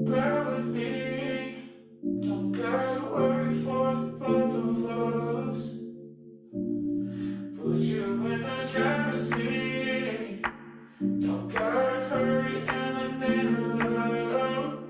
Ride with me, don't gotta worry for the both of us. Put you in the driver's seat, don't gotta hurry in the name of love.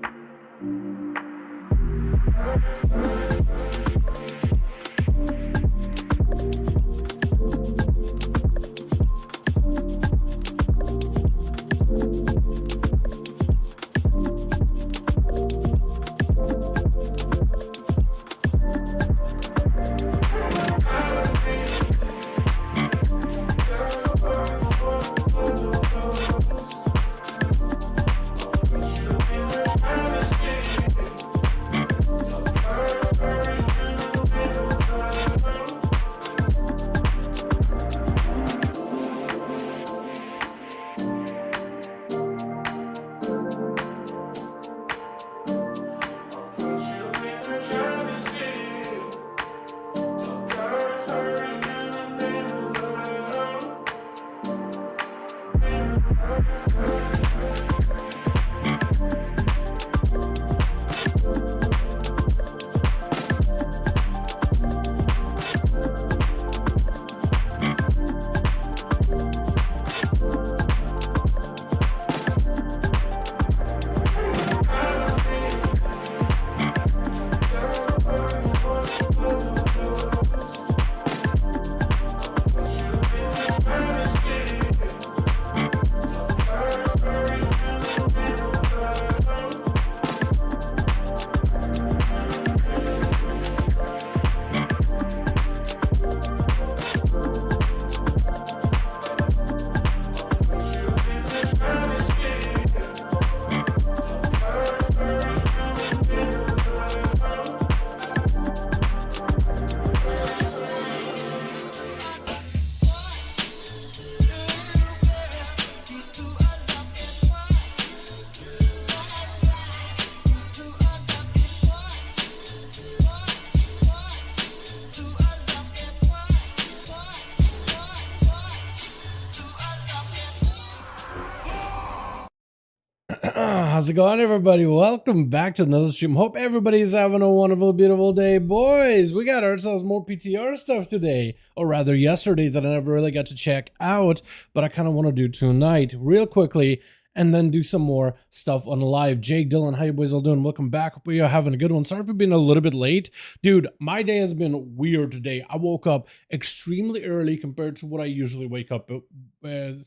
How's it going, everybody? Welcome back to another stream. Hope everybody's having a wonderful, beautiful day. Boys, we got ourselves more PTR stuff today, or rather yesterday, that I never really got to check out, but I kind of want to do tonight real quickly, and then do some more stuff on live. Jake, Dylan, how you boys all doing? Welcome back. Hope you're having a good one. Sorry for being a little bit late. Dude, my day has been weird today. I woke up extremely early compared to what I usually wake up to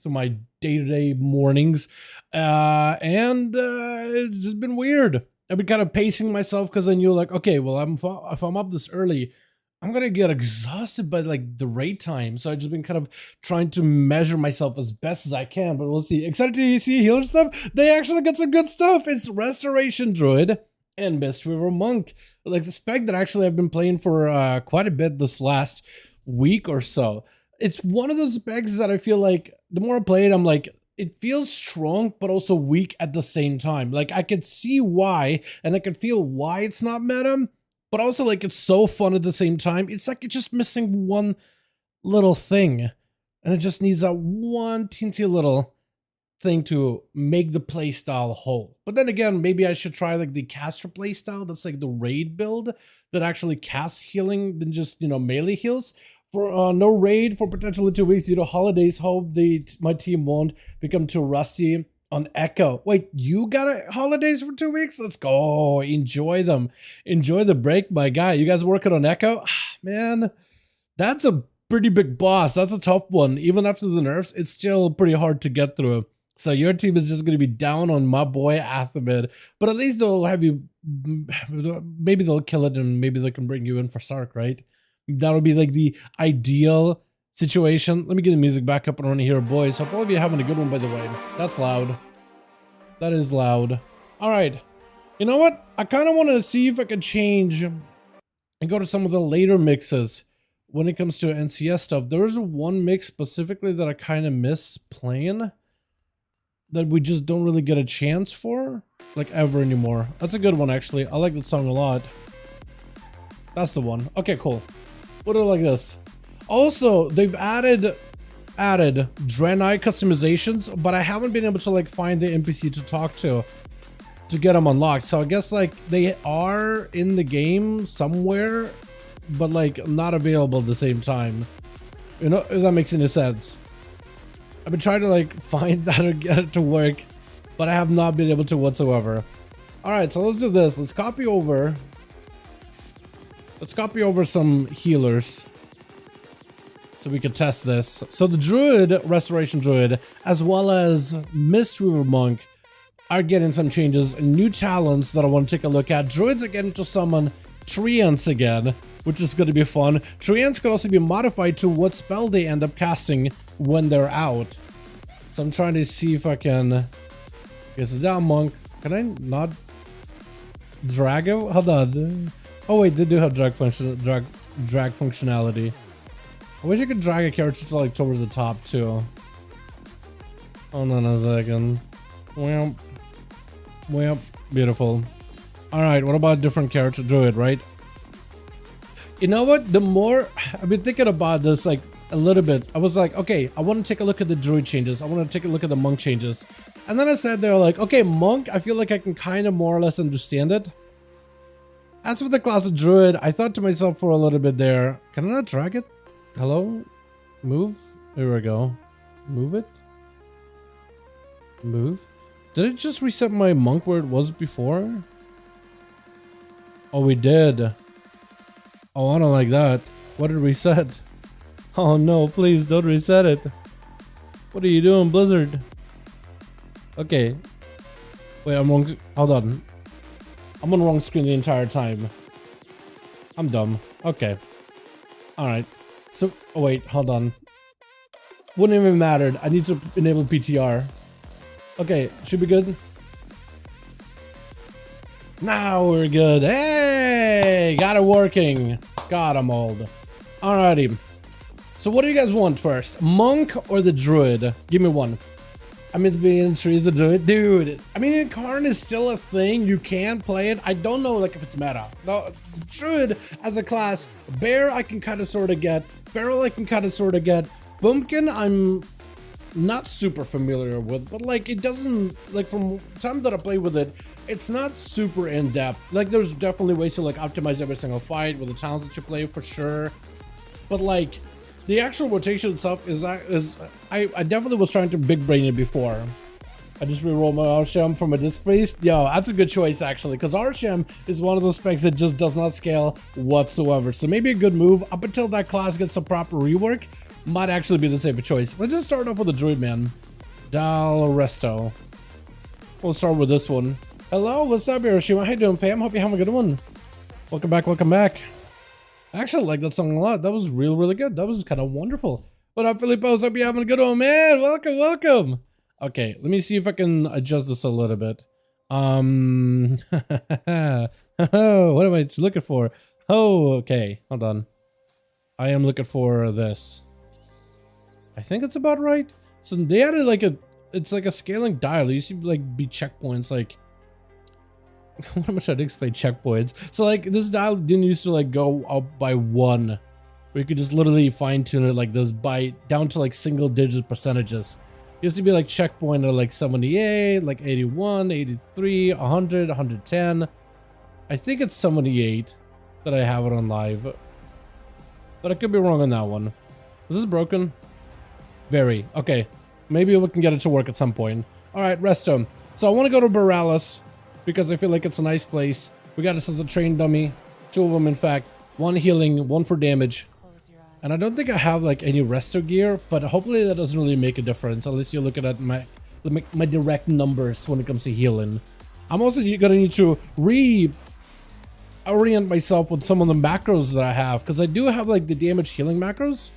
my day-to-day mornings. And it's just been weird. I've been kind of pacing myself because I knew, like, okay, well, if I'm up this early, I'm gonna get exhausted by like the raid time. So I've just been kind of trying to measure myself as best as I can, but we'll see. Excited to see healer stuff. They actually got some good stuff. It's Restoration Druid and Mist River Monk. Like the spec that actually I've been playing for quite a bit this last week or so. It's one of those specs that I feel like the more I play it, I'm like, it feels strong, but also weak at the same time. Like I could see why, and I could feel why it's not meta. But also, like, it's so fun at the same time. It's like it's just missing one little thing. And it just needs that one teensy little thing to make the playstyle whole. But then again, maybe I should try, like, the caster playstyle. That's, like, the raid build that actually casts healing than just, you know, melee heals. For no raid for potentially 2 weeks due to holidays. Hope my team won't become too rusty on Echo. Wait, you got holidays for 2 weeks? Let's go. Enjoy them. Enjoy the break, my guy. You guys working on Echo? Man, that's a pretty big boss. That's a tough one. Even after the nerfs, it's still pretty hard to get through. So your team is just going to be down on my boy Athamid. But at least they'll have you, maybe they'll kill it and maybe they can bring you in for Sark, right? That'll be like the ideal situation. Let me get the music back up and running here, boys. Hope all of you are having a good one, by the way. That's loud. That is loud. All right. You know what? I kind of want to see if I can change and go to some of the later mixes when it comes to NCS stuff. There's one mix specifically that I kind of miss playing that we just don't really get a chance for, like, ever anymore. That's a good one, actually. I like that song a lot. That's the one. Okay, cool. We'll do it like this. Also, they've added Dragonflight customizations, but I haven't been able to like find the NPC to talk to. to get them unlocked. So I guess like they are in the game somewhere, but like not available at the same time. You know, if that makes any sense. I've been trying to like find that or get it to work, but I have not been able to whatsoever. All right, so let's do this. Let's copy over some healers so we can test this. So the Druid, Restoration Druid, as well as Mistweaver Monk are getting some changes and new talents that I want to take a look at. Druids are getting to summon Treants again, which is going to be fun. Treants could also be modified to what spell they end up casting when they're out. So I'm trying to see if I can get it down. Monk, can I not drag it? Hold on. Oh wait, they do have drag functionality. I wish I could drag a character to like towards the top too. Hold on a second. Well, beautiful. All right, what about different character? Druid, right? You know what? The more I've been thinking about this, like a little bit, I was like, okay, I want to take a look at the Druid changes. I want to take a look at the Monk changes. And then I said, they're like, okay, Monk, I feel like I can kind of more or less understand it. As for the class of Druid, I thought to myself for a little bit there, can I not drag it? Hello? Move? There we go. Move it? Move? Did it just reset my Monk where it was before? Oh, we did. Oh, I don't like that. What did it reset? Oh no, please don't reset it. What are you doing, Blizzard? Okay. Wait, I'm wrong. Hold on. I'm on the wrong screen the entire time. I'm dumb. Okay. Alright. So, oh wait, hold on. Wouldn't even mattered. I need to enable PTR. Okay, should be good. Now we're good. Hey! Got it working. God, I'm old. Alrighty. So what do you guys want first? Monk or the Druid? Give me one. I mean, to be in trees, the Druid. Dude, I mean, Incarn is still a thing. You can play it. I don't know, like, if it's meta. No, Druid as a class. Bear, I can kind of sort of get. Feral, I can kind of sort of get. Bumpkin, I'm not super familiar with, but like, it doesn't, like, from time that I play with it, it's not super in-depth. Like, there's definitely ways to like optimize every single fight with the talents that you play for sure, but like the actual rotation itself is I definitely was trying to big brain it before. I just re-rolled my Arsham from a disc face. Yo, that's a good choice actually, because Arsham is one of those specs that just does not scale whatsoever. So maybe a good move up until that class gets a proper rework might actually be the safer choice. Let's just start off with the Druid, man. Dalresto. We'll start with this one. Hello, what's up, Hiroshima? How you doing, fam? Hope you have a good one. Welcome back, welcome back. I actually like that song a lot. That was really good. That was kind of wonderful. What up, Filippo? Hope you having a good one, man. Welcome, welcome. Okay, let me see if I can adjust this a little bit. What am I looking for? Oh, okay. Hold on. I am looking for this. I think it's about right. So they added like it's like a scaling dial. It used to like be checkpoints, like what am I trying to explain? Checkpoints. So like this dial didn't used to like go up by one, where you could just literally fine tune it like this by down to like single digit percentages. It used to be like checkpoint at like 78, like 81, 83, 100, 110. I think it's 78 that I have it on live, but I could be wrong on that one. Is this broken? Very. Okay. Maybe we can get it to work at some point. All right, Resto. So I want to go to Borealis because I feel like it's a nice place. We got this as a train dummy. 2 of them, in fact. 1 healing, 1 for damage. And I don't think I have like any resto gear, but hopefully that doesn't really make a difference unless you're looking at my direct numbers when it comes to healing. I'm also gonna need to orient myself with some of the macros that I have, because I do have like the damage healing macros.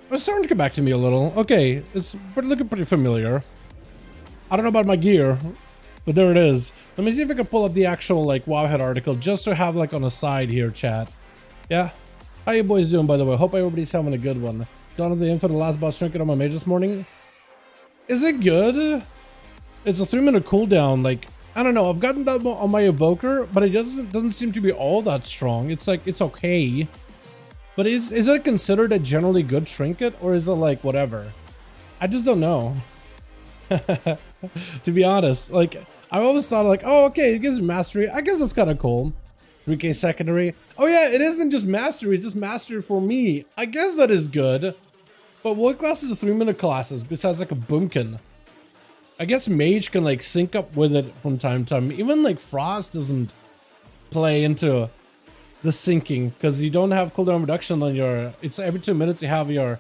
It's starting to come back to me a little. Okay, it's looking pretty familiar. I don't know about my gear, but there it is. Let me see if I can pull up the actual like Wowhead article just to have like on a side here, chat. Yeah, how you boys doing, by the way? Hope everybody's having a good one. Dawn of the Infinite, last boss trinket on my mage this morning. Is it good? It's a 3-minute cooldown. Like, I don't know. I've gotten that on my evoker, but it doesn't seem to be all that strong. It's like, it's okay. But is it considered a generally good trinket, or is it like whatever? I just don't know. To be honest, like I always thought like, oh, okay, it gives mastery. I guess it's kind of cool. 3k secondary. Oh yeah, it isn't just mastery, it's just mastery for me. I guess that is good. But what classes are 3-minute classes besides like a boomkin? I guess mage can like sync up with it from time to time. Even like frost doesn't play into the syncing because you don't have cooldown reduction on your, it's every 2 minutes you have your,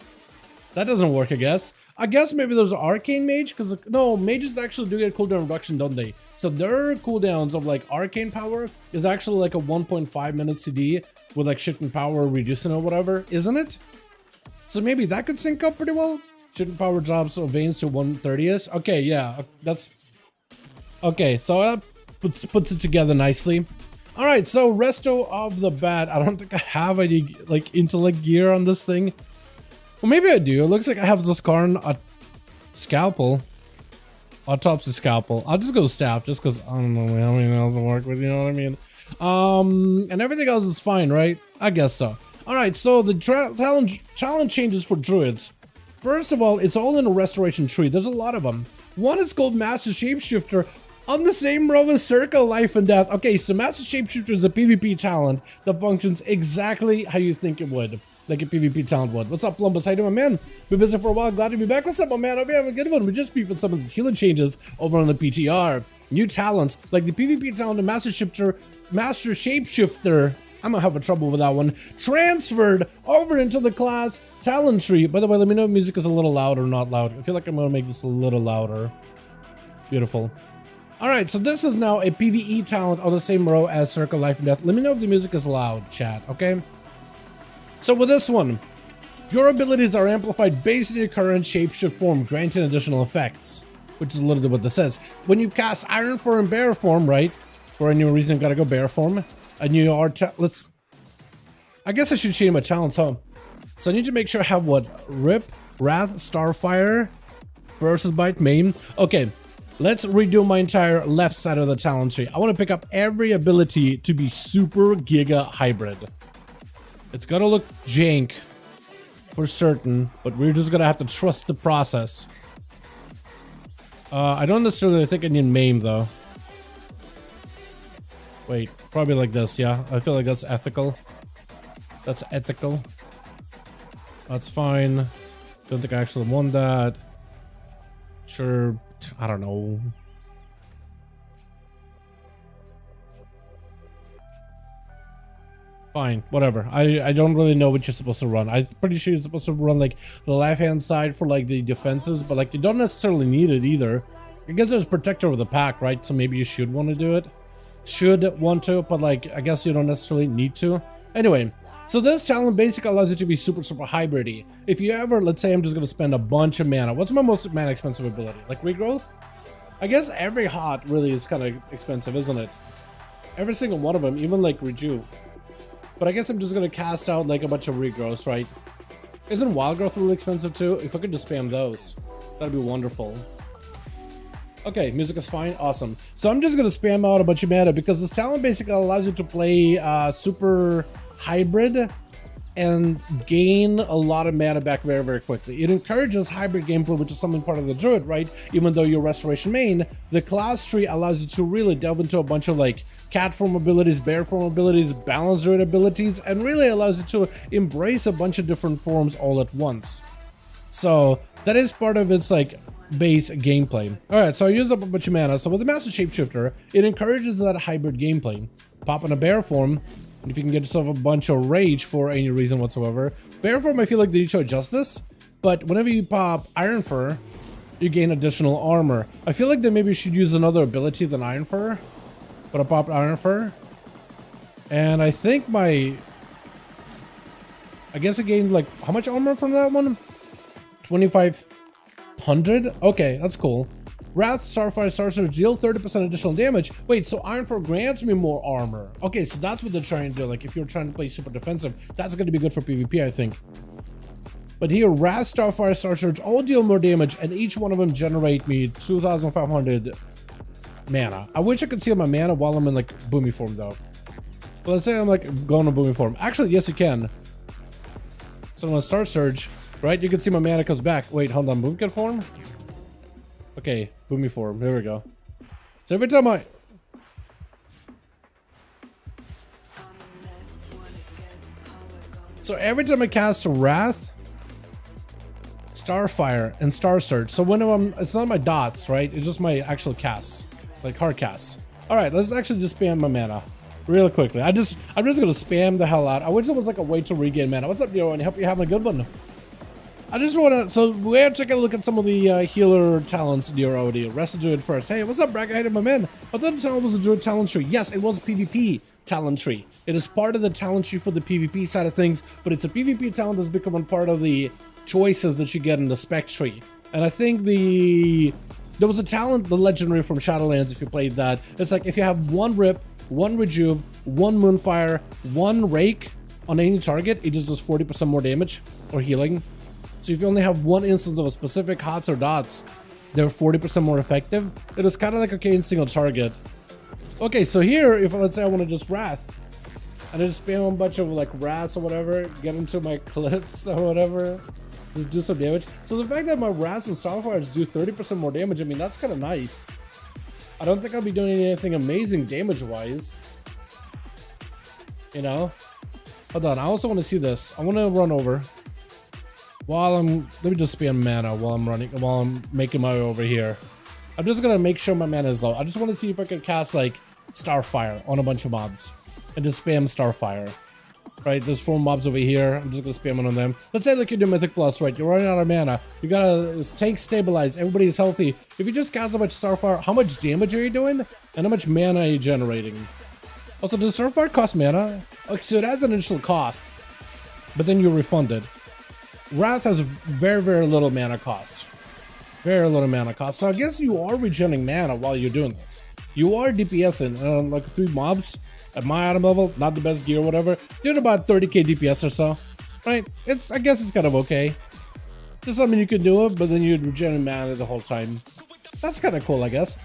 that doesn't work, I guess. I guess maybe there's an arcane mage because no, mages actually do get cooldown reduction, don't they? So their cooldowns of like arcane power is actually like a 1.5 minute CD with like shifting power reducing or whatever, isn't it? So maybe that could sync up pretty well. Shifting power drops veins to 1/30ish. Okay, yeah, that's okay. So that puts it together nicely. All right, so resto of the bat. I don't think I have any like intellect gear on this thing. Well, maybe I do. It looks like I have this Karn a scalpel. Autopsy scalpel. I'll just go staff just because I don't know how many else will work with, you know what I mean? And everything else is fine, right? I guess so. All right, so the talent changes for druids. First of all, it's all in a restoration tree. There's a lot of them. One is called Master Shapeshifter on the same row as Circle Life and Death. Okay, so Master Shapeshifter is a PvP talent that functions exactly how you think it would. Like a PvP talent would. What's up, Plumbus? How you doing, man? Been busy for a while. Glad to be back. What's up, my man? Hope you having a good one. We just beefing some of the healer changes over on the PTR. New talents like the PvP talent of Master Shapeshifter. I'm gonna have trouble with that one. Transferred over into the class talent tree. By the way, let me know if music is a little loud or not loud. I feel like I'm gonna make this a little louder. Beautiful. All right, so this is now a PvE talent on the same row as Circle Life and Death. Let me know if the music is loud, chat. Okay. So with this one, your abilities are amplified based on your current shapeshift form, granting additional effects, which is a little bit what this says. When you cast Iron Form and Bear Form, right? For any reason, gotta go Bear Form. And you are, I guess I should change my talents, huh? So I need to make sure I have what? Rip, Wrath, Starfire, versus Bite, Main. Okay, let's redo my entire left side of the talent tree. I want to pick up every ability to be super giga hybrid. It's gonna look jank for certain, but we're just gonna have to trust the process. I don't necessarily think I need Maim though. Wait, probably like this, yeah. I feel like that's ethical. That's ethical. That's fine. Don't think I actually want that. Sure, I don't know. Fine, whatever. I don't really know what you're supposed to run. I'm pretty sure you're supposed to run like the left-hand side for like the defenses, but like you don't necessarily need it either. I guess there's protector of the pack, right? So maybe you should want to do it. Should want to, but like I guess you don't necessarily need to. Anyway, so this talent basically allows you to be super hybridy. If you ever, let's say I'm just gonna spend a bunch of mana. What's my most mana expensive ability? Like regrowth? I guess every hot really is kind of expensive, isn't it? Every single one of them, even like rejuve. But I guess I'm just gonna cast out like a bunch of regrowths, right? Isn't wild growth really expensive too? If I could just spam those, that'd be wonderful. Okay, music is fine, awesome. So I'm just gonna spam out a bunch of mana because this talent basically allows you to play super hybrid and gain a lot of mana back very quickly. It encourages hybrid gameplay, which is something part of the Druid, right? Even though you're restoration main, the class tree allows you to really delve into a bunch of like cat form abilities, bear form abilities, balance Druid abilities, and really allows you to embrace a bunch of different forms all at once. So that is part of its like base gameplay. Alright, so I used up a bunch of mana. So with the Master Shapeshifter, it encourages that hybrid gameplay. Pop in a bear form, and if you can get yourself a bunch of rage for any reason whatsoever. Bear form, I feel like they need to adjust this, but whenever you pop Iron Fur, you gain additional armor. I feel like they maybe should use another ability than Iron Fur, but I popped Iron Fur, and I think I guess I gained like, how much armor from that one? 2,500? Okay, that's cool. Wrath, Starfire, Sorcerer deal 30% additional damage. Wait, so Iron Fur grants me more armor. Okay, so that's what they're trying to do. Like, if you're trying to play super defensive, that's going to be good for PvP, I think. But here, Wrath, Starfire, Sorcerer all deal more damage, and each one of them generate me 2,500 mana. I wish I could see my mana while I'm in, like, Boomy form, though. But let's say I'm, like, going to Boomy form. Actually, yes, you can. So I'm going to start Surge, right? You can see my mana comes back. Wait, hold on, Boomkin form? Okay, Boomy form. Here we go. So every time I... So every time I cast Wrath, Starfire, and Star Surge. So when I'm... It's not my dots, right? It's just my actual casts. Like hard casts. Alright, let's actually just spam my mana. Real quickly. I'm just gonna spam the hell out. I wish it was like a way to regain mana. What's up, Yo? And hope you're having a good one. I just wanna... So we're taking a look at some of the healer talents in your OD. Rest of Druid first. Hey, what's up, Brack? I hated my man. I thought the talent was a Druid talent tree. Yes, it was a PvP talent tree. It is part of the talent tree for the PvP side of things, but it's a PvP talent that's becoming part of the choices that you get in the spec tree. And I think there was a talent, the legendary from Shadowlands, if you played that. It's like if you have one Rip, one Rejuve, one Moonfire, one Rake on any target, it just does 40% more damage or healing. So if you only have one instance of a specific HOTS or dots, they're 40% more effective. It is kind of like okay in single target. Okay, so here, if let's say I want to just Wrath, and I just spam a bunch of like Wraths or whatever, get into my clips or whatever, just do some damage. So the fact that my Wraths and Starfires do 30% more damage, I mean, that's kind of nice. I don't think I'll be doing anything amazing damage-wise. You know? Hold on, I also want to see this. I want to run over. Let me just spam mana while I'm making my way over here. I'm just gonna make sure my mana is low. I just want to see if I can cast like Starfire on a bunch of mobs. And just spam Starfire. Right, there's 4 mobs over here. I'm just gonna spam it on them. Let's say like you do Mythic Plus, right? You're running out of mana. You gotta tank stabilize. Everybody's healthy. If you just cast a bunch of Starfire, how much damage are you doing? And how much mana are you generating? Also, does Starfire cost mana? Okay, so it has an initial cost, but then you're refunded. Wrath has very, very little mana cost. Very little mana cost. So I guess you are regenerating mana while you're doing this. You are DPSing like 3 mobs at my item level, not the best gear or whatever. Doing about 30k DPS or so, right? I guess it's kind of okay. Just something you could do it, but then you'd regenerate mana the whole time. That's kind of cool, I guess.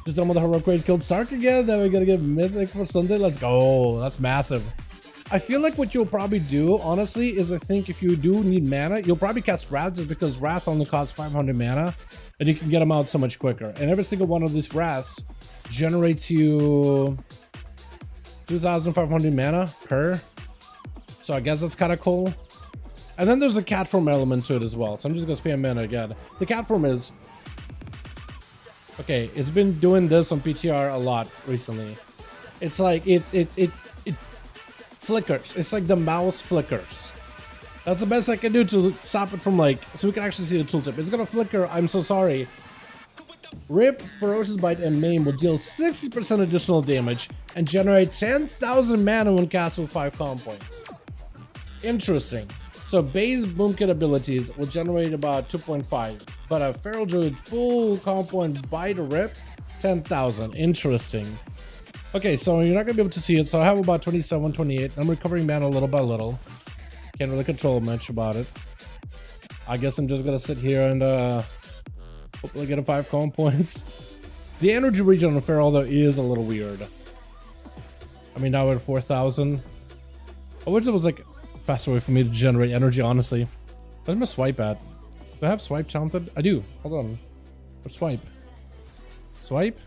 Just done with the heroic raid, killed Sark again. Then we gotta get Mythic for Sunday. Let's go. That's massive. I feel like what you'll probably do, honestly, is I think if you do need mana, you'll probably cast Wrath just because Wrath only costs 500 mana, and you can get them out so much quicker. And every single one of these Wraths generates you 2,500 mana per. So I guess that's kind of cool. And then there's a cat form element to it as well. So I'm just gonna spam mana again. The cat form is... Okay, it's been doing this on PTR a lot recently. It's like it flickers. It's like the mouse flickers. That's the best I can do to stop it from like, so we can actually see the tooltip. It's gonna flicker. I'm so sorry. Rip, Ferocious Bite, and Maim will deal 60% additional damage and generate 10,000 mana when cast with 5 comm points. Interesting. So base boom kit abilities will generate about 2.5, but a Feral Druid full comm point Bite or Rip, 10,000. Interesting. Okay, so you're not gonna be able to see it. So I have about 27, 28. I'm recovering mana little by little. Can't really control much about it. I guess I'm just gonna sit here and hopefully get a 5 comm points. The energy regen on Feral though is a little weird. I mean, now we're at 4,000. I wish it was like a faster way for me to generate energy, honestly. Where's my swipe at? Do I have swipe talented? I do. Hold on. Where's swipe? Swipe?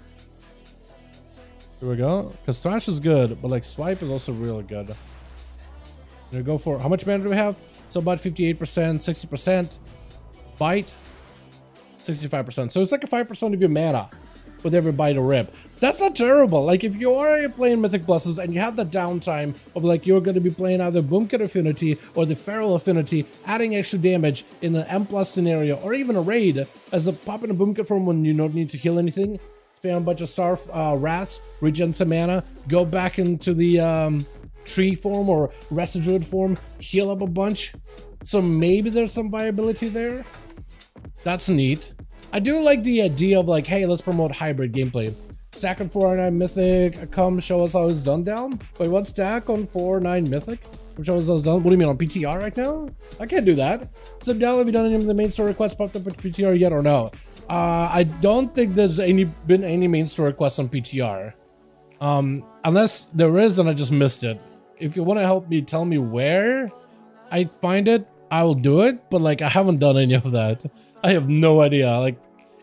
Here we go. Because thrash is good, but like swipe is also really good. Gonna go for how much mana do we have? So about 58%, 60%. Bite, 65%. So it's like a 5% of your mana with every bite or rip. That's not terrible. Like if you are playing Mythic Pluses and you have the downtime of like you're going to be playing either Boomkit Affinity or the Feral Affinity, adding extra damage in the M+ scenario or even a raid as a pop in a Boomkit form when you don't need to heal anything. Spam a bunch of Rats, regen some mana, go back into the tree form or Rested Druid form, heal up a bunch. So maybe there's some viability there. That's neat. I do like the idea of like, hey, let's promote hybrid gameplay. Stack on 409 Mythic, come show us how it's done down. Wait, what stack on 409 Mythic? Show us how it's done. What do you mean, on PTR right now? I can't do that. So down, have you done any of the main store requests popped up at PTR yet or no? I don't think there's been any main store requests on PTR. Unless there is and I just missed it. If you want to help me, tell me where I find it, I will do it. But like, I haven't done any of that. I have no idea. Like,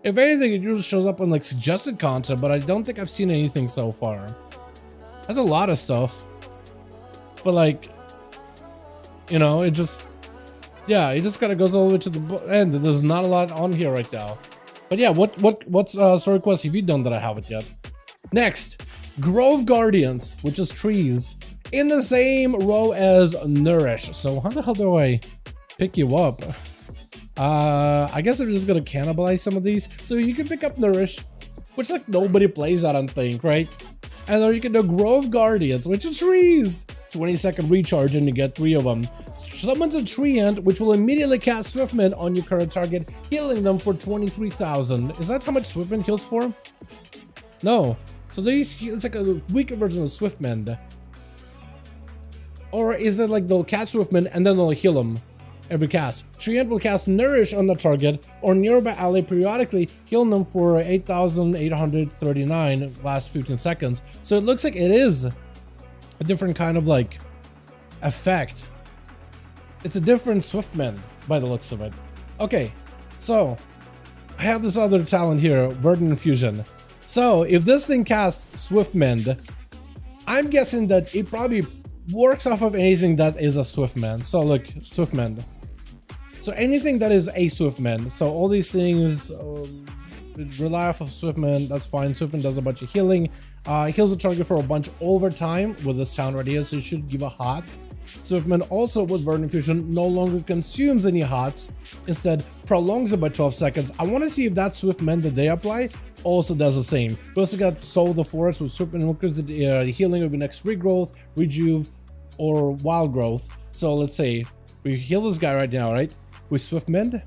If anything, it usually shows up on like suggested content, but I don't think I've seen anything so far. That's a lot of stuff. But like, you know, it just, yeah, it just kind of goes all the way to the end. There's not a lot on here right now. But yeah, what's story quest have you done that I haven't yet? Next, Grove Guardians, which is trees, in the same row as Nourish. So how the hell do I pick you up? I guess I'm just gonna cannibalize some of these. So you can pick up Nourish, which like nobody plays, I don't think, right? And then you can do Grove Guardians, which are trees. 20-second recharge and you get 3 of them. Summons a tree ant, which will immediately cast Swiftmend on your current target, healing them for 23,000. Is that how much Swiftmend heals for? No. So it's like a weaker version of Swiftmend. Or is it like they'll cast Swiftmend and then they'll heal them every cast? Tree ant will cast Nourish on the target or nearby ally periodically, healing them for 8,839 last 15 seconds. So it looks like it is a different kind of like effect. It's a different Swiftmend by the looks of it. Okay, so I have this other talent here, Verdant Infusion. So if this thing casts Swiftmend, I'm guessing that it probably works off of anything that is a Swiftmend. So look, Swiftmend. So anything that is a Swiftmend. So all these things rely off of Swiftmend, that's fine. Swiftmend does a bunch of healing. Heals the target for a bunch over time with this talent right here, so it should give a hot. Swiftmend also with Verdant Infusion no longer consumes any hots, instead prolongs it by 12 seconds. I want to see if that Swiftmend that they apply also does the same. We also got Soul of the Forest with Swiftmend increases the healing of the next regrowth, rejuve, or wild growth. So let's say we heal this guy right now, right? We Swiftmend.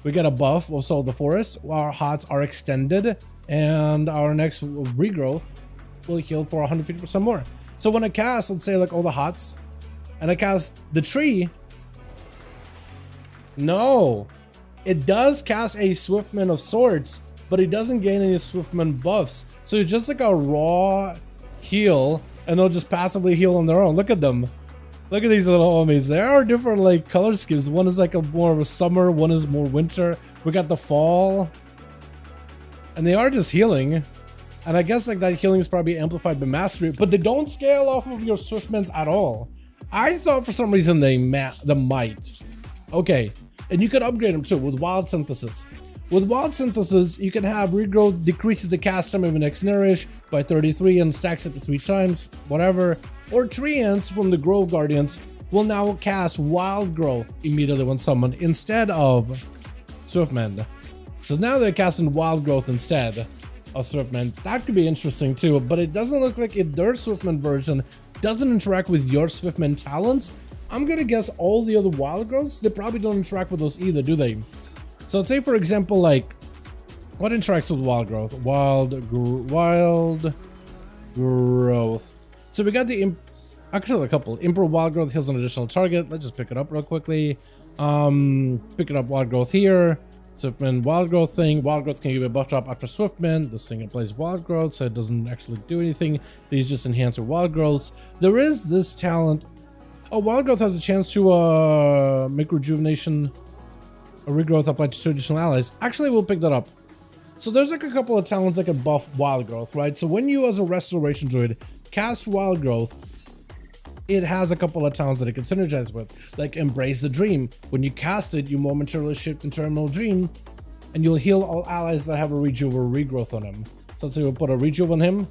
We get a buff of Soul of the Forest. Our hots are extended, and our next regrowth will heal for 150% more. So when I cast, let's say like all the hots, and I cast the tree, no, it does cast a Swiftmend of sorts, but it doesn't gain any Swiftmend buffs. So it's just like a raw heal, and they'll just passively heal on their own. Look at them. Look at these little homies. There are different like color schemes. One is like a more of a summer, one is more winter. We got the fall, and they are just healing. And I guess like that healing is probably amplified by mastery, but they don't scale off of your Swiftmends at all. I thought for some reason they might. Okay, and you could upgrade them too with Wild Synthesis. With Wild Synthesis, you can have regrowth decreases the cast time of the next Nourish by 33 and stacks up to 3 times, whatever. Or Tree Ants from the Grove Guardians will now cast Wild Growth immediately when summoned instead of Swiftmend. So now they're casting Wild Growth instead of Swiftmend. That could be interesting too, but it doesn't look like if their Swiftmend version doesn't interact with your Swiftmend talents. I'm gonna guess all the other Wild Growths, they probably don't interact with those either, do they? So let's say for example, like, what interacts with Wild Growth? Wild Growth. So we got the actually a couple. Improve Wild Growth heals an additional target. Let's just pick it up real quickly. Picking up Wild Growth here. Swiftmend Wild Growth thing. Wild Growth can give you a buff drop after Swiftmend. This thing applies Wild Growth, so it doesn't actually do anything. These just enhance your Wild Growths. There is this talent. Oh, Wild Growth has a chance to make rejuvenation or regrowth applied to 2 additional allies. Actually, we'll pick that up. So there's like a couple of talents that can buff Wild Growth, right? So when you as a Restoration Druid cast Wild Growth, it has a couple of talents that it can synergize with, like Embrace the Dream. When you cast it, you momentarily shift into Terminal Dream, and you'll heal all allies that have a rejuve or regrowth on them. So let's say we'll put a rejuve on him,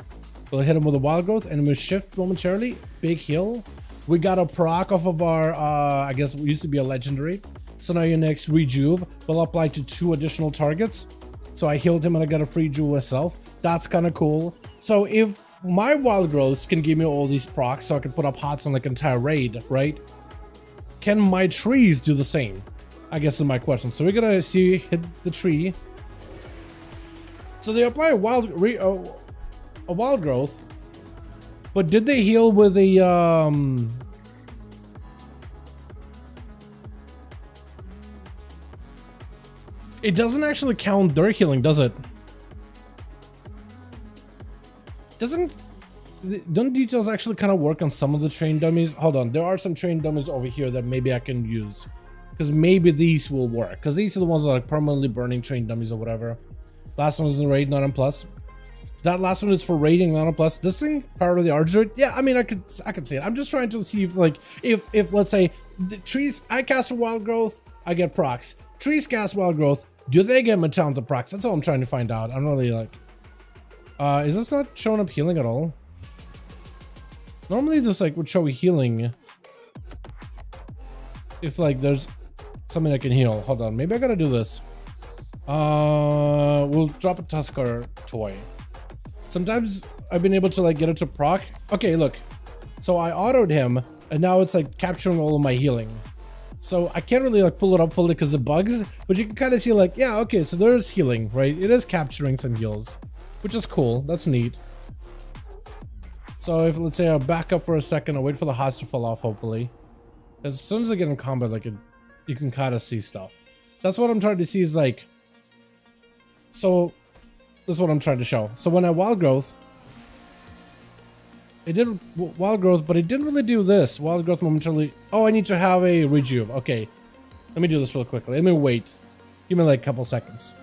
we'll hit him with a Wild Growth, and we'll shift momentarily, big heal. We got a proc off of our, I guess it used to be a legendary. So now your next rejuve will apply to 2 additional targets. So I healed him and I got a free jewel myself. That's kind of cool. So if my Wild Growths can give me all these procs, so I can put up hots on like entire raid, right? Can my trees do the same? I guess is my question. So we're gonna see hit the tree. So they apply a Wild Growth, but did they heal with a It doesn't actually count their healing, does it? Don't details actually kind of work on some of the train dummies? Hold on, there are some train dummies over here that maybe I can use, because maybe these will work, because these are the ones that are like permanently burning train dummies or whatever. Last one is the raid, not on plus. That last one is for raiding, not on plus. This thing, Power of the Druid. Yeah, I mean, I could see it. I'm just trying to see if, like, if let's say the trees, I cast a wild growth, I get procs. Trees cast wild growth, do they get my talented procs? That's all I'm trying to find out. I'm really like, is this not showing up healing at all? Normally this like would show healing if like there's something I can heal. Hold on, maybe I gotta do this. We'll drop a Tusker toy. Sometimes I've been able to like get it to proc. Okay, look. So I autoed him and now it's like capturing all of my healing. So I can't really like pull it up fully because of bugs, but you can kind of see like, yeah, okay, so there's healing, right? It is capturing some heals, which is cool. That's neat. So if, let's say, I'll back up for a second, I'll wait for the HOTS to fall off, hopefully. As soon as I get in combat, like, you can kind of see stuff. That's what I'm trying to see is, like... So, this is what I'm trying to show. So when I wild growth... It did wild growth, but it didn't really do this. Wild growth momentarily... Oh, I need to have a rejuve. Okay. Let me do this real quickly. Let me wait. Give me, like, a couple seconds.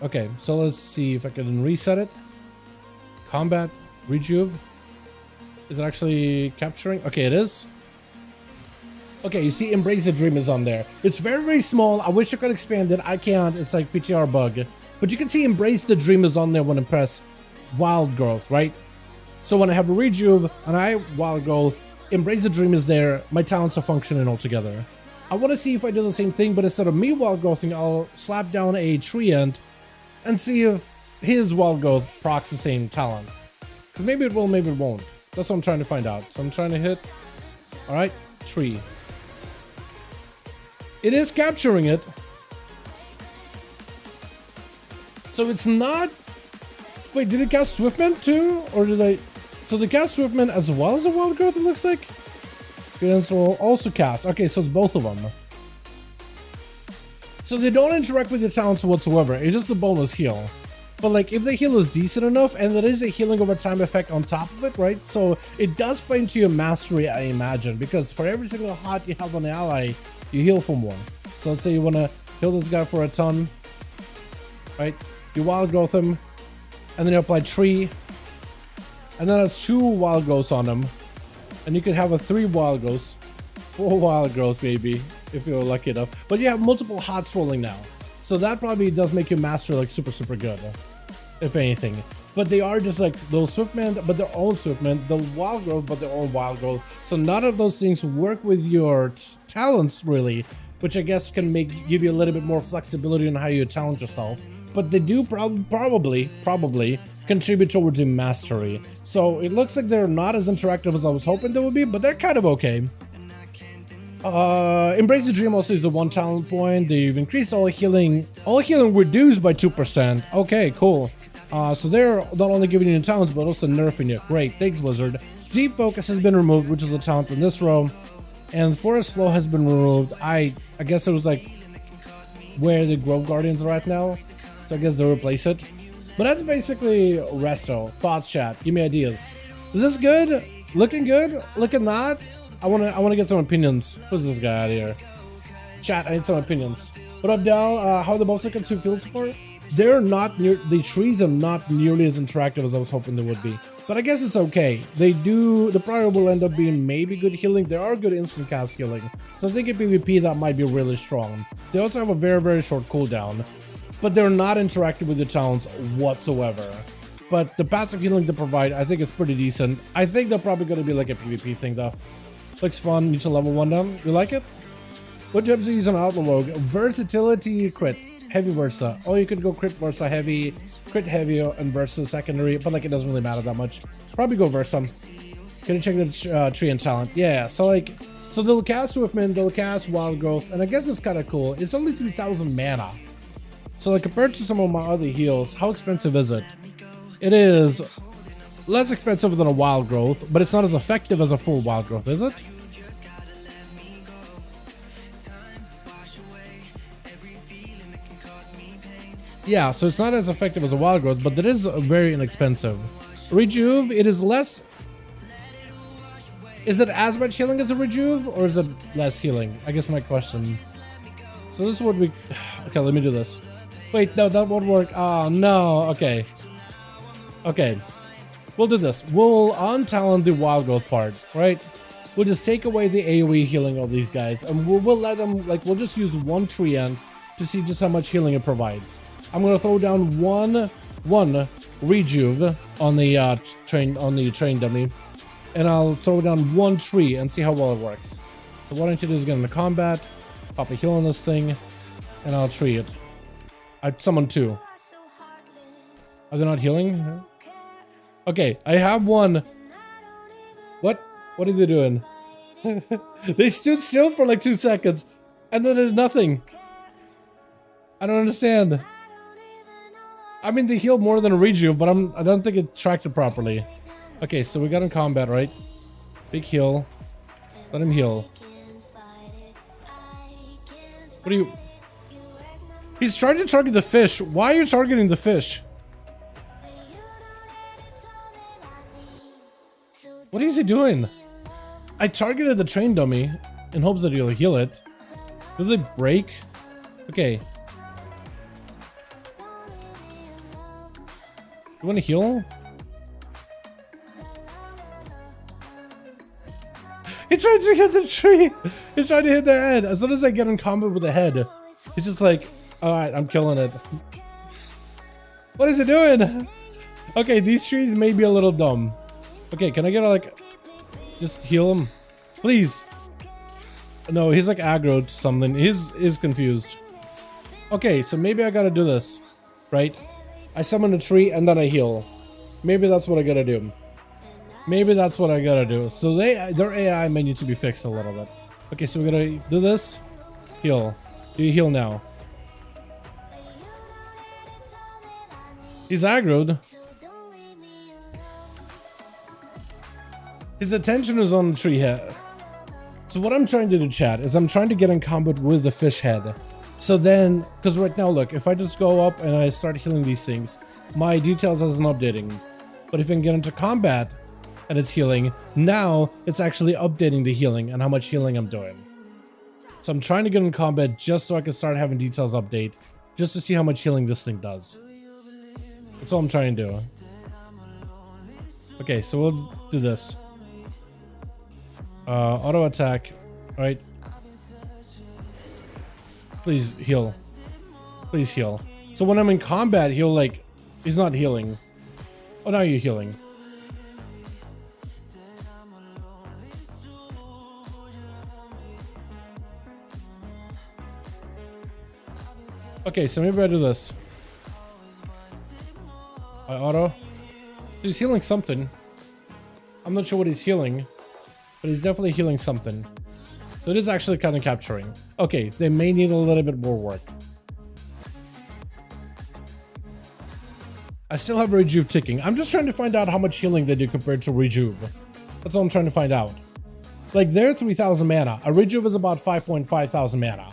Okay, so let's see if I can reset it. Combat. Rejuve. Is it actually capturing? Okay, it is. Okay, you see Embrace the Dream is on there. It's very, very small. I wish I could expand it. I can't. It's like PTR bug. But you can see Embrace the Dream is on there when I press Wild Growth, right? So when I have a Rejuve and I Wild Growth, Embrace the Dream is there. My talents are functioning all together. I want to see if I do the same thing, but instead of me Wild Growthing, I'll slap down a Treant and see if his Wild Growth procs the same talent. Because maybe it will, maybe it won't. That's what I'm trying to find out. So I'm trying to hit. Alright, tree. It is capturing it. So it's not... Wait, did it cast Swiftman too? Or did I... So they cast Swiftman as well as a Wild Growth, it looks like? Students will also cast. Okay, so it's both of them. So they don't interact with your talents whatsoever. It's just a bonus heal. But like, if the heal is decent enough, and there is a healing over time effect on top of it, right? So it does play into your mastery, I imagine, because for every single hot you have on the ally, you heal for more. So let's say you want to heal this guy for a ton, right? You wild growth him, and then you apply tree, and then that's 2 wild growths on him, and you could have a 3 wild growths, 4 wild growths maybe, if you're lucky enough. But you have multiple hots rolling now. So that probably does make your master like super, super good, if anything. But they are just like those Swiftmen, but their own Swiftmen, the wild growth, but their own wild growth. So none of those things work with your talents really, which I guess can give you a little bit more flexibility on how you talent yourself. But they do probably contribute towards your mastery. So it looks like they're not as interactive as I was hoping they would be, but they're kind of okay. Embrace the Dream also is a 1 talent point. They've increased all healing reduced by 2%. Okay, cool. So they're not only giving you talents, but also nerfing it. Great, thanks Blizzard. Deep Focus has been removed, which is a talent in this row. And Forest Flow has been removed. I guess it was like where the Grove Guardians are at now. So I guess they'll replace it. But that's basically Resto. Thoughts, chat. Give me ideas. Is this good? Looking good? Looking not? I wanna get some opinions. Who's this guy out here? Chat, I need some opinions. What up, Dal? How are the both looking to field support? They're not near, the trees are not nearly as interactive as I was hoping they would be. But I guess it's okay. The prior will end up being maybe good healing. There are good instant cast healing. So I think in PvP that might be really strong. They also have a very, very short cooldown. But they're not interactive with the talents whatsoever. But the passive healing they provide, I think is pretty decent. I think they're probably going to be like a PvP thing though. Looks fun. Need to level 1 them. You like it? What jobs do you use on Outlaw Rogue? Versatility, crit. Heavy Versa. Oh, you could go crit Versa heavy, crit heavy, and Versa secondary, but like it doesn't really matter that much. Probably go Versa. Can you check the tree and talent? Yeah, so like, so they'll cast Swiftman, they'll cast Wild Growth, and I guess it's kind of cool. It's only 3,000 mana. So like compared to some of my other heals, how expensive is it? It is less expensive than a Wild Growth, but it's not as effective as a full Wild Growth, is it? Yeah, so it's not as effective as a Wild Growth, but it is very inexpensive. Rejuve, it is less... Is it as much healing as a Rejuve, or is it less healing? I guess my question. So this is what we... Okay, let me do this. Wait, no, that won't work. Oh, no. Okay. Okay. We'll do this. We'll untalent the wild growth part, right? We'll just take away the AoE healing of these guys, and we'll let them, like, we'll just use one tree end to see just how much healing it provides. I'm gonna throw down one rejuve on the train dummy, and I'll throw down one tree and see how well it works. So what I need to do is get into combat, pop a heal on this thing, and I'll tree it. I summoned two. Are they not healing? Okay, I have one. What? What are they doing? They stood still for like 2 seconds, and then did nothing. I don't understand. I mean, they healed more than a rejuve, but I don't think it tracked it properly. Okay, so we got in combat, right? Big heal. Let him heal. What are you... He's trying to target the fish. Why are you targeting the fish? What is he doing? I targeted the train dummy in hopes that he'll heal it. Did they break? Okay. You want to heal? He tried to hit the tree. He's trying to hit the head. As soon as I get in combat with the head, he's just like, alright, I'm killing it. What is he doing? Okay, these trees may be a little dumb. Okay, can I get like, just heal him? Please. No, he's like aggro to something. He's confused. Okay, so maybe I gotta do this, right? I summon a tree and then I heal. Maybe that's what I gotta do. Maybe that's what I gotta do. So their AI may need to be fixed a little bit. Okay, so we're gonna do this. Heal. Do you heal now? He's aggroed. His attention is on the tree head. So what I'm trying to do, chat, is I'm trying to get in combat with the fish head. So then, because right now, look, if I just go up and I start healing these things, my details isn't updating. But if I can get into combat and it's healing, now it's actually updating the healing and how much healing I'm doing. So I'm trying to get in combat just so I can start having details update, just to see how much healing this thing does. That's all I'm trying to do. Okay, so we'll do this. Auto attack, right? Please heal. Please heal. So when I'm in combat, he'll like, he's not healing. Oh, now you're healing. Okay, so maybe I do this. I auto. He's healing something. I'm not sure what he's healing, but he's definitely healing something. So it is actually kind of capturing. Okay, they may need a little bit more work. I still have Rejuve ticking. I'm just trying to find out how much healing they do compared to Rejuve. That's all I'm trying to find out. Like, they're 3,000 mana. A Rejuve is about 5,500 mana.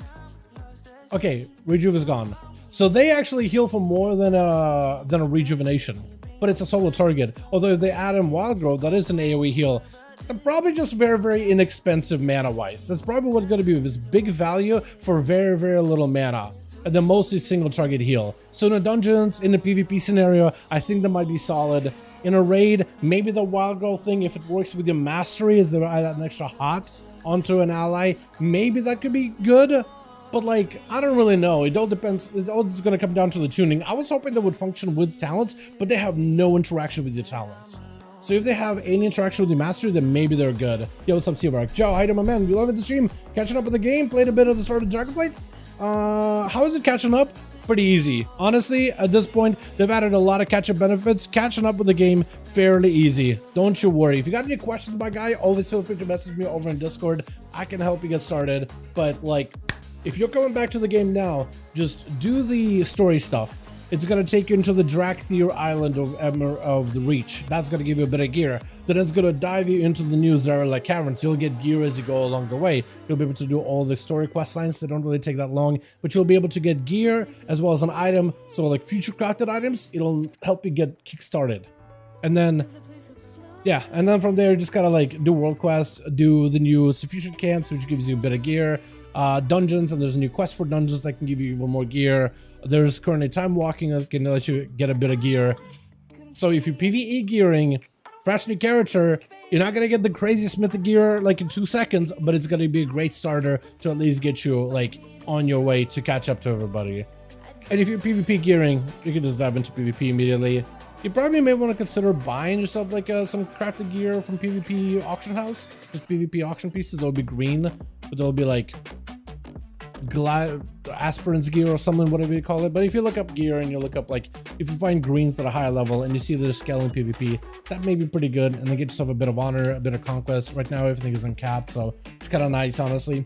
Okay, Rejuve is gone. So they actually heal for more than a rejuvenation. But it's a solo target. Although if they add in Wild Growth, that is an AoE heal. And probably just very, very inexpensive mana-wise. That's probably what's going to be with this big value for very, very little mana. And then mostly single target heal. So in the dungeons, in the PvP scenario, I think that might be solid. In a raid, maybe the Wild Growth thing, if it works with your mastery, is there an extra hot onto an ally, maybe that could be good. But like, I don't really know. It all depends. It all is going to come down to the tuning. I was hoping that would function with talents, but they have no interaction with your talents. So if they have any interaction with your mastery, then maybe they're good. Yo, what's up, Seabark? Joe, hi to my man. You loving the stream? Catching up with the game? Played a bit of the start of Dragonflight? How is it catching up? Pretty easy. Honestly, at this point, they've added a lot of catch-up benefits. Catching up with the game, fairly easy. Don't you worry. If you got any questions, my guy, always feel free to message me over in Discord. I can help you get started. But like, if you're coming back to the game now, just do the story stuff. It's going to take you into the Drakthir Island of the Reach. That's going to give you a bit of gear. Then it's going to dive you into the new Zarela Caverns. You'll get gear as you go along the way. You'll be able to do all the story quest lines. They don't really take that long, but you'll be able to get gear as well as an item. So like future crafted items, it'll help you get kickstarted. And then, yeah, and then from there, you just gotta like do world quests, do the new Suffusion camps, which gives you a bit of gear. dungeons, and there's a new quest for dungeons that can give you even more gear. There's currently time walking that can let you get a bit of gear. So if you're PvE gearing, fresh new character, you're not gonna get the crazy smithy gear like in 2 seconds, but it's gonna be a great starter to at least get you like on your way to catch up to everybody. And if you're PvP gearing, you can just dive into PvP immediately. You probably may want to consider buying yourself like some crafted gear from PvP auction house. Just PvP auction pieces. They'll be green, but they'll be like aspirants gear or something, whatever you call it. But if you look up gear and you look up like, if you find greens at a higher level and you see they're scaling PvP, that may be pretty good. And then get yourself a bit of honor, a bit of conquest. Right now everything is uncapped, so it's kind of nice, honestly.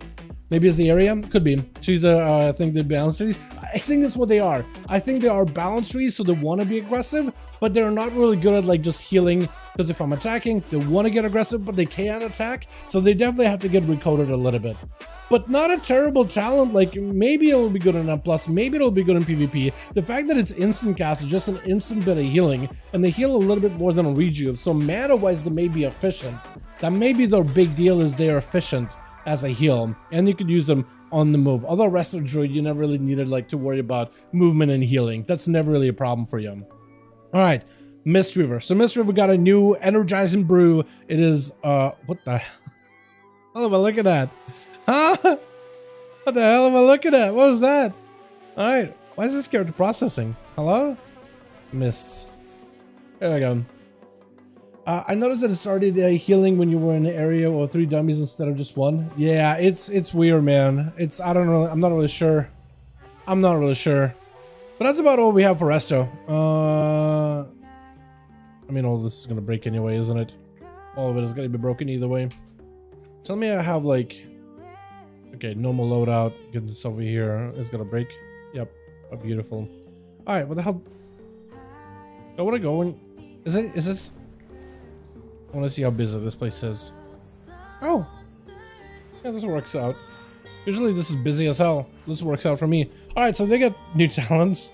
Maybe it's the area, could be. Choose I think the balance trees. I think that's what they are. I think they are balance trees, so they want to be aggressive, but they're not really good at like just healing. Because if I'm attacking, they want to get aggressive, but they can't attack. So they definitely have to get recoded a little bit. But not a terrible talent. Like maybe it'll be good in N+, maybe it'll be good in PvP. The fact that it's instant cast is just an instant bit of healing, and they heal a little bit more than a rejuve. So mana-wise, they may be efficient. That may be their big deal, is they are efficient as a heal, and you could use them on the move. Although rest of Druid, you never really needed like to worry about movement and healing. That's never really a problem for you. All right, Mistweaver. So Mistweaver got a new energizing brew. It is what the hell am I looking at? Huh? What the hell am I looking at? What was that? All right, why is this character processing? Hello? Mists. There we go. I noticed that it started healing when you were in the area or 3 dummies instead of just 1. Yeah, it's weird, man. I don't know. I'm not really sure. But that's about all we have for Resto. I mean, all this is gonna break anyway, isn't it? All of it is gonna be broken either way. Tell me I have like, okay, normal loadout. Get this over here. It's gonna break. Yep. Oh, beautiful. All right. What the hell? I want to go in. Is this? I want to see how busy this place is. Oh, yeah, this works out. Usually this is busy as hell. This works out for me. All right, so they got new talents.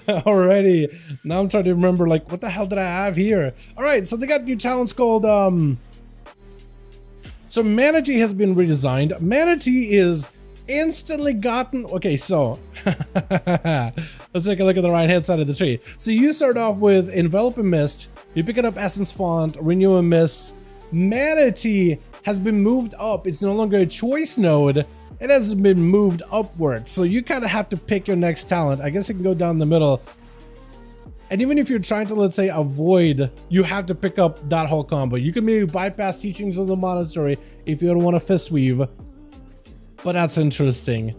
Already. Now I'm trying to remember, like, what the hell did I have here? All right, so they got new talents called, So Manatee has been redesigned. Manatee is instantly gotten... Okay, so... let's take a look at the right-hand side of the tree. So you start off with Envelop and Mist. You pick it up Essence Font, Renew and Mist. Manatee has been moved up. It's no longer a choice node. It has been moved upward. So you kind of have to pick your next talent. I guess it can go down the middle. And even if you're trying to, let's say, avoid, you have to pick up that whole combo. You can maybe bypass Teachings of the Monastery if you don't want to fist weave. But that's interesting.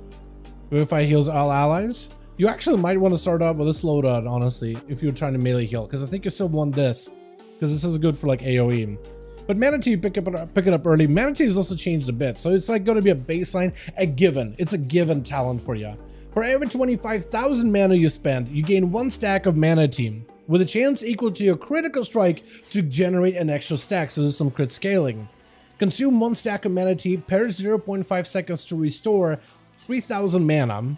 WiFi heals all allies. You actually might want to start off with this loadout, honestly, if you're trying to melee heal, because I think you still want this, because this is good for like AoE. But Manatee, pick it up early. Manatee has also changed a bit, so it's like going to be a baseline, a given. It's a given talent for you. For every 25,000 mana you spend, you gain 1 stack of Manatee, with a chance equal to your critical strike to generate an extra stack, so there's some crit scaling. Consume 1 stack of Manatee per 0.5 seconds to restore 3,000 mana.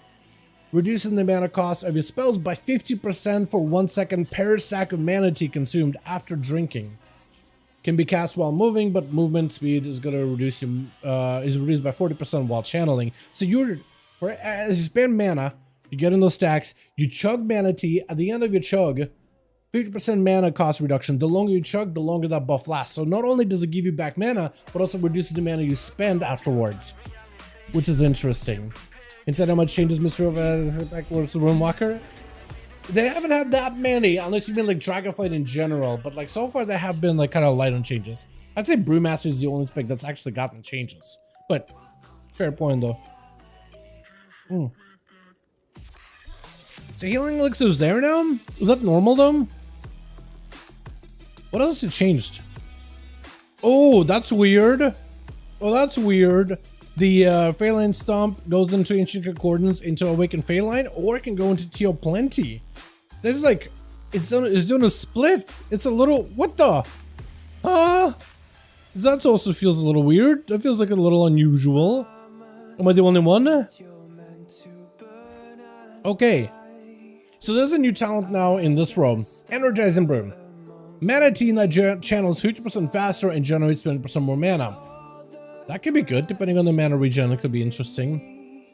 Reducing the mana cost of your spells by 50% for 1 second per stack of Manatee consumed after drinking. Can be cast while moving, but movement speed is going to reduce is reduced by 40% while channeling. So as you spend mana, you get in those stacks, you chug Manatee. At the end of your chug, 50% mana cost reduction. The longer you chug, the longer that buff lasts. So not only does it give you back mana, but also reduces the mana you spend afterwards, which is interesting. Inside how much changes Mr. backwards to Runewalker? They haven't had that many, unless you mean like Dragonflight in general, but like so far they have been like kind of light on changes. I'd say Brewmaster is the only spec that's actually gotten changes, but fair point though. So healing elixirs there now? Is that normal though? What else has changed? Oh, that's weird. Oh, that's weird. The Phalanx Stomp goes into Ancient Concordance into Awakened Phalanx, or it can go into Teal Plenty. There's like, it's doing a split. It's a little, what the? That also feels a little weird. That feels like a little unusual. Am I the only one? Okay. So there's a new talent now in this row. Energizing Brew. Manatee that channels 50% faster and generates 20% more mana. That could be good, depending on the mana regen. It could be interesting.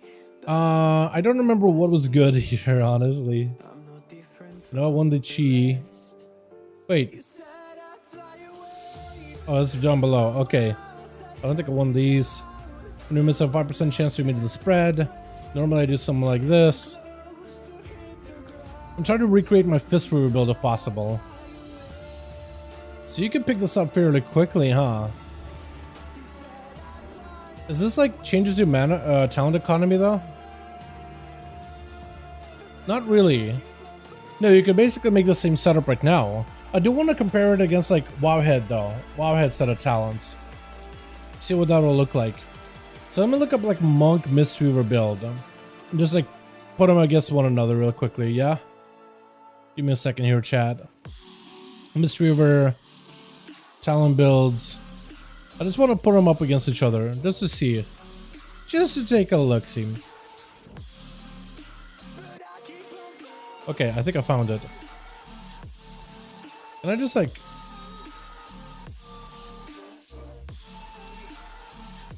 I don't remember what was good here, honestly. No, I won the chi. Wait. Oh, it's down below. Okay. I don't think I won these. When we miss a 5% chance to meet the spread. Normally I do something like this. I'm trying to recreate my fist reaver build if possible. So you can pick this up fairly quickly, huh? Is this like changes your mana talent economy though? Not really. No, you can basically make the same setup right now. I do want to compare it against like Wowhead though. Wowhead set of talents. See what that will look like. So I'm gonna look up like Monk Mistweaver build. And just like put them against one another real quickly, yeah? Give me a second here, chat. Mistweaver, talent builds. I just want to put them up against each other just to see it. Just to take a look, see. Okay, I think I found it. And I just like...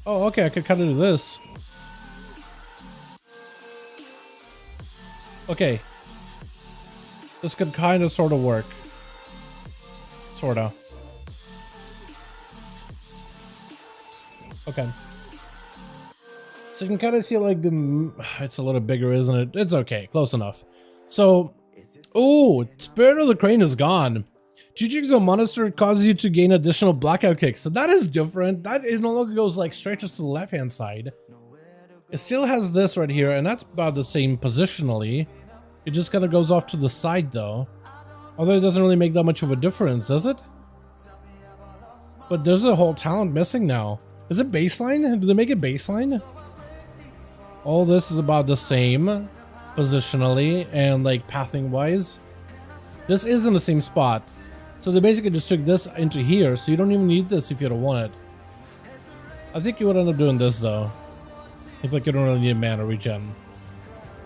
Oh, okay, I could kind of do this. Okay. This could kind of sort of work. Sort of. Okay. So you can kind of see like the... It's a little bigger, isn't it? It's okay. Close enough. So... Oh, Spirit of the Crane is gone. Jujutsu Monster causes you to gain additional blackout kicks. So that is different. That it no longer goes like straight just to the left hand side. It still has this right here, and that's about the same positionally. It just kind of goes off to the side though. Although it doesn't really make that much of a difference, does it? But there's a whole talent missing now. Is it baseline? Do they make it baseline? All this is about the same positionally and like pathing wise. This is in the same spot. So they basically just took this into here, so you don't even need this if you don't want it. I think you would end up doing this though. If like you don't really need mana regen.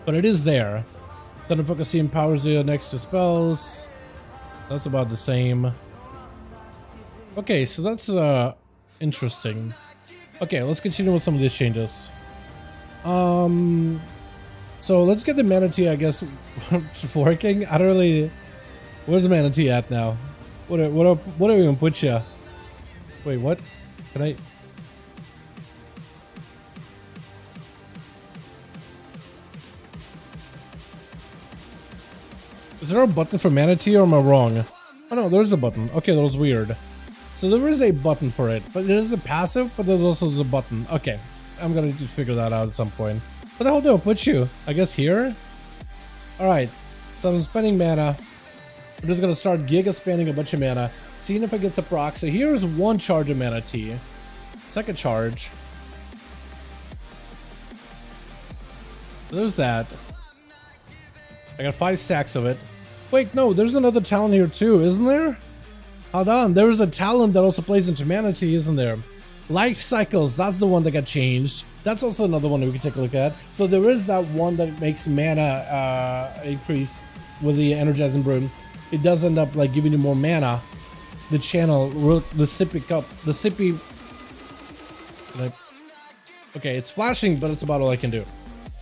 But it is there. Thunder Focus empowers you next to spells. That's about the same. Okay, so that's interesting. Okay, let's continue with some of these changes. So let's get the Manatee, I guess, working. I don't really... Where's the Manatee at now? What are we gonna put ya? Wait, what? Can I... Is there a button for Manatee or am I wrong? Oh no, there's a button. Okay, that was weird. So there is a button for it, but it is a passive, but there's also a button. Okay, I'm gonna need to figure that out at some point. What the hell do I put you? I guess here? Alright, so I'm spending mana. I'm just gonna start giga spamming a bunch of mana, seeing if it gets a proc. So here's one charge of Manatee. Second charge. There's that. I got 5 stacks of it. Wait, no, there's another talent here too, isn't there? Hold on, there's a talent that also plays into Manatee, isn't there? Life Cycles, that's the one that got changed. That's also another one that we can take a look at. So there is that one that makes mana increase with the Energizing Broom. It does end up like giving you more mana. The channel, the sippy cup, the sippy... Okay, it's flashing, but it's about all I can do.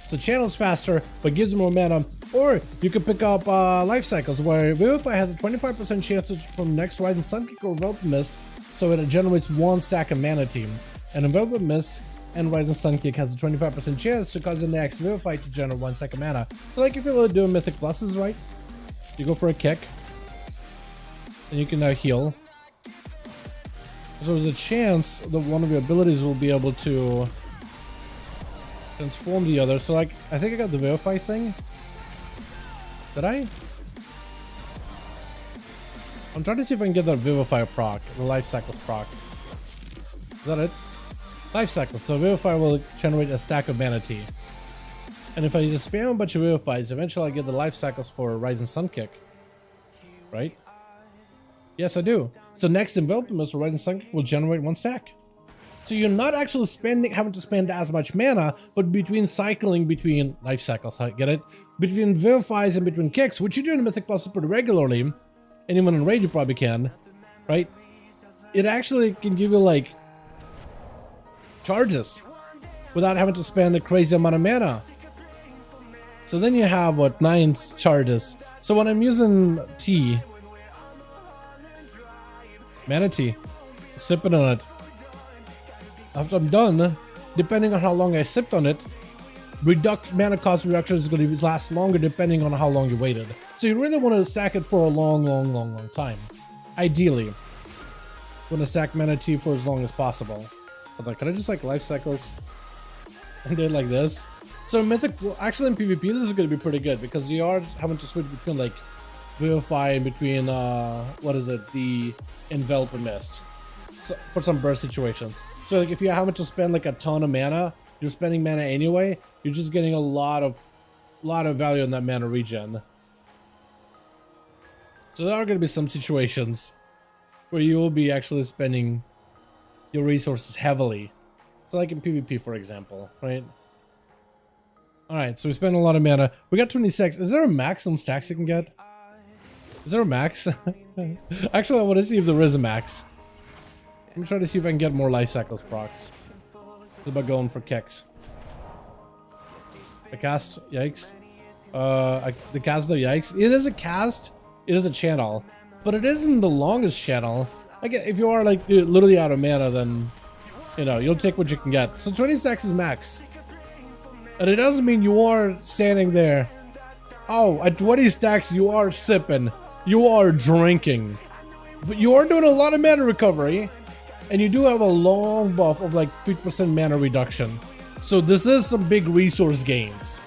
So channel's faster, but gives more mana. Or you could pick up Life Cycles, where Vivify has a 25% chance from next Rising Sun Kick or Enveloping Mist, so it generates 1 stack of mana team. And Enveloping Mist and Rising Sun Kick has a 25% chance to cause the next Vivify to generate 1 stack of mana. So like if you're doing Mythic Pluses, right? You go for a kick, and you can now heal. So there's a chance that one of your abilities will be able to transform the other. So like, I think I got the Vivify thing. Did I? I'm trying to see if I can get that Vivify proc, the Life Cycles proc. Is that it? Life Cycles. So Vivify will generate a stack of Manatee. And if I just spam a bunch of Vivifies, eventually I get the Life Cycles for Rising Sun Kick. Right? Yes, I do. So next Enveloping Mist or Rising Sun Kick will generate 1 stack. So you're not actually having to spend as much mana, but cycling between Life Cycles, get it? Between Vivifies and between kicks, which you do in Mythic Plus pretty regularly, and even in Raid you probably can, right? It actually can give you like charges without having to spend a crazy amount of mana. So then you have what, 9 charges. So when I'm using tea, mana tea, sipping on it, after I'm done, depending on how long I sipped on it, mana cost reduction is going to last longer depending on how long you waited. So you really want to stack it for a long time. Ideally, you want to stack mana tea for as long as possible. But like, can I just like life cycles and do it like this? So mythic, well, actually in PvP this is going to be pretty good because you are having to switch between like Vivify and between what is it, the Envelop and Mist, so, for some burst situations. So like if you're having to spend like a ton of mana, you're spending mana anyway, you're just getting a lot of value in that mana regen. So there are going to be some situations where you will be actually spending your resources heavily. So like in PvP, for example, right? All right, so we spent a lot of mana. We got 26. Is there a max on stacks you can get? Is there a max? Actually, I want to see if there is a max. I'm trying to see if I can get more life cycles procs. What about going for kicks? The cast, yikes. The cast, though, yikes. It is a cast. It is a channel, but it isn't the longest channel. I get if you are like literally out of mana, then you know you'll take what you can get. So 20 stacks is max, and it doesn't mean you are standing there. Oh, at 20 stacks you are sipping, you are drinking, but you are doing a lot of mana recovery, and you do have a long buff of like 50% mana reduction. So this is some big resource gains.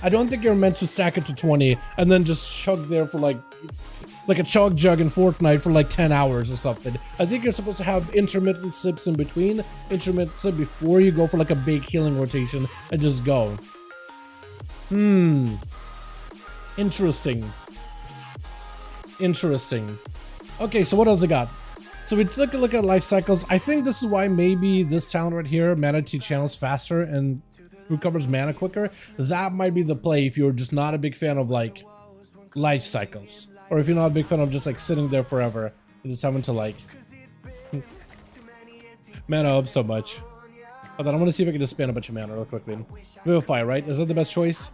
I don't think you're meant to stack it to 20 and then just chug there for like a chug jug in Fortnite for like 10 hours or something. I think you're supposed to have intermittent sips in between, intermittent sip before you go for like a big healing rotation and just go. Interesting. Okay, so what else I got? So we took a look at life cycles. I think this is why maybe this talent right here, Mana Tea, channels faster and recovers mana quicker. That might be the play if you're just not a big fan of like life cycles, or if you're not a big fan of just like sitting there forever and just having to like mana up so much. Hold on, I want to see if I can just spam a bunch of mana real quickly. Vivify, right? Is that the best choice?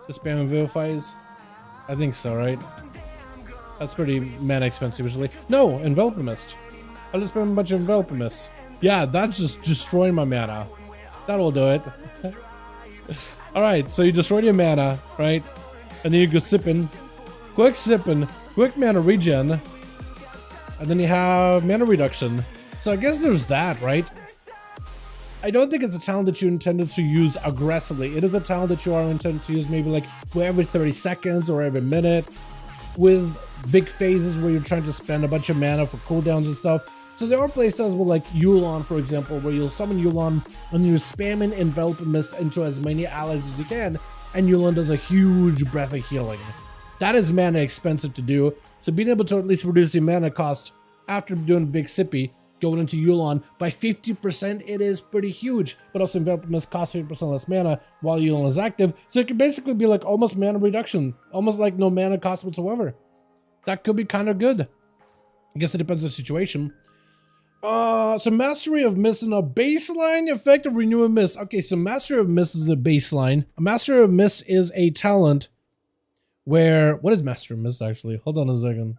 Just spamming Vivifies? I think so, right? That's pretty mana expensive usually. No, Envelop Mist. I'll just spam a bunch of Envelop Mist. Yeah, that's just destroying my mana. That'll do it. Alright, so you destroyed your mana, right? And then you go sipping, quick mana regen, and then you have mana reduction. So I guess there's that, right? I don't think it's a talent that you intended to use aggressively. It is a talent that you are intended to use maybe like every 30 seconds or every minute, with big phases where you're trying to spend a bunch of mana for cooldowns and stuff. So there are playstyles with like Yulon, for example, where you'll summon Yulon and you're spamming Envelop Mist into as many allies as you can, and Yulon does a huge breath of healing. That is mana expensive to do, so being able to at least reduce the mana cost after doing big sippy, going into Yulon by 50%, it is pretty huge. But also Envelop Mist costs 50% less mana while Yulon is active, so it could basically be like almost mana reduction, almost like no mana cost whatsoever. That could be kind of good. I guess it depends on the situation. So Mastery of Mist and a baseline effect of Renew and Mist. Okay, so Mastery of Mist is the baseline. A Mastery of Mist is a talent where... What is Mastery of Mist, actually? Hold on a second.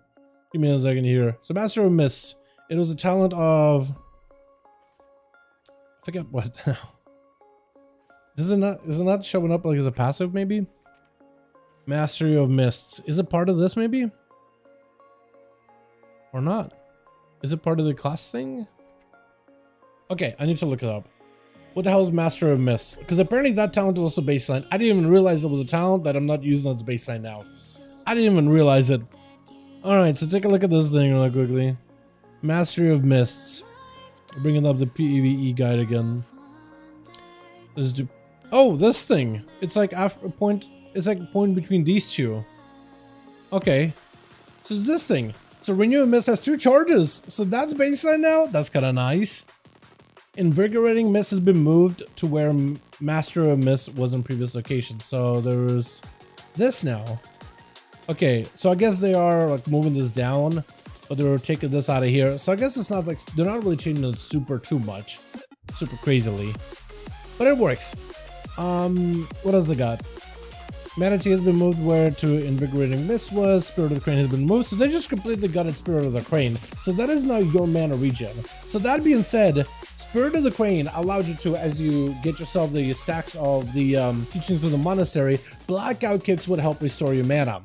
Give me a second here. So Mastery of Mist. It was a talent of... I forget what now. Is it not showing up like as a passive, maybe? Mastery of Mists. Is it part of this, maybe? Or not? Is it part of the class thing? Okay, I need to look it up. What the hell is Master of Mists? Because apparently that talent is also baseline. I didn't even realize it was a talent that I'm not using as baseline now. I didn't even realize it. Alright, so take a look at this thing really quickly. Mastery of Mists. Bringing up the PvE guide again. Let's do... Oh, this thing. It's like after a point. It's like a point between these two. Okay. So it's this thing. So Renew and Mist has 2 charges. So that's baseline now. That's kind of nice. Invigorating Mist has been moved to where Master of Mist was in previous locations. So there's this now. Okay, so I guess they are like moving this down, but they were taking this out of here. So I guess it's not like they're not really changing it super too much. super crazily. But it works. What else they got? Mana Tea has been moved where to Invigorating Mist was. Spirit of the Crane has been moved. So they just completely gutted Spirit of the Crane. So that is now your mana regen. So that being said, Spirit of the Crane allowed you to, as you get yourself the stacks of the teachings of the monastery, blackout kicks would help restore your mana.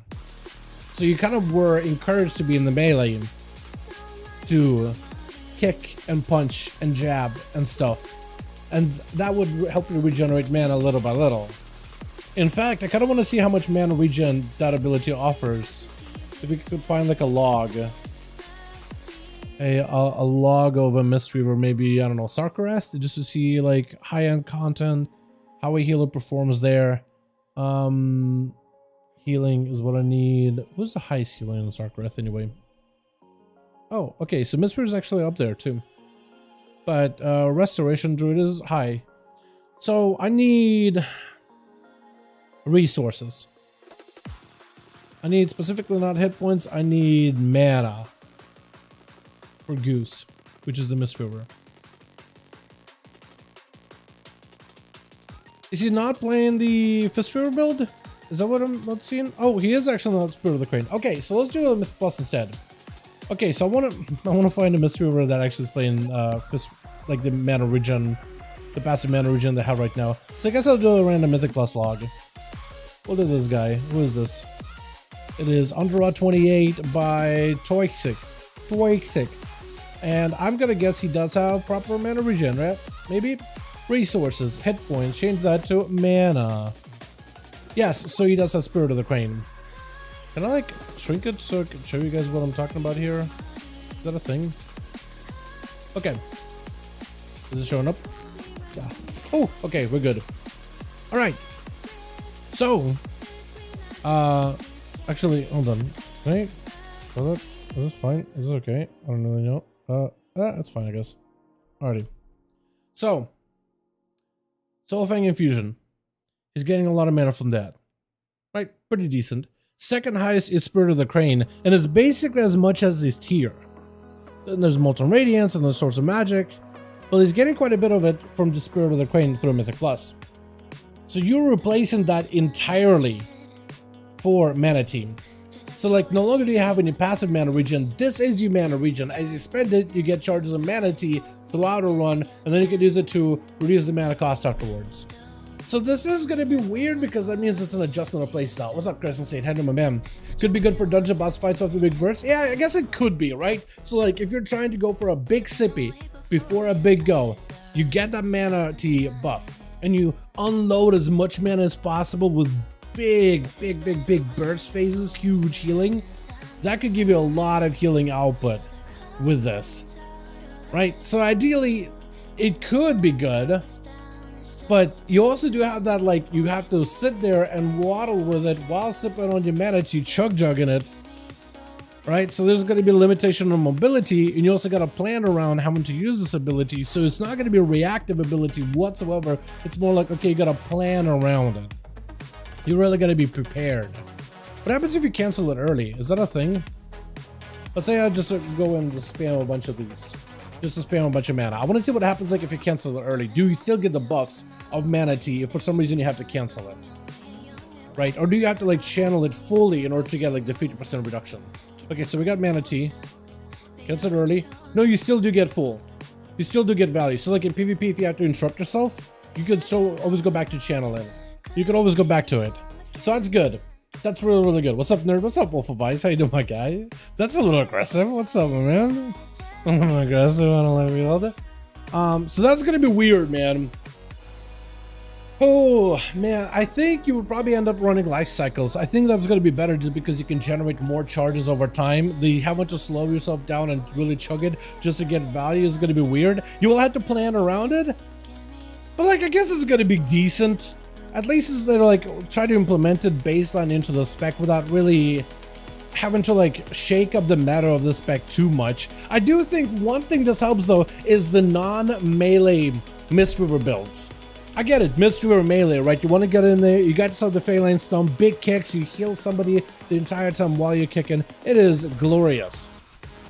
So you kind of were encouraged to be in the melee to kick and punch and jab and stuff. And that would help you regenerate mana little by little. In fact, I kind of want to see how much mana regen that ability offers. If we could find like a log. A log of a mystery or maybe, I don't know, Sarkareth, just to see like high-end content, how a healer performs there. Healing is what I need. What's the highest healing in Sarkareth anyway? Oh, okay, so Mystery is actually up there too. But Restoration Druid is high. So I need resources. I need specifically not hit points, I need mana for Goose, which is the Mistweaver. Is he not playing the Fistweaver build? Is that what I'm not seeing? Oh, he is actually not Spirit of the Crane. Okay, so let's do a Myth Plus instead. Okay, so I want to find a Mistweaver that actually is playing like the mana regen, the passive mana regen they have right now. So I guess I'll do a random Mythic Plus log. Look at this guy. Who is this? It is Underrot 28 by Toixic. And I'm gonna guess he does have proper mana regen, right? Maybe? Resources, hit points, change that to mana. Yes, so he does have Spirit of the Crane. Can I like shrink it so I can show you guys what I'm talking about here? Is that a thing? Okay. Is it showing up? Yeah. Oh, okay, we're good. All right. So, actually, hold on. Right? Is this fine? Is it okay? I don't really know. That's fine, I guess. Alrighty. So, Soulfang Infusion. He's getting a lot of mana from that. Right? Pretty decent. Second highest is Spirit of the Crane, and it's basically as much as his tier. Then there's Molten Radiance and the Source of Magic, but he's getting quite a bit of it from the Spirit of the Crane through Mythic Plus. So you're replacing that entirely for Mana Tea. So like no longer do you have any passive mana regen, this is your mana regen. As you spend it, you get charges of Mana Tea throughout a run, and then you can use it to reduce the mana cost afterwards. So this is going to be weird because that means it's an adjustment of playstyle. What's up, Crescent State? Hello, my man. Could be good for dungeon boss fights off the big burst. Yeah, I guess it could be, right? So like if you're trying to go for a big sippy before a big go, you get that Mana Tea buff. And you unload as much mana as possible with big burst phases, huge healing. That could give you a lot of healing output with this, right? So ideally, it could be good, but you also do have that, like, you have to sit there and waddle with it while sipping on your mana Tea, chug-jugging it, right? So there's going to be a limitation on mobility, and you also got to plan around how to use this ability. So it's not going to be a reactive ability whatsoever. It's more like, okay, you got to plan around it. You really got to be prepared. What happens if you cancel it early? Is that a thing? Let's say I just go and just spam a bunch of these. Just to spam a bunch of mana. I want to see what happens like if you cancel it early. Do you still get the buffs of Mana Tea if for some reason you have to cancel it? Right? Or do you have to like channel it fully in order to get like the 50% reduction? Okay, so we got Mana Tea. Cancel it early. No, you still do get full. You still do get value. So like in PvP, if you have to interrupt yourself, you could still always go back to channeling. You could always go back to it. So that's good. That's really, really good. What's up, nerd? What's up, Wolf of Ice? How you doing, my guy? That's a little aggressive. What's up, my man? I'm aggressive. I don't let me hold it. So that's gonna be weird, man. Oh man, I think you would probably end up running life cycles. I think that's going to be better just because you can generate more charges over time. The having to slow yourself down and really chug it just to get value is going to be weird. You will have to plan around it, but like I guess it's going to be decent. At least they're like try to implement it baseline into the spec without really having to like shake up the meta of the spec too much. I do think one thing this helps though is the non-melee Mistweaver builds. I get it, Mistweaver melee, right? You want to get in there, you got yourself the Phalanx Stone, big kicks, you heal somebody the entire time while you're kicking. It is glorious.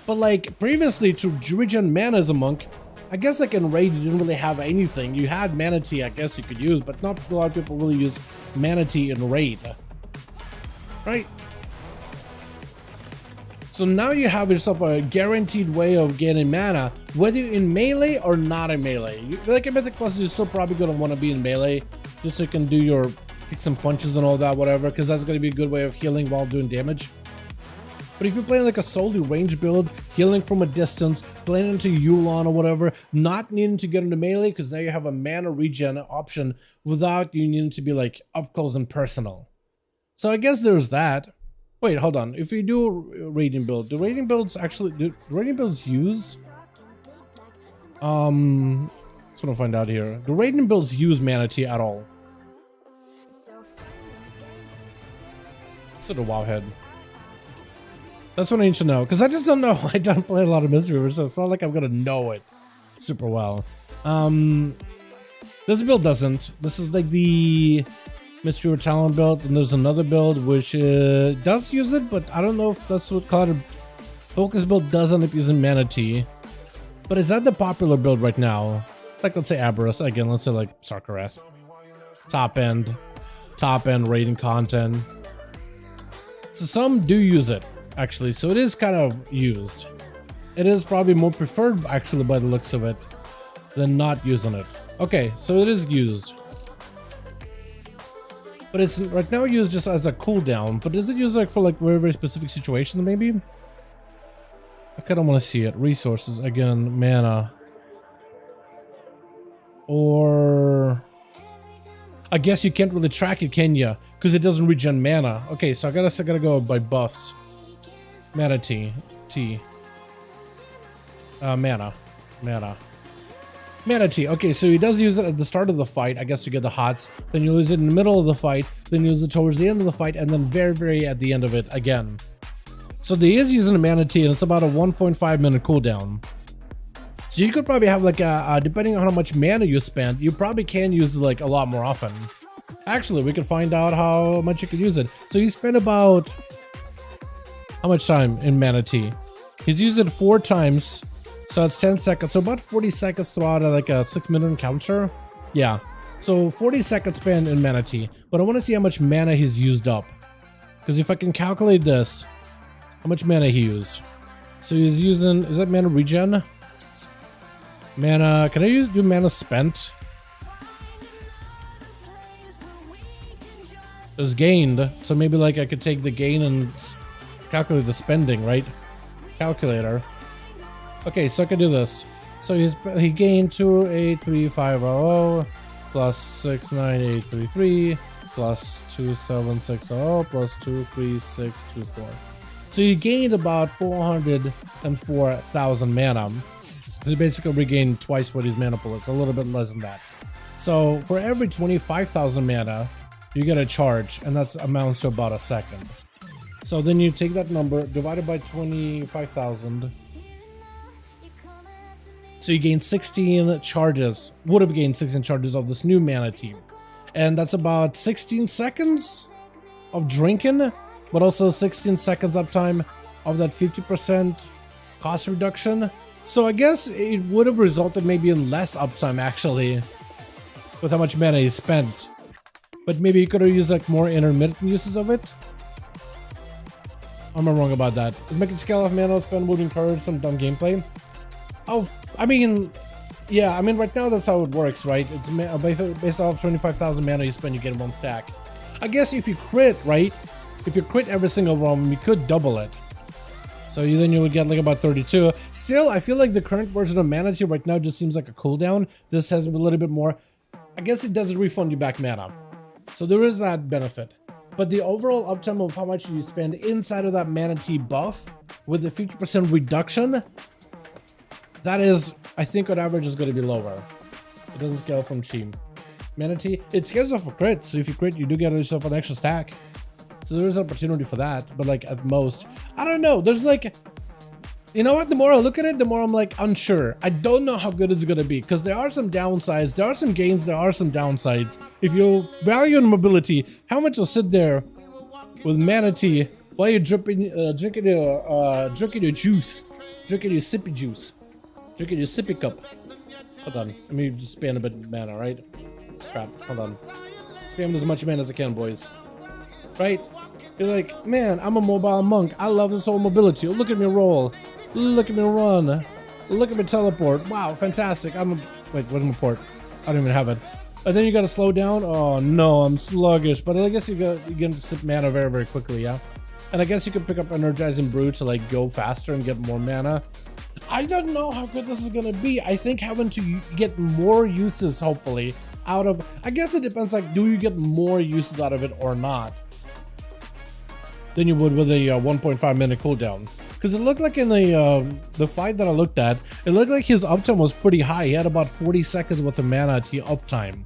But like previously to regen mana as a monk, I guess like in Raid you didn't really have anything. You had Mana Tea, I guess you could use, but not a lot of people really use Mana Tea in Raid. Right? So now you have yourself a guaranteed way of getting mana, whether you're in melee or not in melee. Like in Mythic Plus, you're still probably going to want to be in melee, just so you can do your kicks and punches and all that, whatever, because that's going to be a good way of healing while doing damage. But if you're playing like a solely range build, healing from a distance, playing into Yulon or whatever, not needing to get into melee, because now you have a mana regen option without you needing to be like up close and personal. So I guess there's that. Wait, hold on. If you do a raiding build, do raiding builds actually, do raiding builds use? Just want to find out here. Do raiding builds use Mana Tea at all? Sort of WoW head. That's what I need to know, because I just don't know. I don't play a lot of Mystery, so it's not like I'm gonna know it super well. This build doesn't. This is like the Mystery Talent build, and there's another build which does use it, but I don't know if that's what Cloud Focus build does end up using Mana Tea. But is that the popular build right now? Like, let's say Aberrus, again, let's say like Sarkarath. Top end raiding content. So some do use it, actually, so it is kind of used. It is probably more preferred, actually, by the looks of it, than not using it. Okay, so it is used. But it's right now used just as a cooldown. But is it used like for like very, very specific situations maybe? I kind of want to see it. Resources, again, mana. Or I guess you can't really track it, can ya? Because it doesn't regen mana. Okay, so I gotta go by buffs. Mana Tea. Mana Tea. Okay, so he does use it at the start of the fight. I guess you get the hots. Then you use it in the middle of the fight. Then you use it towards the end of the fight. And then very, very at the end of it again. So he is using a Mana Tea, and it's about a 1.5 minute cooldown. So you could probably have like a, depending on how much mana you spend, you probably can use it like a lot more often. Actually, we could find out how much you could use it. So you spend about, how much time in Mana Tea? He's used it 4 times. So it's 10 seconds, so about 40 seconds throughout like a 6-minute encounter. Yeah, so 40 seconds spent in Mana Tea. But I want to see how much mana he's used up. Because if I can calculate this, how much mana he used. So he's using, is that mana regen? Mana, can I do mana spent? It's gained, so maybe like I could take the gain and calculate the spending, right? Calculator. Okay, so I can do this. So he gained 28350 plus 69833 plus 27600 plus 23624. So he gained about 404,000 mana. He basically regained twice what his mana pool is, a little bit less than that. So for every 25,000 mana, you get a charge, and that amounts to about a second. So then you take that number divided by 25,000. So you gain 16 charges, would have gained 16 charges of this new Mana Tea. And that's about 16 seconds of drinking, but also 16 seconds uptime of that 50% cost reduction. So I guess it would have resulted maybe in less uptime actually, with how much mana he spent. But maybe you could have used like more intermittent uses of it. Am I wrong about that? Is making scale of mana spend would encourage some dumb gameplay? Oh, I mean, yeah, I mean right now that's how it works, right? It's based off 25,000 mana you spend, you get 1 stack. I guess if you crit, right? If you crit every single round, you could double it. So then you would get like about 32. Still, I feel like the current version of Mana Tea right now just seems like a cooldown. This has a little bit more. I guess it doesn't refund you back mana. So there is that benefit. But the overall uptime of how much you spend inside of that Mana Tea buff with the 50% reduction, that is, I think on average is going to be lower. It doesn't scale from cheap. Mana Tea, it scales off a crit. So if you crit, you do get yourself an extra stack. So there is an opportunity for that, but like at most, I don't know. There's like, you know what? The more I look at it, the more I'm like unsure. I don't know how good it's gonna be because there are some downsides, there are some gains, there are some downsides. If you value in mobility, how much will sit there with Mana Tea while you're drinking your juice, drinking your sippy juice, drinking your sippy cup? Hold on. Let me just spam a bit of mana, right? Crap. Hold on. Spam as much mana as I can, boys. Right? You're like, man, I'm a mobile monk. I love this whole mobility. Look at me roll. Look at me run. Look at me teleport. Wow, fantastic. Wait, what am I port? I don't even have it. And then you gotta slow down. Oh no, I'm sluggish. But I guess you get to sip mana very, very quickly, yeah? And I guess you could pick up Energizing Brew to like go faster and get more mana. I don't know how good this is gonna be. I think having to get more uses, hopefully, out of... I guess it depends, like, do you get more uses out of it or not than you would with a 1.5 minute cooldown? Because it looked like in the fight that I looked at, it looked like his uptime was pretty high. He had about 40 seconds worth of mana to uptime.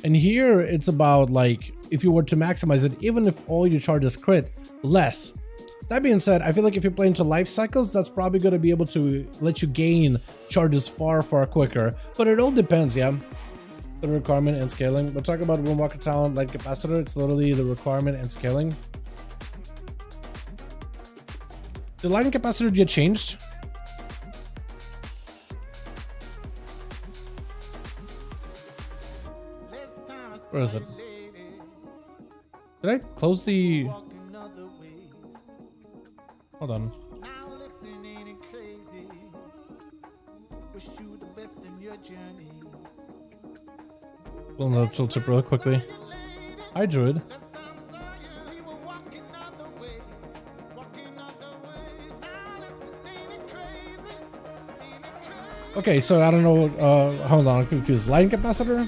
And here it's about, like, if you were to maximize it, even if all your charges crit, less. That being said, I feel like if you're playing to life cycles, that's probably going to be able to let you gain charges far, far quicker. But it all depends, yeah? The requirement and scaling. We're talking about Windwalker Talent Light Capacitor. It's literally the requirement and scaling. The lighting capacitor get changed? Where is it? Did I close the... Hold on. Pulling up tooltip real quickly. Hi, Druid. Okay, so I don't know. Hold on, I'm confused. Lighting capacitor?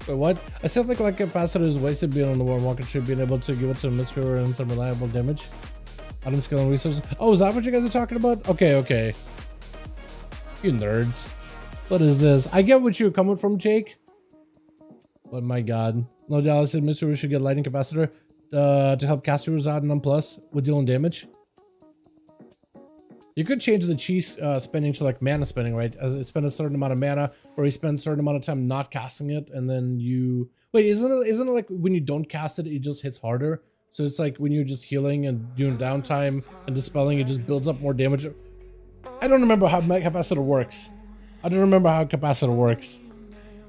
Wait, what? I still think like capacitor is wasted being on the warm market, should being able to give it to Mystery and some reliable damage. Item skill and resources. Oh, is that what you guys are talking about? Okay, okay. You nerds. What is this? I get what you're coming from, Jake. But my god. No doubt I said Mystery should get lighting capacitor to help casters out and plus with dealing damage. You could change the cheese spending to like mana spending, right? As it spend a certain amount of mana, or you spend a certain amount of time not casting it, and then you wait. Isn't it like when you don't cast it, it just hits harder? So it's like when you're just healing and doing downtime and dispelling, it just builds up more damage. I don't remember how capacitor works.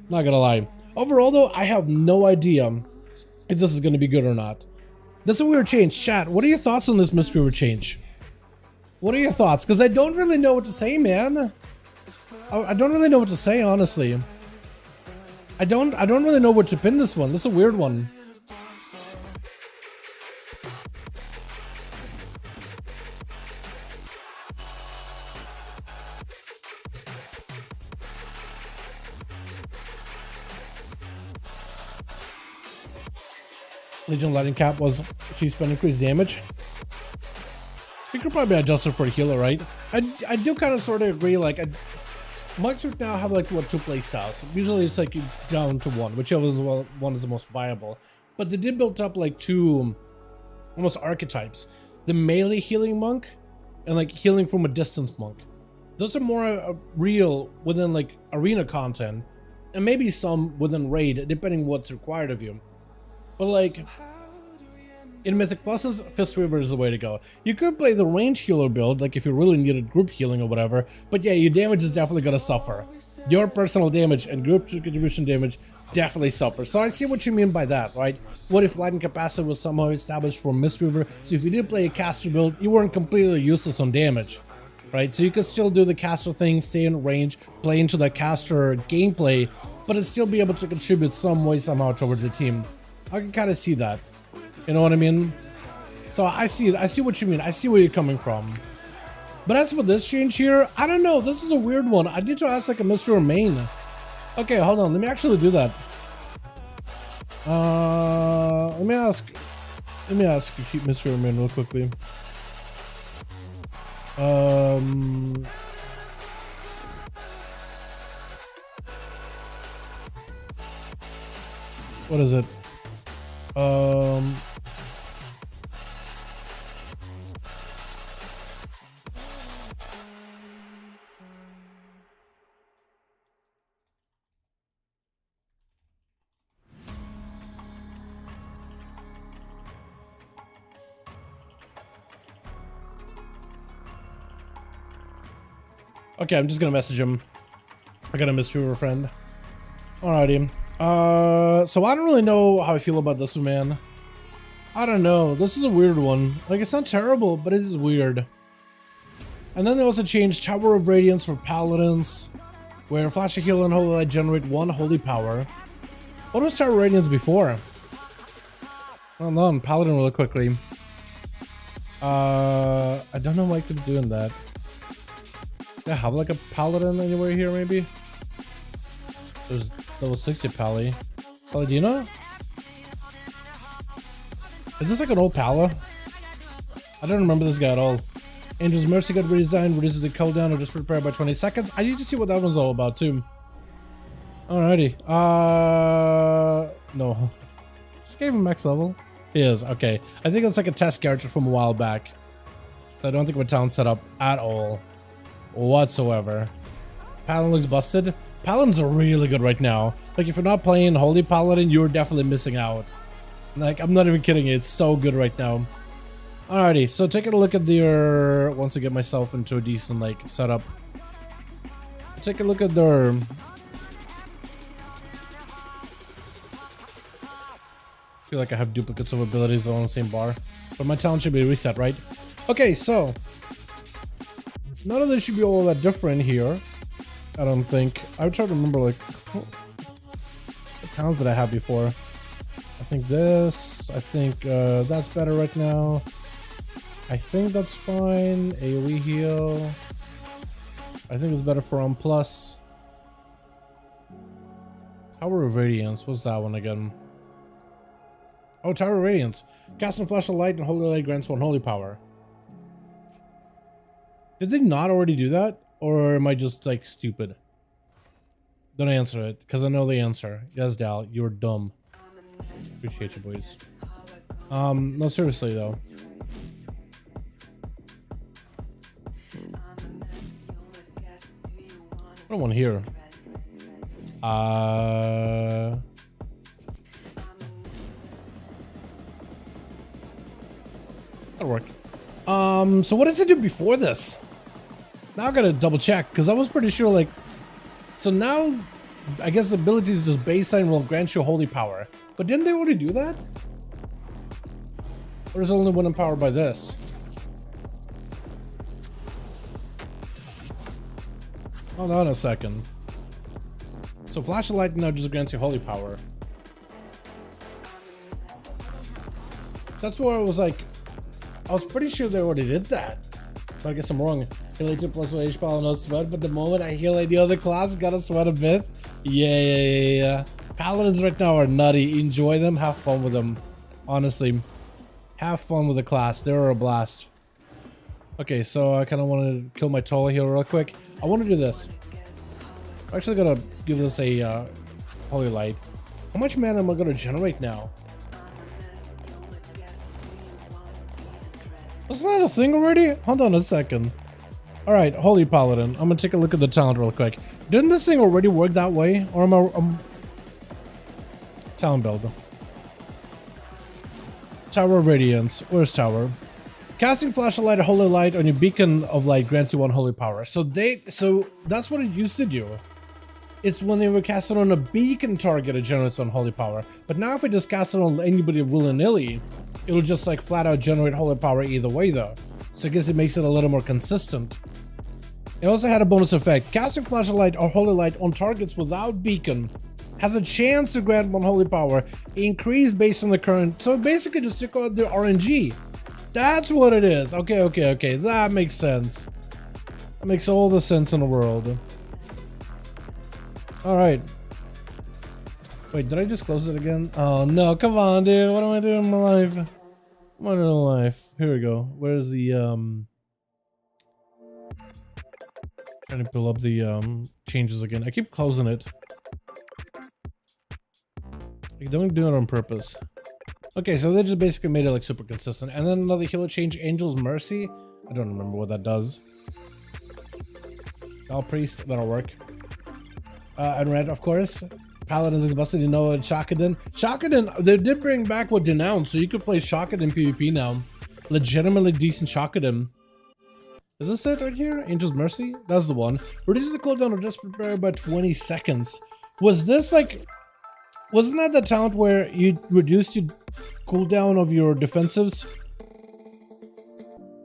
Not gonna lie. Overall, though, I have no idea if this is gonna be good or not. That's a weird change. Chat, what are your thoughts on this mystery change? What are your thoughts? Because I don't really know what to say, man. I don't really know what to say, honestly. I don't really know where to pin this one. This is a weird one. Legion lighting cap was cheese spend increased damage. You could probably adjust it for a healer, right? I do kind of sort of agree. Like, monks would now have like what, 2 play styles. Usually it's like you down to 1, whichever one is the most viable. But they did build up like 2 almost archetypes: the melee healing monk and like healing from a distance monk. Those are more real within like arena content, and maybe some within raid, depending what's required of you. But like, in Mythic Pluses, Fist Weaver is the way to go. You could play the range healer build, like if you really needed group healing or whatever, but yeah, your damage is definitely gonna suffer. Your personal damage and group contribution damage definitely suffer. So I see what you mean by that, right? What if Lighting Capacitor was somehow established for Mist Weaver, so if you did play a caster build, you weren't completely useless on damage, right? So you could still do the caster thing, stay in range, play into the caster gameplay, but it'd still be able to contribute some way somehow towards the team. I can kind of see that. You know what I mean? So I see what you mean. I see where you're coming from. But as for this change here, I don't know. This is a weird one. I need to ask like a Mr. Main. Okay, hold on. Let me actually do that. Let me ask Mr. Main real quickly. What is it? Okay, I'm just gonna message him. I got a mystery of a friend. Alrighty. So I don't really know how I feel about this one, man. I don't know. This is a weird one. Like, it's not terrible, but it is weird. And then they also changed Tower of Radiance for Paladins, where Flash, Heal, and Holy Light generate 1 holy power. What was Tower of Radiance before? Hold on, Paladin really quickly. I don't know why I keep doing that. Yeah, have like a Paladin anywhere here, maybe? There's level 60 Pally. Paladino? Is this like an old Pala? I don't remember this guy at all. Angel's Mercy got redesigned, reduces the cooldown of just prepare by 20 seconds. I need to see what that one's all about too. Alrighty. No. This gave him max level. He is, okay. I think it's like a test character from a while back. So I don't think my talent's set up at all. Whatsoever. Paladin looks busted. Paladins are really good right now. Like, if you're not playing Holy Paladin, you're definitely missing out. Like, I'm not even kidding you, it's so good right now. Alrighty, so taking a look at their... Once I get myself into a decent, like, setup. Take a look at their... I feel like I have duplicates of abilities on the same bar. But my talent should be reset, right? Okay, so... None of this should be all that different here. I don't think. I'm trying to remember, like... What talents did I have before? I think this. I think that's better right now. I think that's fine. AoE heal. I think it's better for on plus. Tower of Radiance. What's that one again? Oh, Tower of Radiance. Casting Flash of Light and Holy Light grants 1 holy power. Did they not already do that? Or am I just like stupid? Don't answer it, because I know the answer. Yes, Dal, you're dumb. Appreciate you, boys. No, seriously though. What do I want here? That'll work. So what does it do before this? Now I gotta double check, because I was pretty sure, like... So now, I guess the abilities just baseline will grant you holy power. But didn't they already do that? Or is it only one empowered by this? Hold on a second. So Flash of Light now just grants you holy power. That's where I was like... I was pretty sure they already did that. But I guess I'm wrong. Heal 2 plus 1 HP, no sweat, but the moment I heal any other class, gotta sweat a bit. Yeah. Paladins right now are nutty. Enjoy them, have fun with them. Honestly. Have fun with the class. They're a blast. Okay, so I kind of want to kill my Toll here real quick. I want to do this. I'm actually gonna give this a Holy Light. How much mana am I gonna generate now? That's not a thing already? Hold on a second. Alright, Holy Paladin. I'm gonna take a look at the talent real quick. Didn't this thing already work that way? Or am I... Talent build. Tower of Radiance. Where's Tower? Casting Flash of Light or Holy Light on your beacon of light grants you 1 holy power. So that's what it used to do. It's when they were casting on a beacon target, it generates on holy power. But now if I just cast it on anybody willy-nilly, it'll just like flat out generate holy power either way though. So I guess it makes it a little more consistent. It also had a bonus effect. Casting Flash of Light or Holy Light on targets without beacon has a chance to grant 1 holy power, increased based on the current. So basically just took out the RNG. That's what it is. Okay. That makes sense. That makes all the sense in the world. Alright. Wait, did I just close it again? Oh no, come on, dude. What am I doing in my life? What am I doing in life? Here we go. Where's the trying to pull up the changes again. I keep closing it. I don't do it on purpose. Okay, so they just basically made it like super consistent. And then another healer change, Angel's Mercy. I don't remember what that does. All Priest, that'll work. And red, of course. Paladins is busted, you know, Shakaden. Shakaden, they did bring back what Denounce, so you could play Shakaden PvP now. Legitimately decent Shakaden. Is this it right here? Angel's Mercy? That's the one. Reduces the cooldown of Desperate Prayer by 20 seconds. Was this like... Wasn't that the talent where you reduced your cooldown of your defensives?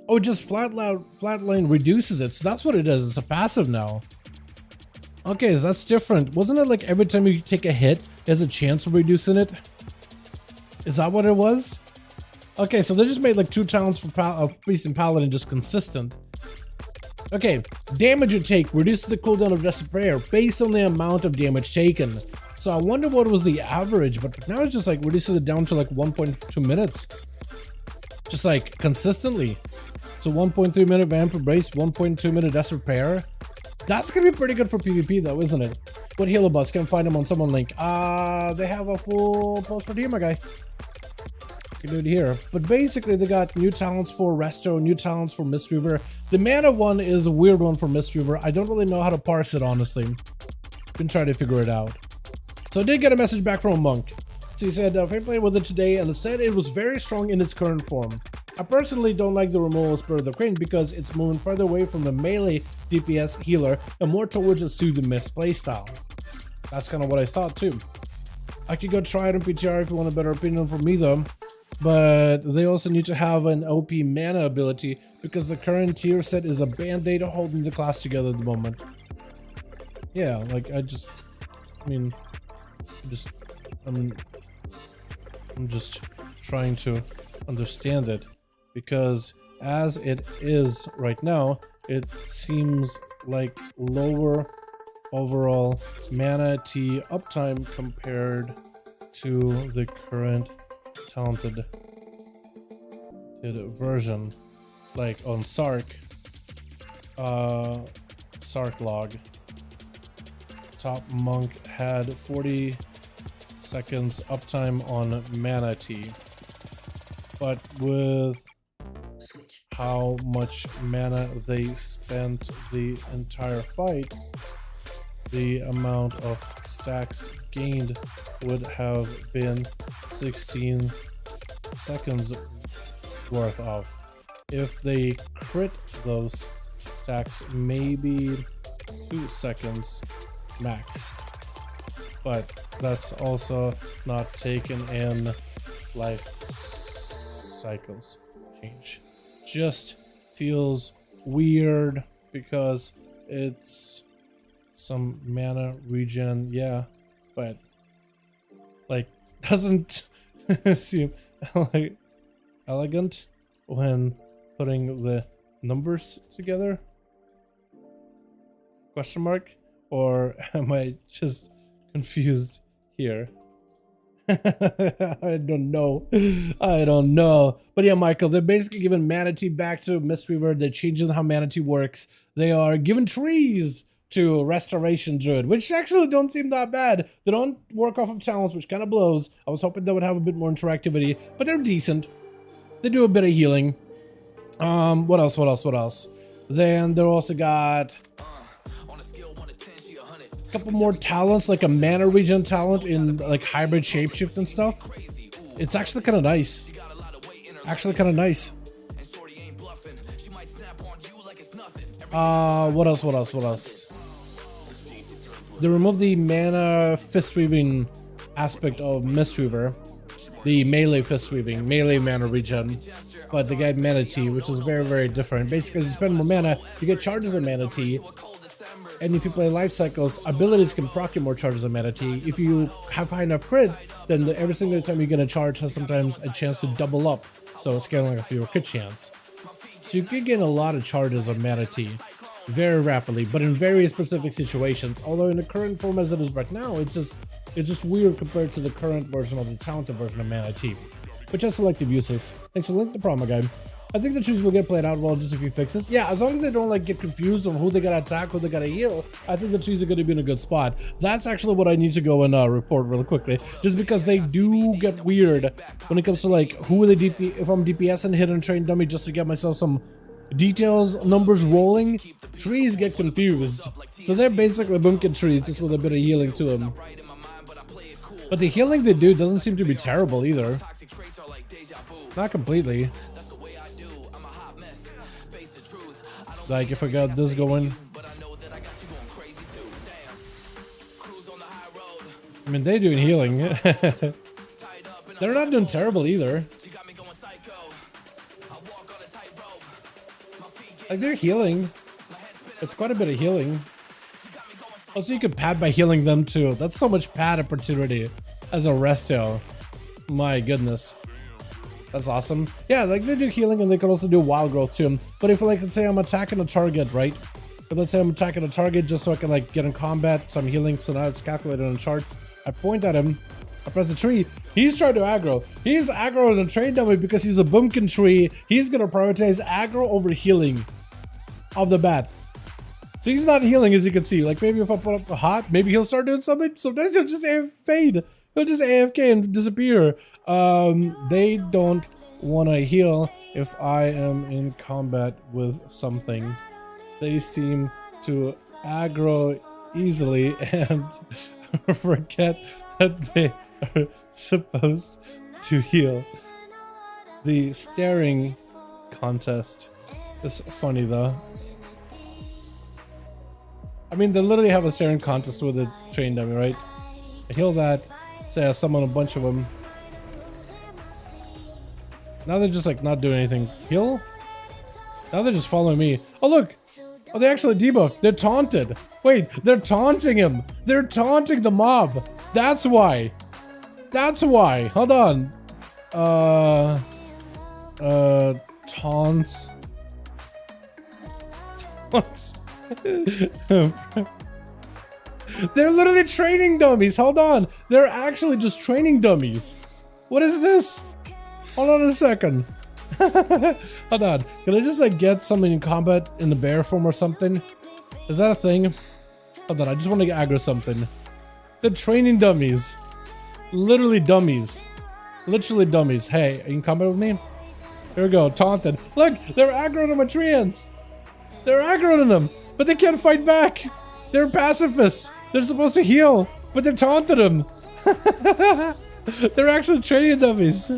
Oh, just flatline reduces it. So that's what it is. It's a passive now. Okay, so that's different. Wasn't it like every time you take a hit, there's a chance of reducing it? Is that what it was? Okay, so they just made like 2 talents for Priest and Paladin just consistent. Okay, damage you take reduces the cooldown of Desperate Prayer based on the amount of damage taken. So I wonder what was the average, but now it's just like reduces it down to like 1.2 minutes. Just like consistently. So 1.3 minute Vampire Brace, 1.2 minute Desperate Prayer. That's gonna be pretty good for PvP though, isn't it? What healer bots can find them on someone link. They have a full post for here, my guy. You can do it here. But basically they got new talents for Resto, new talents for Mistweaver. The mana one is a weird one for Mistweaver. I don't really know how to parse it, honestly. Been trying to figure it out. So I did get a message back from a monk. So he said, I played with it today and it said it was very strong in its current form. I personally don't like the removal of Spirit of the Crane because it's moving further away from the melee DPS healer and more towards a Soothe and Mist playstyle. That's kind of what I thought too. I could go try it on PTR if you want a better opinion from me though. But they also need to have an OP mana ability because the current tier set is a band-aid holding the class together at the moment. Yeah, like I'm just trying to understand it because as it is right now, it seems like lower overall mana T uptime compared to the current talented version, like on Sark log. Top monk had 40 seconds uptime on mana T, but with how much mana they spent the entire fight, the amount of stacks gained would have been 16 seconds worth of. If they crit those stacks, maybe 2 seconds max. But that's also not taken in life cycles change. Just feels weird because it's some mana regen, yeah, but like doesn't seem like elegant when putting the numbers together? Question mark? Or am I just confused here? I don't know. But yeah, Michael, they're basically giving Mana Tea back to Mistweaver. They're changing how Mana Tea works. They are giving trees to Restoration Druid, which actually don't seem that bad. They don't work off of talents, which kind of blows. I was hoping they would have a bit more interactivity, but they're decent. They do a bit of healing. What else? Then they also got a couple more talents, like a mana regen talent in like hybrid shapeshift and stuff. It's actually kind of nice. What else? They removed the mana fist weaving aspect of Mistweaver, the melee fist weaving, melee mana regen, but they got Mana Tea, which is very, very different. Basically, as you spend more mana, you get charges of Mana Tea. And if you play life cycles, abilities can proc you more charges of Mana Tea. If you have high enough crit, then every single time you get a charge has sometimes a chance to double up. So scaling up your crit chance. So you can get a lot of charges of Mana Tea very rapidly, but in very specific situations. Although in the current form as it is right now, it's just weird compared to the current version of the talented version of Mana Tea, which has selective uses. Thanks for the link to Perma, guy. I think the trees will get played out well just a few fixes. Yeah, as long as they don't like get confused on who they gotta attack, who they gotta heal, I think the trees are gonna be in a good spot. That's actually what I need to go and report really quickly, just because they do get weird when it comes to like who are the DP. If I'm DPS and hidden train dummy just to get myself some details, numbers rolling, trees get confused. So they're basically bumpkin trees just with a bit of healing to them. But the healing they do doesn't seem to be terrible either. Not completely. Like if I got this going. I mean, they're doing healing. They're not doing terrible either. Like they're healing. It's quite a bit of healing. Also, you could pad by healing them too. That's so much pad opportunity as a resto. My goodness. That's awesome. Yeah, like they do healing and they can also do wild growth too. But if like, let's say I'm attacking a target, right? But let's say I'm attacking a target just so I can like get in combat, so I'm healing, so now it's calculated on charts. I point at him, I press the tree, he's trying to aggro. He's aggroing a train dummy because he's a boomkin tree. He's gonna prioritize aggro over healing off the bat. So he's not healing, as you can see. Like maybe if I put up the hot, maybe he'll start doing something. Sometimes he'll just fade. He'll just AFK and disappear. They don't want to heal if I am in combat with something. They seem to aggro easily and forget that they are supposed to heal. The staring contest is funny though. I mean, they literally have a staring contest with a train dummy, right? I heal that, say I summon a bunch of them. Now they're just like not doing anything. Heal? Now they're just following me. Oh look! Oh, they actually debuffed. They're taunted. Wait, they're taunting him. They're taunting the mob. That's why. That's why. Hold on. Taunts. Taunts. They're literally training dummies. Hold on. They're actually just training dummies. What is this? Hold on a second. Hold on. Can I just like get something in combat in the bear form or something? Is that a thing? Hold on. I just want to aggro something. They're training dummies. Literally dummies. Literally dummies. Hey, are you in combat with me? Here we go. Taunted. Look, they're aggroing my treants. They're aggroing them, but they can't fight back. They're pacifists. They're supposed to heal, but they taunted them. They're actually training dummies.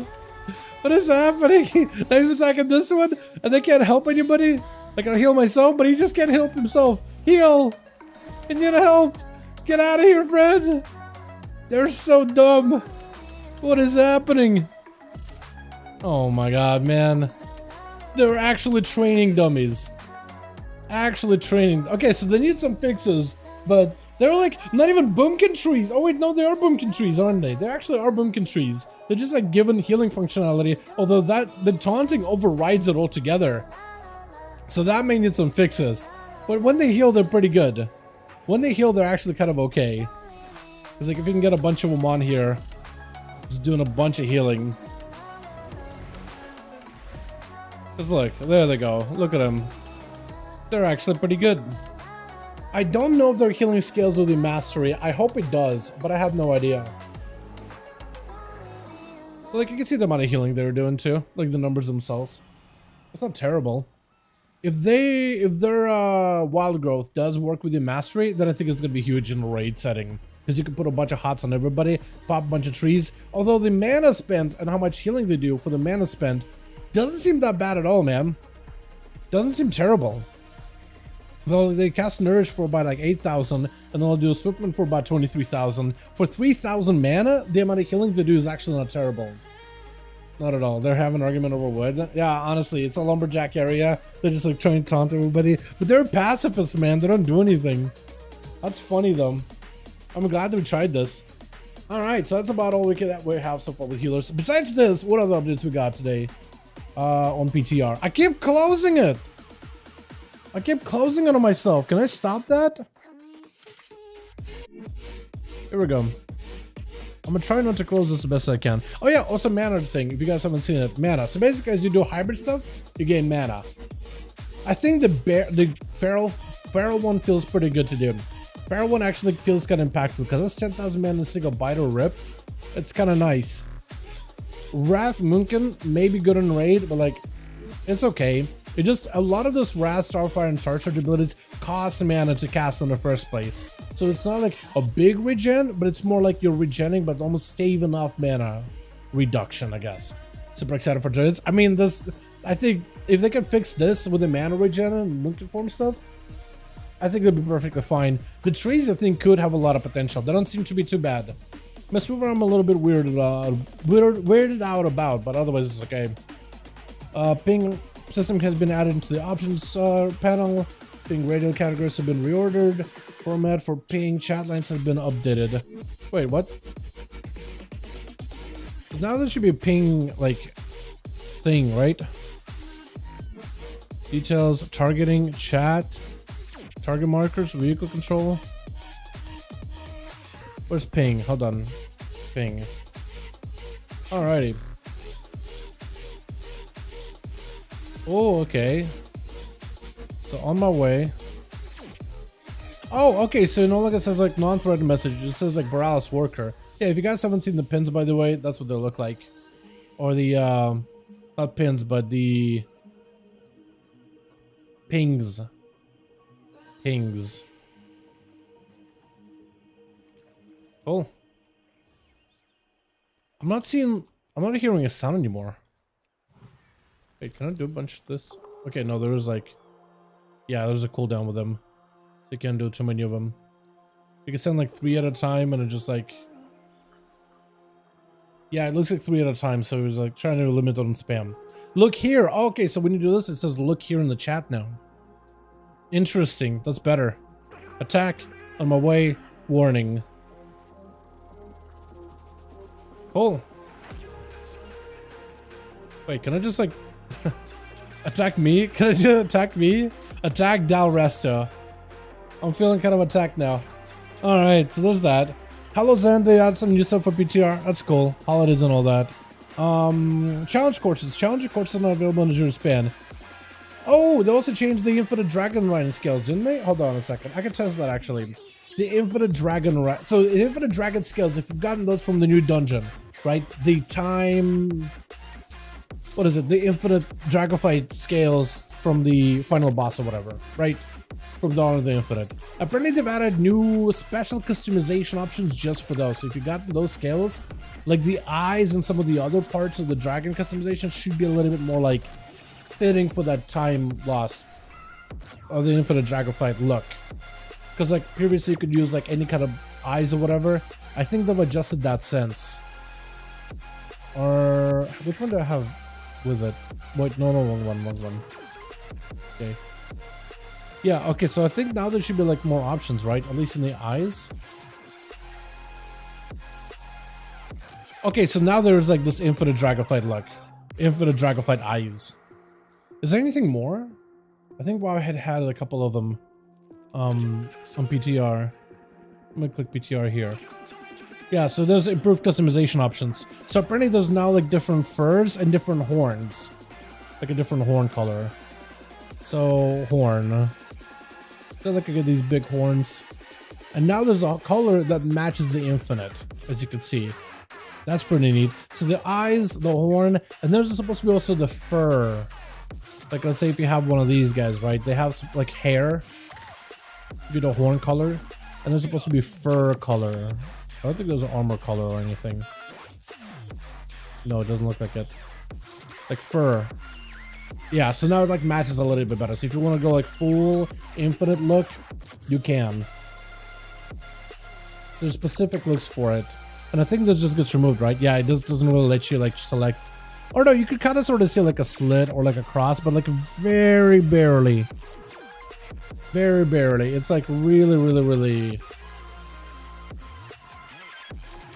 What is happening? Now he's attacking this one, and they can't help anybody. Like I'll heal myself, but he just can't help himself. Heal! I need help! Get out of here, friend! They're so dumb. What is happening? Oh my god, man. They're actually training dummies. Actually training. Okay, so they need some fixes, but they're like not even boomkin trees. Oh wait, no, they are boomkin trees, aren't they? They actually are boomkin trees. They're just like given healing functionality, although the taunting overrides it altogether. So that may need some fixes. But when they heal, they're pretty good. When they heal, they're actually kind of okay. It's like if you can get a bunch of them on here, just doing a bunch of healing. Just look, there they go. Look at them. They're actually pretty good. I don't know if their healing scales with the mastery. I hope it does, but I have no idea. Like you can see the amount of healing they're doing too, like the numbers themselves. It's not terrible. If their wild growth does work with the mastery, then I think it's gonna be huge in a raid setting. Because you can put a bunch of hots on everybody, pop a bunch of trees. Although the mana spent and how much healing they do for the mana spent doesn't seem that bad at all, man. Doesn't seem terrible. Though they cast Nourish for about like 8,000, and then they'll do a Swoopman for about 23,000. For 3,000 mana, the amount of healing they do is actually not terrible. Not at all. They're having an argument over wood. Yeah, honestly, it's a lumberjack area. They're just like trying to taunt everybody. But they're pacifists, man. They don't do anything. That's funny, though. I'm glad that we tried this. Alright, so that's about all we have so far with healers. Besides this, what other updates we got today on PTR? I keep closing it. I keep closing it on myself. Can I stop that? Here we go. I'm gonna try not to close this the best I can. Oh yeah, also mana thing, if you guys haven't seen it. Mana. So basically as you do hybrid stuff, you gain mana. I think the feral one feels pretty good to do. Feral one actually feels kind of impactful because that's 10,000 mana in a single bite or rip. It's kind of nice. Wrath Munkin may be good in raid, but like, it's okay. It just, a lot of those Wrath, Starfire, and Charge abilities cost mana to cast in the first place. So it's not like a big regen, but it's more like you're regenning, but almost staving off mana reduction, I guess. Super excited for Druids. I mean, this, I think if they can fix this with the mana regen and monkey form stuff, I think it'll be perfectly fine. The trees, I think, could have a lot of potential. They don't seem to be too bad. Miss River, I'm a little bit weirded out about, but otherwise it's okay. Ping system has been added into the options panel. Ping radio categories have been reordered. Format for ping chat lines has been updated. Wait, what? Now there should be a ping, like, thing, right? Details, targeting, chat, target markers, vehicle control. Where's ping? Hold on. Ping. Alrighty. Oh, okay. So on my way. Oh, okay. So no longer it says like non-threatened message. It just says like Borealis worker. Yeah, if you guys haven't seen the pins, by the way, that's what they look like. Or the, not pins, but the pings. Pings. Cool. I'm not hearing a sound anymore. Wait, can I do a bunch of this? Okay, no, there was like, yeah, there's a cooldown with them. So you can't do too many of them. You can send like 3 at a time and it just like, yeah, it looks like 3 at a time. So it was like trying to limit on spam. Look here. Oh, okay, so when you do this, it says look here in the chat now. Interesting. That's better. Attack on my way. Warning. Cool. Wait, can I just like attack me? Can I just attack me? Attack Dal Resto. I'm feeling kind of attacked now. Alright, so there's that. Hello Zen, they add some new stuff for PTR. That's cool. Holidays and all that. Challenge courses. Challenge courses are not available in Azure Span. Oh, they also changed the Infinite Dragon Riding skills, didn't they? Hold on a second. I can test that actually. The Infinite Dragon Ride. So the Infinite Dragon skills, if you've gotten those from the new dungeon, right? The time... What is it? The Infinite Dragonflight scales from the final boss or whatever, right? From Dawn of the Infinite. Apparently they've added new special customization options just for those. So if you got those scales, like the eyes and some of the other parts of the dragon customization should be a little bit more like fitting for that time loss of the Infinite Dragonflight look. Because like previously you could use like any kind of eyes or whatever. I think they've adjusted that since. Or which one do I have with it? Wait, no, wrong one. Okay. Yeah, okay, so I think now there should be like more options, right? At least in the eyes. Okay, so now there's like this Infinite Dragonflight look. Infinite Dragonflight eyes. Is there anything more? I think WoW had a couple of them on PTR. I'm gonna click PTR here. Yeah, so there's improved customization options. So apparently there's now like different furs and different horns. Like a different horn color. So, horn. So look at these big horns. And now there's a color that matches the Infinite, as you can see. That's pretty neat. So the eyes, the horn, and there's supposed to be also the fur. Like let's say if you have one of these guys, right? They have some, like hair. Be the horn color. And there's supposed to be fur color. I don't think there's an armor color or anything. No, it doesn't look like it. Like fur. Yeah, so now it like matches a little bit better. So if you want to go like full Infinite look, you can. There's specific looks for it. And I think that just gets removed, right? Yeah, it just doesn't really let you like select. Or no, you could kind of sort of see like a slit or like a cross, but like very barely. Very barely. It's like really...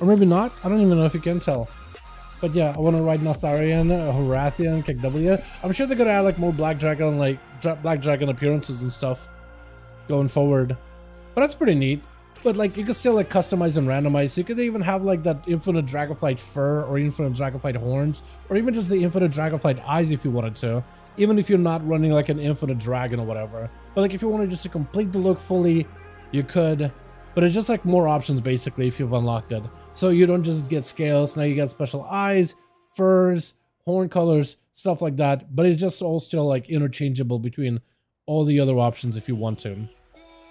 Or maybe not. I don't even know if you can tell. But yeah, I want to ride Notharian, Horathian, Kick W. I'm sure they're gonna add like more Black Dragon, like Black Dragon appearances and stuff going forward. But that's pretty neat. But like you can still like customize and randomize. So you could even have like that Infinite Dragonflight fur or Infinite Dragonflight horns, or even just the Infinite Dragonflight eyes if you wanted to. Even if you're not running like an Infinite Dragon or whatever. But like if you wanted just to complete the look fully, you could. But it's just like more options basically if you've unlocked it. So you don't just get scales, now you get special eyes, furs, horn colors, stuff like that. But it's just all still like interchangeable between all the other options if you want to.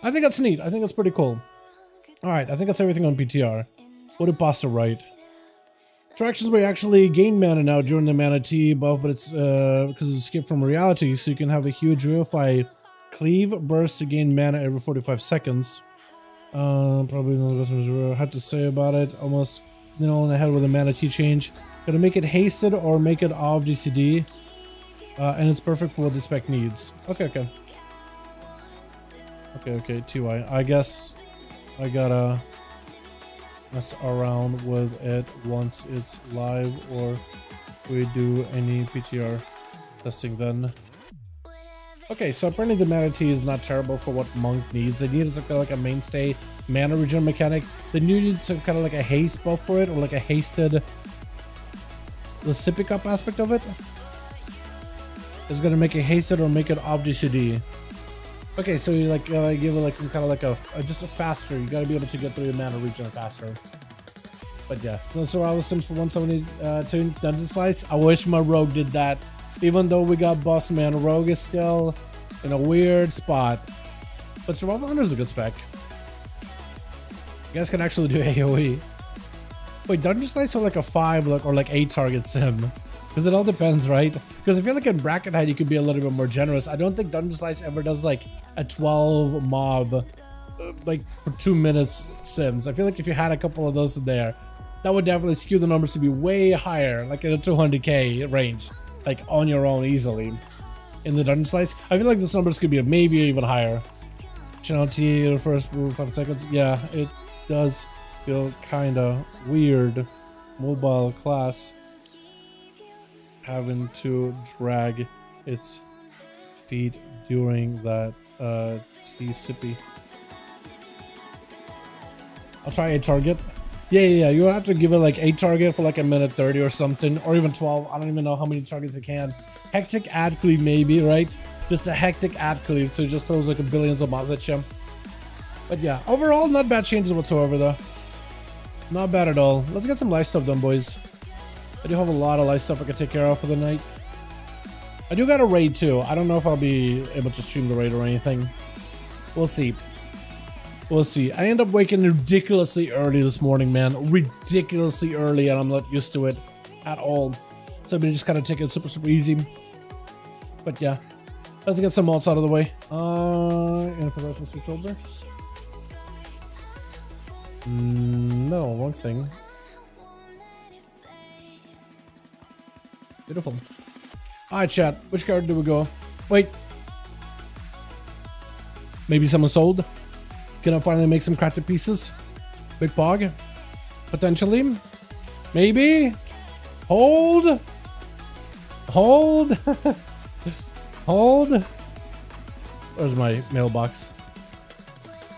I think that's neat. I think that's pretty cool. Alright, I think that's everything on PTR. What did Pasta write? Attractions where you actually gain mana now during the mana T buff, but it's because it's skipped from reality, so you can have a huge Wi-Fi cleave burst to gain mana every 45 seconds. Probably no customers had to say about it. Almost on the head with a mana T change. Gonna make it hasted or make it off GCD, and it's perfect for what the spec needs. Okay. TY. I guess I gotta mess around with it once it's live, or we do any PTR testing then. Okay, so apparently the mana T is not terrible for what Monk needs. They need something like a mainstay mana regen mechanic. Then you need some kind of like a haste buff for it, or like a hasted the sipping up aspect of it. It's gonna make it hasted or make it OBJCD. Okay, so you like give it like some kind of like a just a faster. You gotta be able to get through your mana regen faster. But yeah, no survival sims for 172 dungeon slice. I wish my rogue did that. Even though we got boss man, rogue is still in a weird spot. But survival hunter is a good spec. You guys can actually do AoE. Wait, dungeon slice or like a 5 or like 8 target sim? Because it all depends, right? Because I feel like in bracket height you could be a little bit more generous. I don't think dungeon slice ever does like a 12 mob like for 2 minutes sims. I feel like if you had a couple of those in there, that would definitely skew the numbers to be way higher, like in a 200k range, like on your own easily. In the dungeon slice, I feel like those numbers could be maybe even higher. Channel T the first 5 seconds. Yeah, it does feel kinda weird. Mobile class having to drag its feet during that T-sippy. I'll try a target. Yeah, you have to give it like 8 target for like a minute 30 or something, or even 12. I don't even know how many targets it can. Hectic ad cleave maybe, right? Just a hectic ad cleave, so it just throws like a billions of mobs at you. But yeah, overall not bad changes whatsoever though. Not bad at all. Let's get some life stuff done, boys. I do have a lot of life stuff I can take care of for the night. I do got a raid too. I don't know if I'll be able to stream the raid or anything. We'll see. We'll see. I end up waking ridiculously early this morning, man. Ridiculously early, and I'm not used to it at all. So I'm gonna just kind of take it super easy. But yeah, let's get some mods out of the way. And for the rest of the switch over. No, wrong thing. Beautiful. Alright, chat. Which card do we go? Wait. Maybe someone sold? Can I finally make some crafted pieces? Big pog? Potentially? Maybe? Hold? Hold? Hold? Where's my mailbox?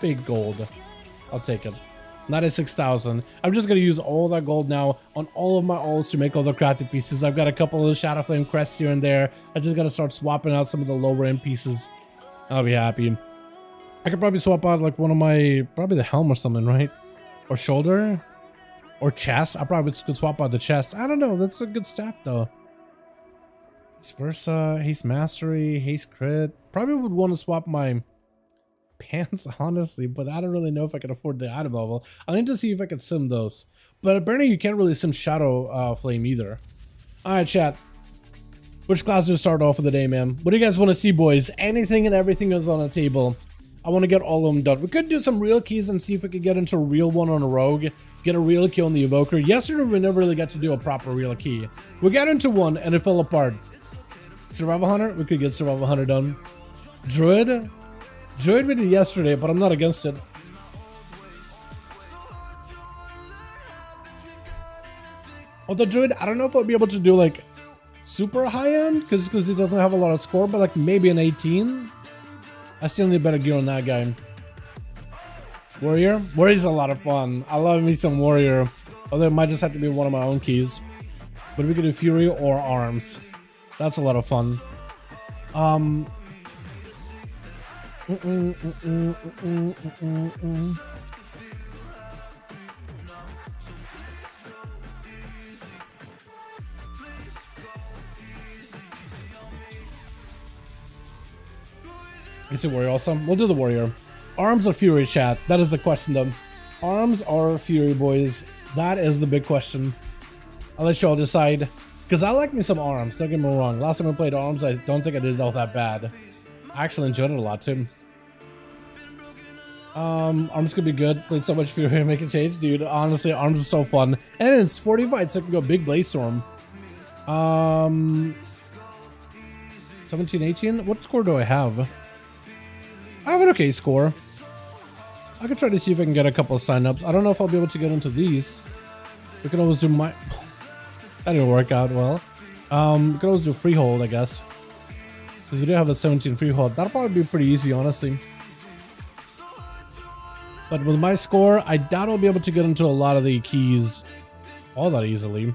Big gold. I'll take it. 96,000. I'm just gonna use all that gold now on all of my alts to make all the crafted pieces. I've got a couple of Shadow Flame crests here and there. I just gotta start swapping out some of the lower end pieces. I'll be happy. I could probably swap out like one of my, probably the helm or something, right? Or shoulder? Or chest? I probably could swap out the chest. I don't know. That's a good stat though. Haste Versa, Haste Mastery, Haste Crit. Probably would want to swap my pants, honestly, but I don't really know if I can afford the item level. I need to see if I can sim those. But apparently you can't really sim Shadow Flame either. Alright, chat. Which class do we start off for the day, man? What do you guys want to see, boys? Anything and everything is on the table. I want to get all of them done. We could do some real keys and see if we could get into a real one on a rogue. Get a real key on the evoker. Yesterday we never really got to do a proper real key. We got into one and it fell apart. Survival Hunter? We could get Survival Hunter done. Druid? Druid we did yesterday, but I'm not against it. Although Druid, I don't know if I'll be able to do like super high end because he doesn't have a lot of score, but like maybe an 18. I still need better gear on that guy. Warrior? Warrior's a lot of fun. I love me some Warrior. Although it might just have to be one of my own keys. But we could do Fury or Arms. That's a lot of fun. Is it Warrior also? We'll do the Warrior. Arms or Fury, chat? That is the question though. Arms or Fury, boys? That is the big question. I'll let you all decide. Because I like me some arms, don't get me wrong. Last time I played arms, I don't think I did it all that bad. I actually enjoyed it a lot too. Arms could be good. Played so much for you make a change, dude. Honestly, arms are so fun. And it's 45, so I can go big blade storm. 17, 18? What score do I have? I have an okay score. I could try to see if I can get a couple of signups. I don't know if I'll be able to get into these. We can always do my... That didn't work out well. We can always do freehold, I guess. Because we do have a 17 freehold. That'll probably be pretty easy, honestly. But with my score, I doubt I'll be able to get into a lot of the keys all that easily.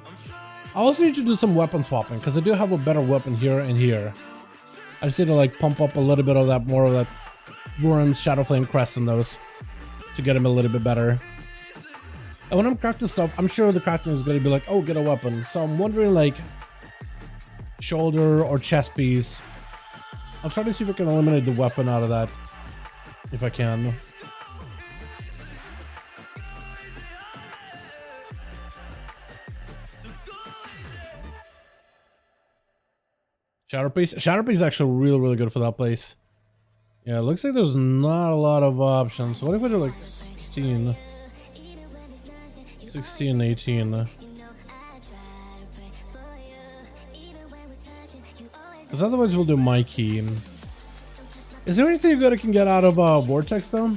I also need to do some weapon swapping, because I do have a better weapon here and here. I just need to like pump up a little bit of that, more of that Worm Shadowflame crest in those to get him a little bit better. And when I'm crafting stuff, I'm sure the crafting is going to be like, oh, get a weapon. So I'm wondering like shoulder or chest piece. I'll try to see if I can eliminate the weapon out of that, if I can. Shatterpiece? Shatterpiece is actually really good for that place. Yeah, it looks like there's not a lot of options. What if I do like 16? 16, 18. Because otherwise we'll do my key. Is there anything good I can get out of Vortex though?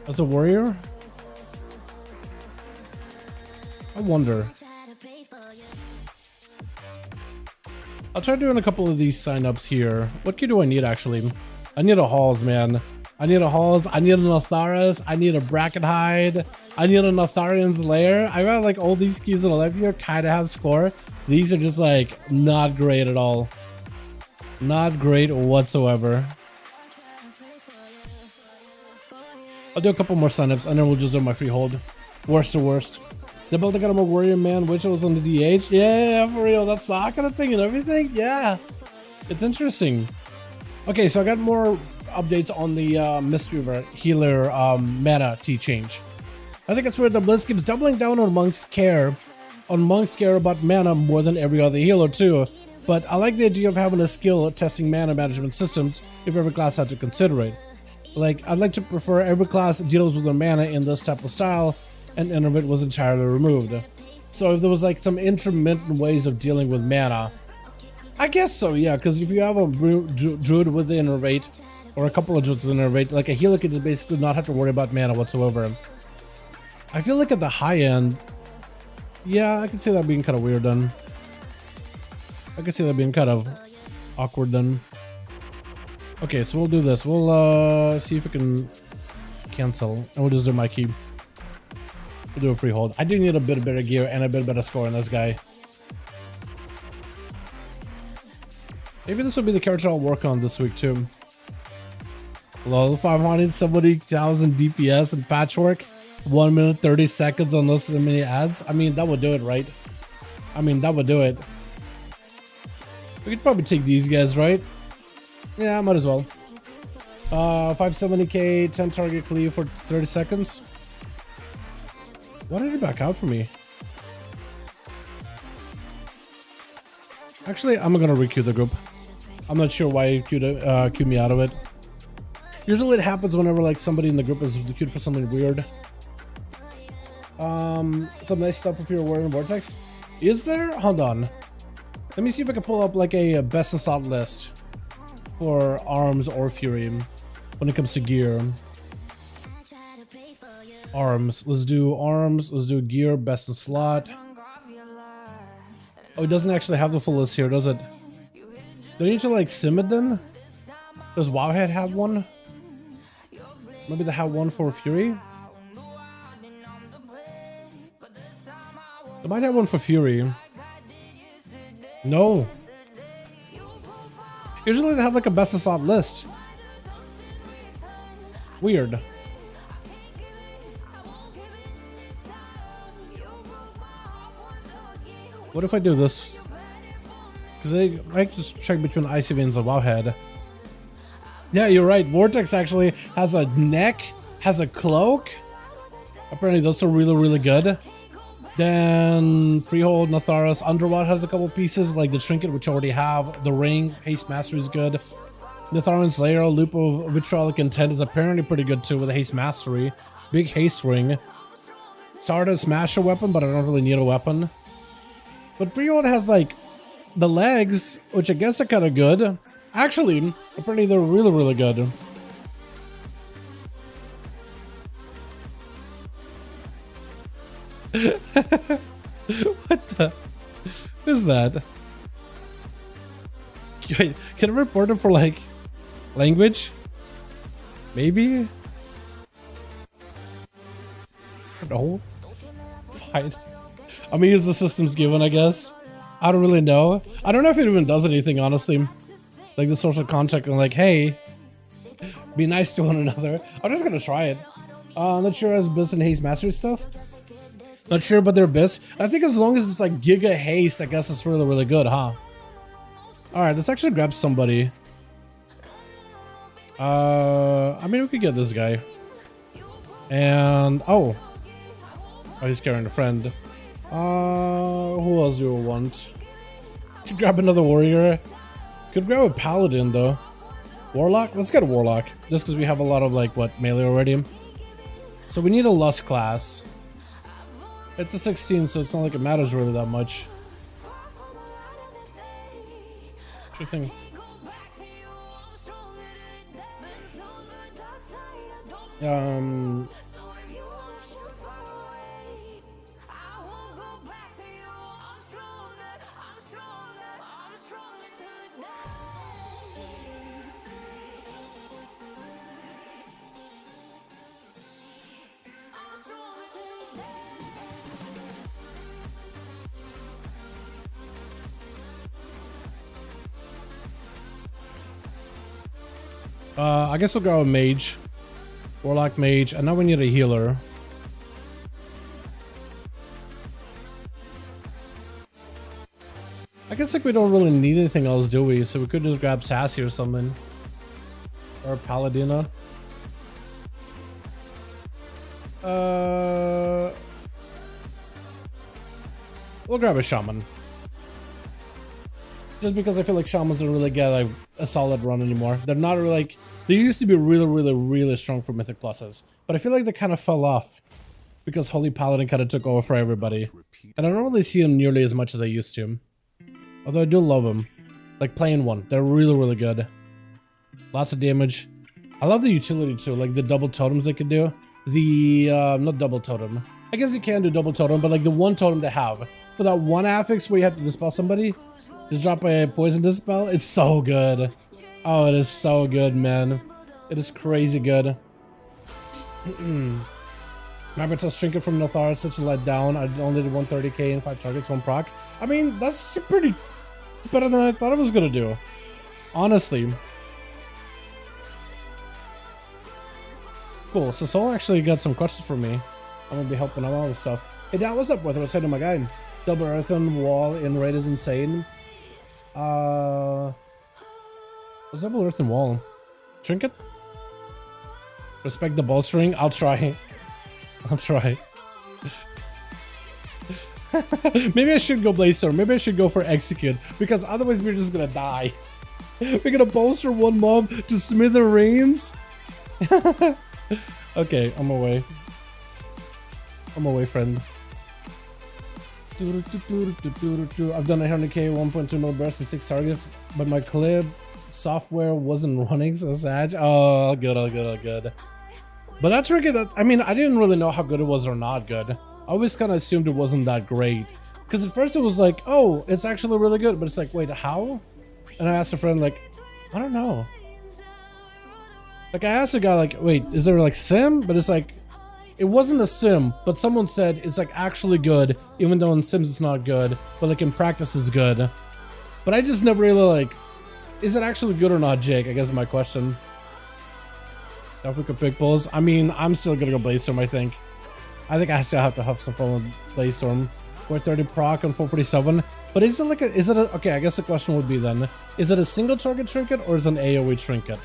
As a warrior? I wonder. I'll try doing a couple of these signups here. What key do I need actually? I need a Halls, man. I need a Halls, I need an Atharas, I need a Bracket Hide, I need an Atharian's Lair. I got like all these keys on the left here kind of have score. These are just like not great at all. Not great whatsoever. I'll do a couple more signups and then we'll just do my freehold. Worst to worst. The build I got him a warrior man, which was on the DH. Yeah, for real. That's the kind of thing and everything. Yeah. It's interesting. Okay, so I got more updates on the Mistweaver healer mana T change. I think it's where the Blitz keeps doubling down on Monk's care. On Monk's care about mana more than every other healer too. But I like the idea of having a skill at testing mana management systems if every class had to consider it. Like, I'd like to prefer every class deals with their mana in this type of style, and Innervate was entirely removed. So if there was like some intermittent ways of dealing with mana, I guess so, yeah, because if you have a Druid with the Innervate, or a couple of Druids with the Innervate, like a healer could just basically not have to worry about mana whatsoever. I feel like at the high end, yeah, I can see that being kind of weird then. I could see that being kind of awkward then. Okay, so we'll do this. We'll see if we can cancel, and we'll just do my key. We'll do a freehold. I do need a bit better gear and a bit better score on this guy. Maybe this will be the character I'll work on this week too. Lol, 570,000 DPS and patchwork. 1 minute 30 seconds on those many ads. I mean, that would do it, right? I mean, that would do it. We could probably take these guys, right? Yeah, might as well. 570k, 10 target cleave for 30 seconds. Why did it back out for me? Actually, I'm gonna requeue the group. I'm not sure why it queued me out of it. Usually it happens whenever like somebody in the group is queued for something weird. Some nice stuff if you're wearing Vortex. Is there? Hold on. Let me see if I can pull up like a best in slot list for arms or fury when it comes to gear. Arms. Let's do arms. Let's do gear, best in slot. Oh, it doesn't actually have the full list here, does it? Do I need to like sim it then? Does Wowhead have one? Maybe they have one for Fury? They might have one for Fury. No. Usually they have like a best of slot list. Weird. What if I do this? Because I like to check between Icy Veins and Wowhead. Yeah, you're right. Vortex actually has a neck, has a cloak. Apparently those are really good. Then Freehold, Natharis, Underwater has a couple pieces, like the Trinket, which I already have. The Ring, Haste Mastery is good. Natharan's Lair, Loop of Vitriolic Intent is apparently pretty good too with a Haste Mastery. Big Haste Ring. Started Smasher weapon, but I don't really need a weapon. But Freehold has like the legs, which I guess are kind of good. Actually, apparently they're really, really good. What the? What is that? Can I report it for like language? Maybe? No? Fine. I'm gonna use the systems given, I guess. I don't really know. I don't know if it even does anything, honestly. Like the social contract and like, hey, be nice to one another. I'm just gonna try it. Not sure as Biss and Haste Mastery stuff. Not sure about their Biss. I think as long as it's like Giga Haste, I guess it's really, really good, huh? Alright, let's actually grab somebody. I mean, we could get this guy. And, oh, he's carrying a friend. Who else do we want? Could grab another warrior. Could grab a paladin though. Warlock? Let's get a warlock. Just because we have a lot of like, what, melee already. So we need a lust class. It's a 16, so it's not like it matters really that much. What do you think? I guess we'll go a mage. Warlock mage, and now we need a healer. I guess like we don't really need anything else, do we? So we could just grab Sassy or something. Or Paladina. We'll grab a Shaman. Just because I feel like Shamans don't really get like a solid run anymore. They're not really like, they used to be really, really, really strong for Mythic Pluses. But I feel like they kind of fell off. Because Holy Paladin kind of took over for everybody. And I don't really see them nearly as much as I used to. Although I do love them. Like playing one. They're really, really good. Lots of damage. I love the utility too. Like the double totems they could do. The, not double totem. I guess you can do double totem, but like the one totem they have. For that one affix where you have to dispel somebody. Just drop a poison dispel. It's so good. Oh, it is so good, man. It is crazy good. Magnetos Trinket from Nothar, such a letdown. I only did 130k and 5 targets, 1 proc. I mean, that's pretty... It's better than I thought I was gonna do. Honestly. Cool, so Soul actually got some questions for me. I'm gonna be helping him out with stuff. Hey, Dad, what's up, brother? What's happening, my guy? Double Earthen Wall in raid is insane. What's Double Earthen Wall? Trinket? Respect the bowstring? I'll try. I'll try. Maybe I should go Blazer. Maybe I should go for Execute. Because otherwise we're just gonna die. We're gonna bolster one mob to smithereens. Okay, I'm away. I'm away, friend. I've done 100k, 1.2 mil burst and 6 targets, but my clip software wasn't running, so sad. Oh, good. But that's really good. I mean, I didn't really know how good it was or not good. I always kind of assumed it wasn't that great. Because at first it was like, oh, it's actually really good. But it's like, wait, how? And I asked a friend, like, I don't know. Like, I asked a guy, like, wait, is there like sim? But it's like, it wasn't a sim. But someone said it's like actually good. Even though in sims it's not good. But like in practice it's good. But I just never really like, is it actually good or not, Jake? I guess is my question. If we could pick pulls. I mean, I'm still gonna go Bladestorm, I think. I still have to have some fun with Bladestorm. 430 proc on 447. But is it like a, okay, I guess the question would be then, is it a single target trinket or is it an AoE trinket?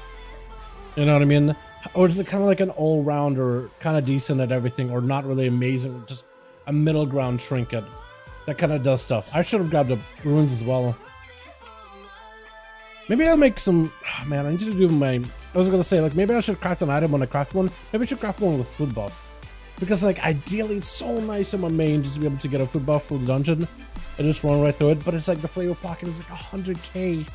You know what I mean? Or is it kind of like an all-rounder, kind of decent at everything, or not really amazing, just a middle ground trinket that kind of does stuff. I should have grabbed the runes as well. Maybe I'll make some. Oh, man, I need to do my. I was gonna say, like, maybe I should craft an item when I craft one. Maybe I should craft one with food buff. Because, like, ideally, it's so nice in my main just to be able to get a food buff for the dungeon and just run right through it. But it's like the flavor pocket is like 100k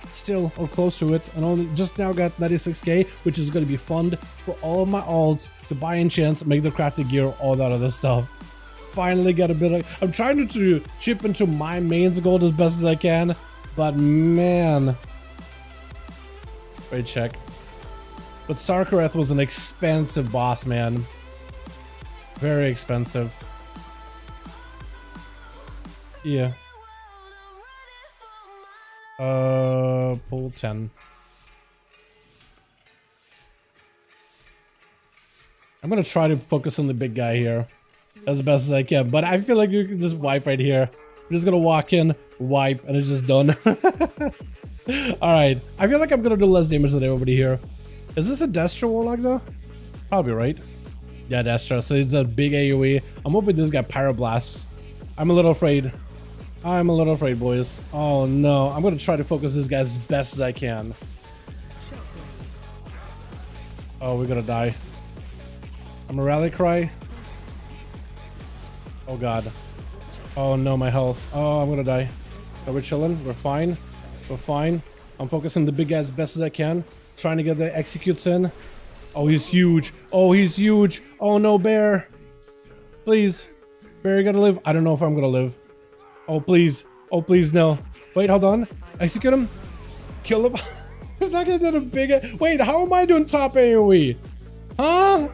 still, or close to it. And only just now got 96k, which is gonna be fun for all of my alts to buy enchants, make the crafted gear, all that other stuff. Finally get a bit of. I'm trying to chip into my main's gold as best as I can. But man, wait, check. But Sarkareth was an expensive boss, man. Very expensive. Yeah. Pull 10. I'm gonna try to focus on the big guy here as best as I can, but I feel like you can just wipe right here. I'm just gonna walk in, wipe, and it's just done. Alright, I feel like I'm gonna do less damage than everybody here. Is this a Destra Warlock though? Probably, right? Yeah, Destra, so it's a big AoE. I'm hoping this guy Pyroblasts. I'm a little afraid. I'm a little afraid, boys. Oh no, I'm gonna try to focus this guy as best as I can. Oh, we're gonna die. I'm a rally cry. Oh god. Oh no, my health. Oh, I'm gonna die. Oh, we're chilling. We're fine. We're fine. I'm focusing the big guy as best as I can. Trying to get the executes in. Oh, he's huge. Oh, he's huge. Oh no, bear. Please. Bear, you gotta live. I don't know if I'm gonna live. Oh, please. Oh, please, no. Wait, hold on. Execute him. Kill him. It's not gonna do the big. Wait, how am I doing top AoE? Huh?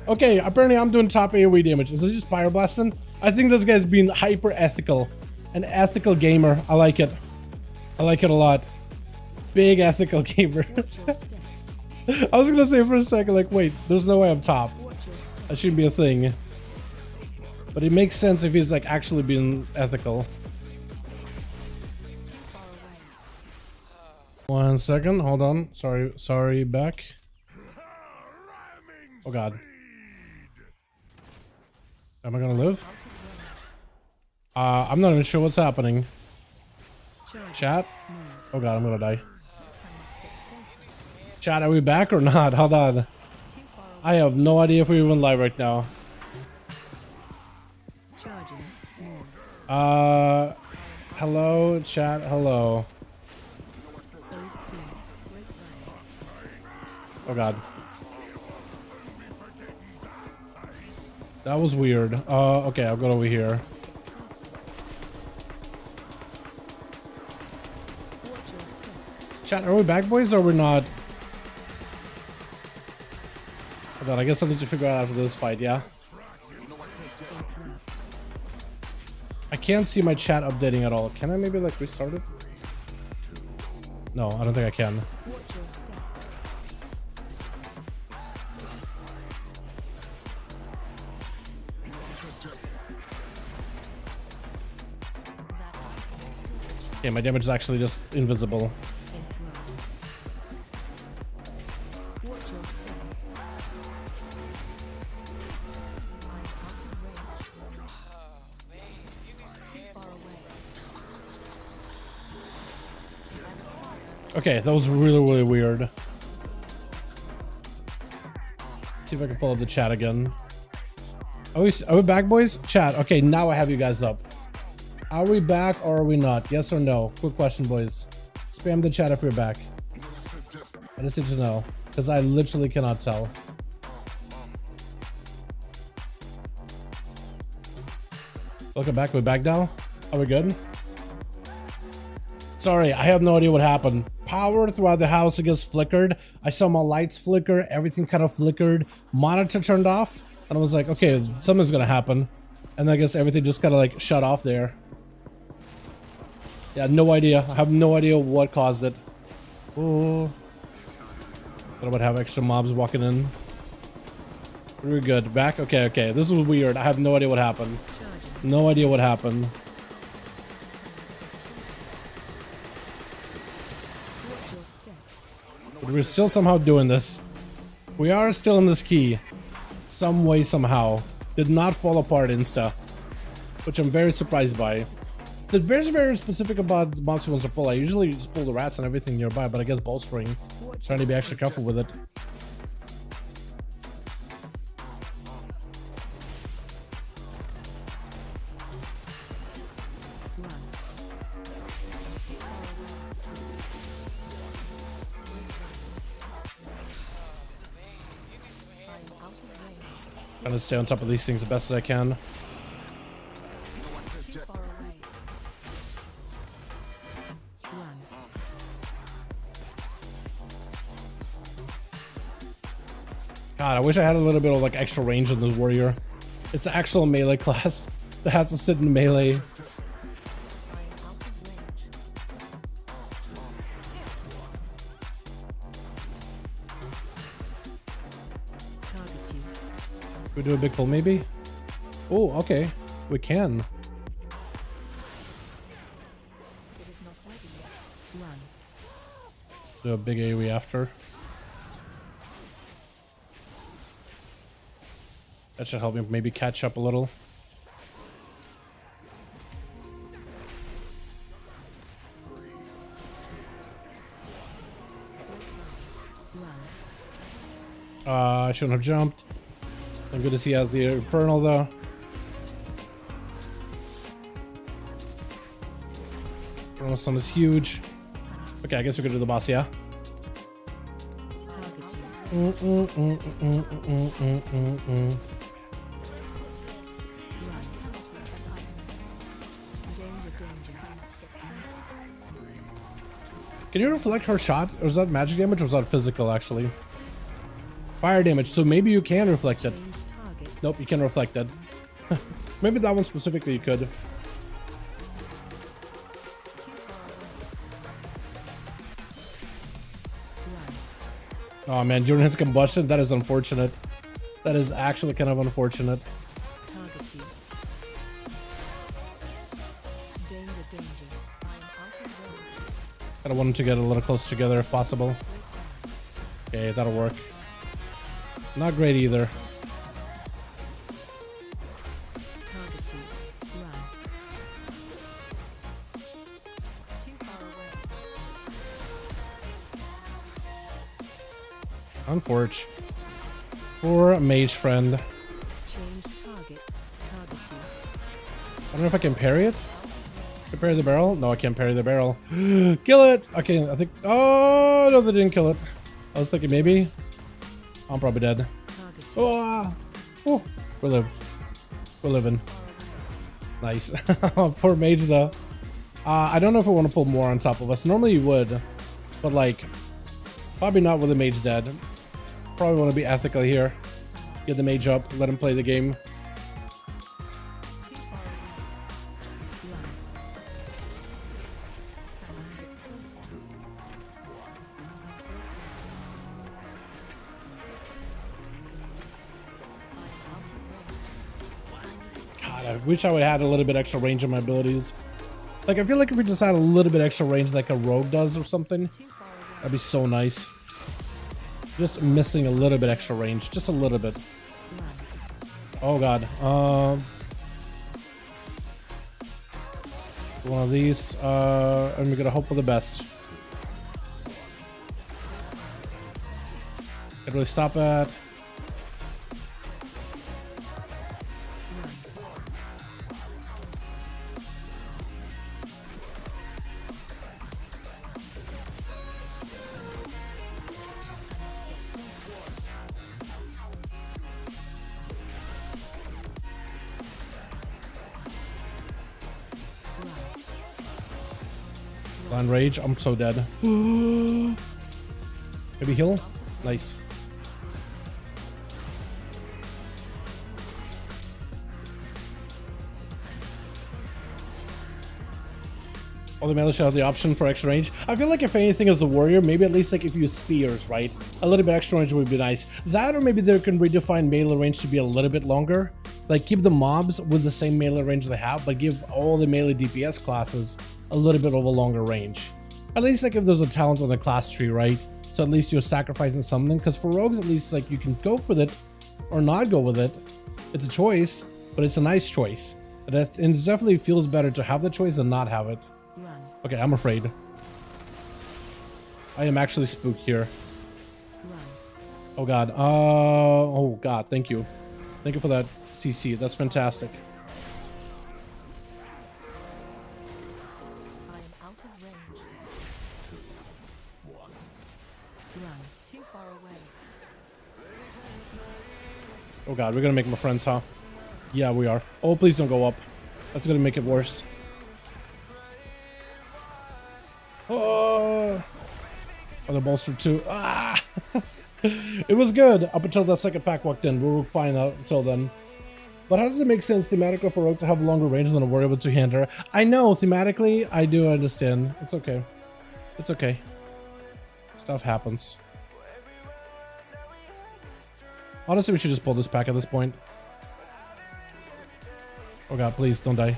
Okay, apparently I'm doing top AoE damage. Is this just Pyroblasting? I think this guy's being hyper ethical. An ethical gamer. I like it. I like it a lot. Big ethical gamer. I was gonna say for a second, like, wait, there's no way I'm top. That shouldn't be a thing. But it makes sense if he's like actually being ethical. 1 second, hold on. Sorry, back. Oh god. Am I gonna live? I'm not even sure what's happening. Chat? Oh god, I'm gonna die. Chat, are we back or not? Hold on. I have no idea if we're even live right now. Hello, chat, hello. Oh god. That was weird. Okay, I'll go over here. Chat, are we back, boys, or we're not? Hold on, I guess I need to figure out after this fight, yeah? I can't see my chat updating at all. Can I maybe, like, restart it? No, I don't think I can. Okay, my damage is actually just invisible. Okay, that was really weird. See if I can pull up the chat again. Are we back, boys? Chat. Okay, now I have you guys up. Are we back or are we not? Yes or no? Quick question, boys. Spam the chat if we're back. I just need to know, because I literally cannot tell. Welcome back. We're back now. Are we good? Sorry, I have no idea what happened. Power throughout the house, I guess, flickered. I saw my lights flicker. Everything kind of flickered. Monitor turned off. And I was like, okay, something's gonna happen. And I guess everything just kind of like shut off there. Yeah, no idea. I have no idea what caused it. Oh. What about have extra mobs walking in? We're good. Back? Okay. This was weird. I have no idea what happened. No idea what happened. But we're still somehow doing this. We are still in this key. Some way, somehow. Did not fall apart insta, which I'm very surprised by. The very specific about the monster ones to pull. I usually just pull the rats and everything nearby, but I guess bowstring. Trying to be extra careful with it. Trying to stay on top of these things the best as I can. God, I wish I had a little bit of like extra range on the warrior. It's an actual melee class that has to sit in melee. We do a big pull maybe? Oh, okay. We can. Do a big AoE after. That should help me maybe catch up a little. I shouldn't have jumped. I'm good to see he has the Infernal though. Infernal stun is huge. Okay, I guess we could do the boss, yeah? Can you reflect her shot? Or is that magic damage or is that physical actually? Fire damage, so maybe you can reflect it. Nope, you can't reflect it. Maybe that one specifically you could. Oh man, Jordan hits combustion. That is unfortunate. That is actually kind of unfortunate. I want them to get a little close together if possible. Okay, that'll work. Not great either. Unfortunate. Poor mage friend. I don't know if I can parry it. Can I parry the barrel? No, I can't parry the barrel. Kill it! Okay, I think. Oh no, they didn't kill it. I was thinking maybe. I'm probably dead. Oh, oh, we're living. Nice. Poor mage though. I don't know if I want to pull more on top of us. Normally you would, but like, probably not with the mage dead. Probably want to be ethical here. Get the mage up, let him play the game. God, I wish I would have had a little bit extra range on my abilities. Like, I feel like if we just had a little bit extra range like a rogue does or something, that'd be so nice. Just missing a little bit extra range, just a little bit. Oh god. One of these, and we're gonna hope for the best. Can't really stop that. Blind rage, I'm so dead. Maybe heal? Nice. All the melee should have the option for extra range. I feel like if anything as a warrior, maybe at least like if you use spears, right? A little bit extra range would be nice. That or maybe they can redefine melee range to be a little bit longer. Like keep the mobs with the same melee range they have, but give all the melee DPS classes a little bit of a longer range. At least like if there's a talent on the class tree, right? So at least you're sacrificing something, because for rogues at least like you can go with it or not go with it. It's a choice, but it's a nice choice. And it definitely feels better to have the choice than not have it. Okay, I'm afraid. I am actually spooked here. Oh god. Oh god, thank you. Thank you for that CC. That's fantastic. I am out of range. 2, 1. Run. Too far away. Oh god, we're gonna make my friends, huh? Yeah, we are. Oh, please don't go up. That's gonna make it worse. Oh, the bolster too. Ah, it was good up until that second pack walked in. We were fine until then. But how does it make sense thematically for Rogue to have longer range than a warrior with two-hander? I know thematically, I do understand. It's okay. It's okay. Stuff happens. Honestly, we should just pull this pack at this point. Oh god, please don't die.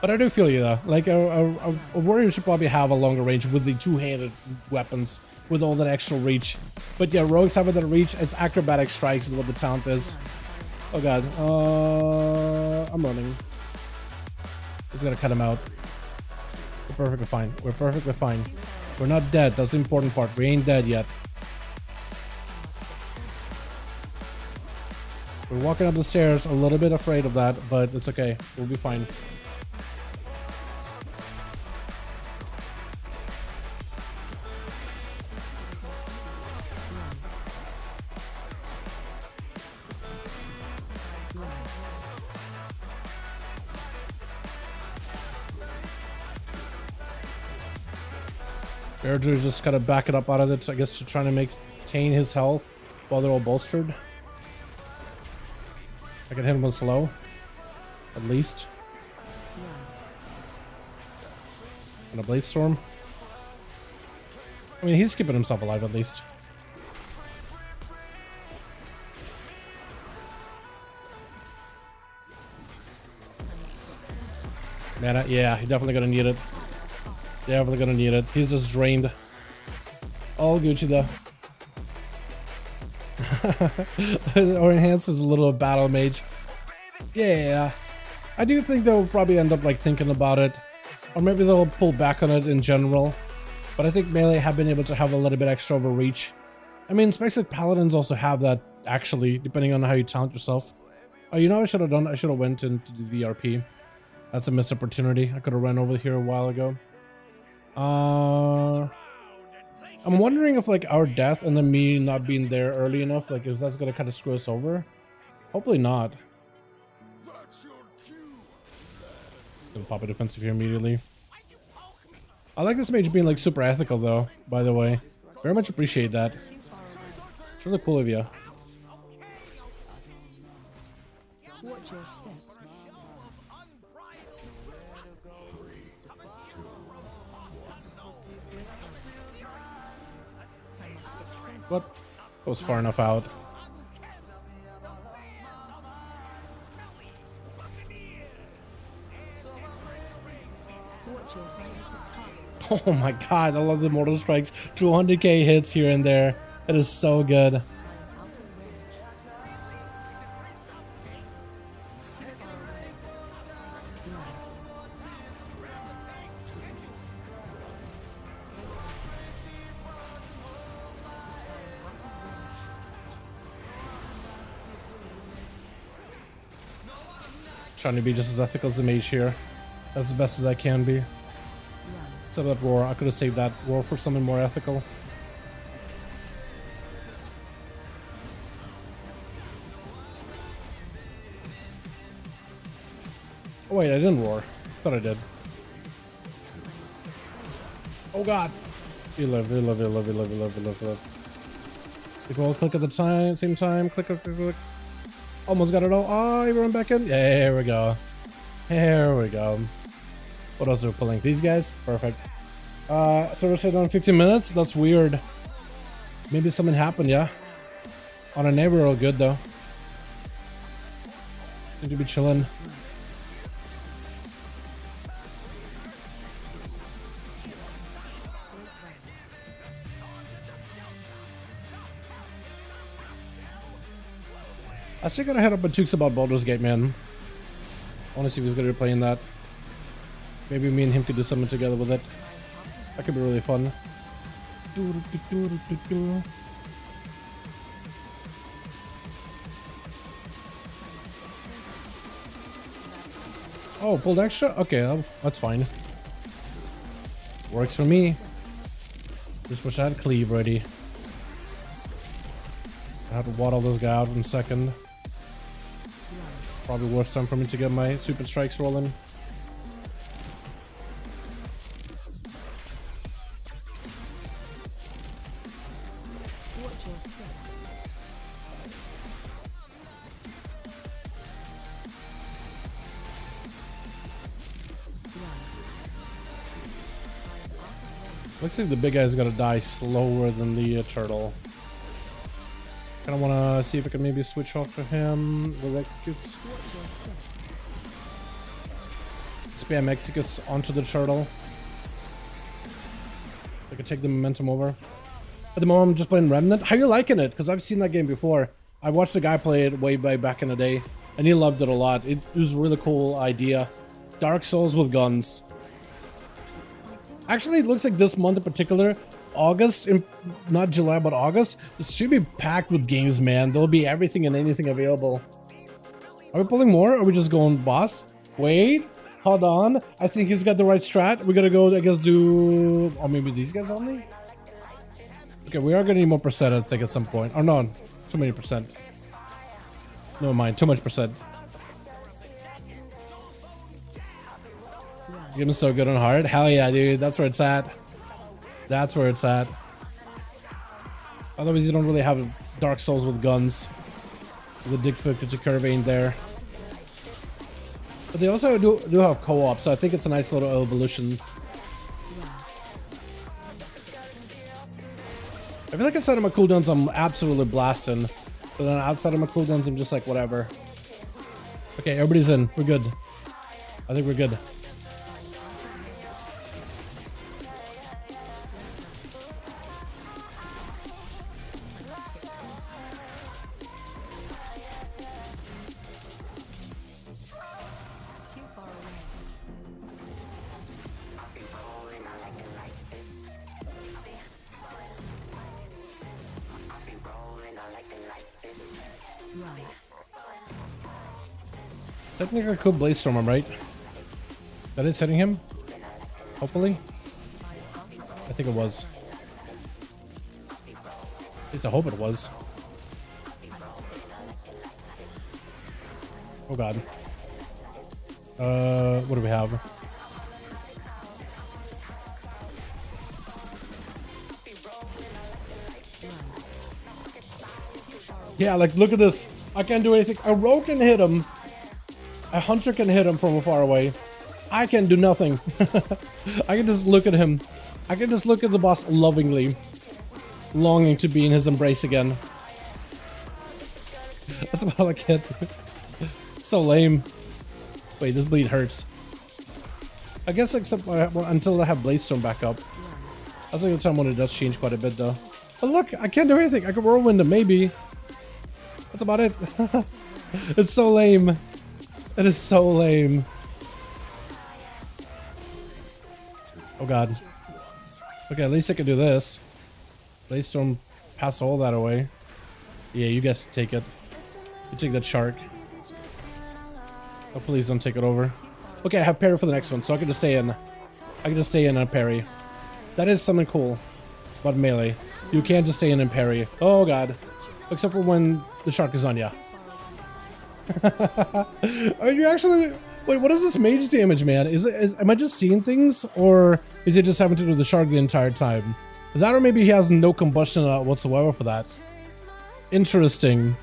But I do feel you though. Like a warrior should probably have a longer range with the two-handed weapons with all that extra reach. But yeah, rogues having that reach, it's acrobatic strikes is what the talent is. Oh god. I'm running. Just gotta cut him out. We're perfectly fine. We're perfectly fine. We're not dead. That's the important part. We ain't dead yet. We're walking up the stairs, a little bit afraid of that, but it's okay. We'll be fine. Druid just gotta back it up out of it, I guess, to try to maintain his health while they're all bolstered. I can hit him with slow, at least. And a blade storm. I mean, he's keeping himself alive at least. Man, yeah, he definitely gonna need it. Definitely gonna need it. He's just drained. All Gucci though. Or enhances a little battle mage. Yeah, I do think they'll probably end up like thinking about it, or maybe they'll pull back on it in general. But I think melee have been able to have a little bit extra overreach. I mean, especially paladins also have that actually, depending on how you talent yourself. Oh, you know what I should have done? I should have went into the RP. That's a missed opportunity. I could have run over here a while ago. I'm wondering if like our death and then me not being there early enough, like if that's gonna kind of screw us over. Hopefully not. Gonna pop a defensive here immediately. I like this mage being like super ethical though, by the way. Very much appreciate that. It's really cool of you. Watch your step. What? That was far enough out. Oh my god, I love the mortal strikes. 200k hits here and there. That is so good. Trying to be just as ethical as a mage here. As best as I can be. Except that roar. I could have saved that roar for something more ethical. Oh wait, I didn't roar. Thought I did. Oh god. You live, you live, you live, you live, you live, you live, you live. You can all click at the same time. Click, click, click, click. Almost got it all. Oh, you run back in? Yeah, there we go. There we go. What else are we pulling? These guys? Perfect. So we're sitting on 15 minutes? That's weird. Maybe something happened, yeah? On a neighbor, all good though. Seem to be chilling. still gotta head up and Tukes about Baldur's Gate, man. I wanna see if he's gonna be playing that. Maybe me and him could do something together with it. That could be really fun. Oh, pulled extra? Okay, that's fine. Works for me. Just wish I had cleave ready. I have to waddle this guy out in a second. Probably worst time for me to get my super strikes rolling. Watch your step. Looks like the big guy's gotta die slower than the turtle. Kinda wanna see if I can maybe switch off for him with executes. Spam executes onto the turtle. I can take the momentum over. At the moment I'm just playing Remnant. How you liking it? Because I've seen that game before. I watched the guy play it way back in the day and he loved it a lot. It was a really cool idea. Dark Souls with guns. Actually, it looks like this month in particular, August, not July, but August, this should be packed with games, man. There'll be everything and anything available. Are we pulling more? Or are we just going boss? Wait, hold on. I think he's got the right strat. We gotta go, I guess, do... Or maybe these guys only? Okay, we are gonna need more percent, I think, at some point. Or no, too many percent. Never mind, too much percent. Getting so good on hard. Hell yeah, dude. That's where it's at. That's where it's at. Otherwise, you don't really have Dark Souls with guns. The dick foot to curve ain't there. But they also do have co-op, so I think it's a nice little evolution. I feel like inside of my cooldowns, I'm absolutely blasting. But then outside of my cooldowns, I'm just like, whatever. Okay, everybody's in. We're good. I think we're good. Technically I could Blaze Storm him, right? That is hitting him? Hopefully? I think it was. At least I hope it was. Oh god. What do we have? Yeah, like look at this. I can't do anything. A rogue can hit him. A hunter can hit him from far away. I can do nothing. I can just look at him. I can just look at the boss lovingly, longing to be in his embrace again. That's about all I get. So lame. Wait, this bleed hurts. I guess except until I have Bladestone back up. That's like the time when it does change quite a bit though. But look, I can't do anything. I can whirlwind him maybe. That's about it. It's so lame. It is so lame. Oh god. Okay, at least I can do this. Bladestorm passed all that away. Yeah, you guys take it. You take that shark. Oh, please don't take it over. Okay, I have parry for the next one, so I can just stay in. I can just stay in and parry. That is something cool about melee. You can't just stay in and parry. Oh god. Except for when the shark is on ya. Are you actually... Wait, what is this mage damage, man? Am I just seeing things? Or is it just having to do the shark the entire time? That or maybe he has no combustion whatsoever for that. Interesting.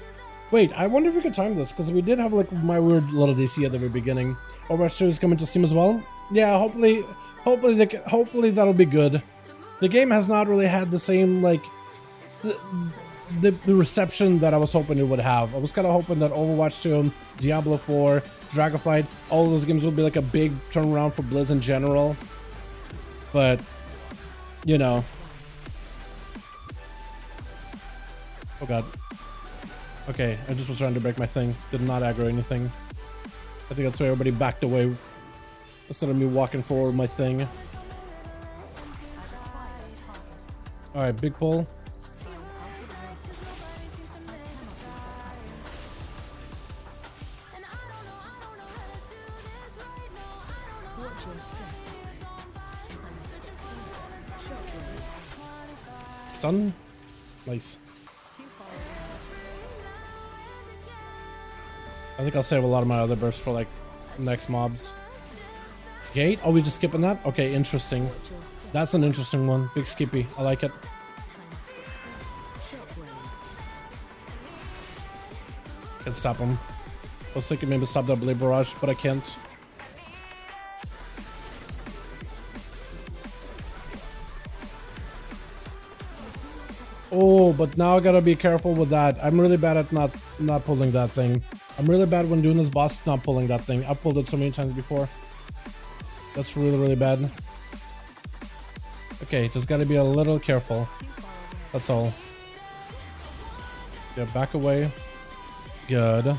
Wait, I wonder if we could time this, because we did have like my weird little DC at the very beginning. Overwatch 2 is coming to Steam as well. Yeah, hopefully that'll be good. The game has not really had the same like the reception that I was hoping it would have. I was kind of hoping that Overwatch 2, Diablo 4, Dragonflight, all of those games would be like a big turnaround for Blizz in general. But, you know. Oh god. Okay, I just was trying to break my thing. Did not aggro anything. I think that's why everybody backed away. Instead of me walking forward with my thing. Alright, big pull. Stun. Nice. I think I'll save a lot of my other bursts for like next mobs. Gate? Oh, we just skipping that? Okay, interesting. That's an interesting one. Big skippy. I like it. Can't stop him. I was thinking maybe stop that blade barrage, but I can't. Oh, but now I gotta be careful with that. I'm really bad at not pulling that thing. I'm really bad when doing this boss, not pulling that thing. I've pulled it so many times before. That's really, really bad. Okay, just gotta be a little careful. That's all. Yeah, back away. Good.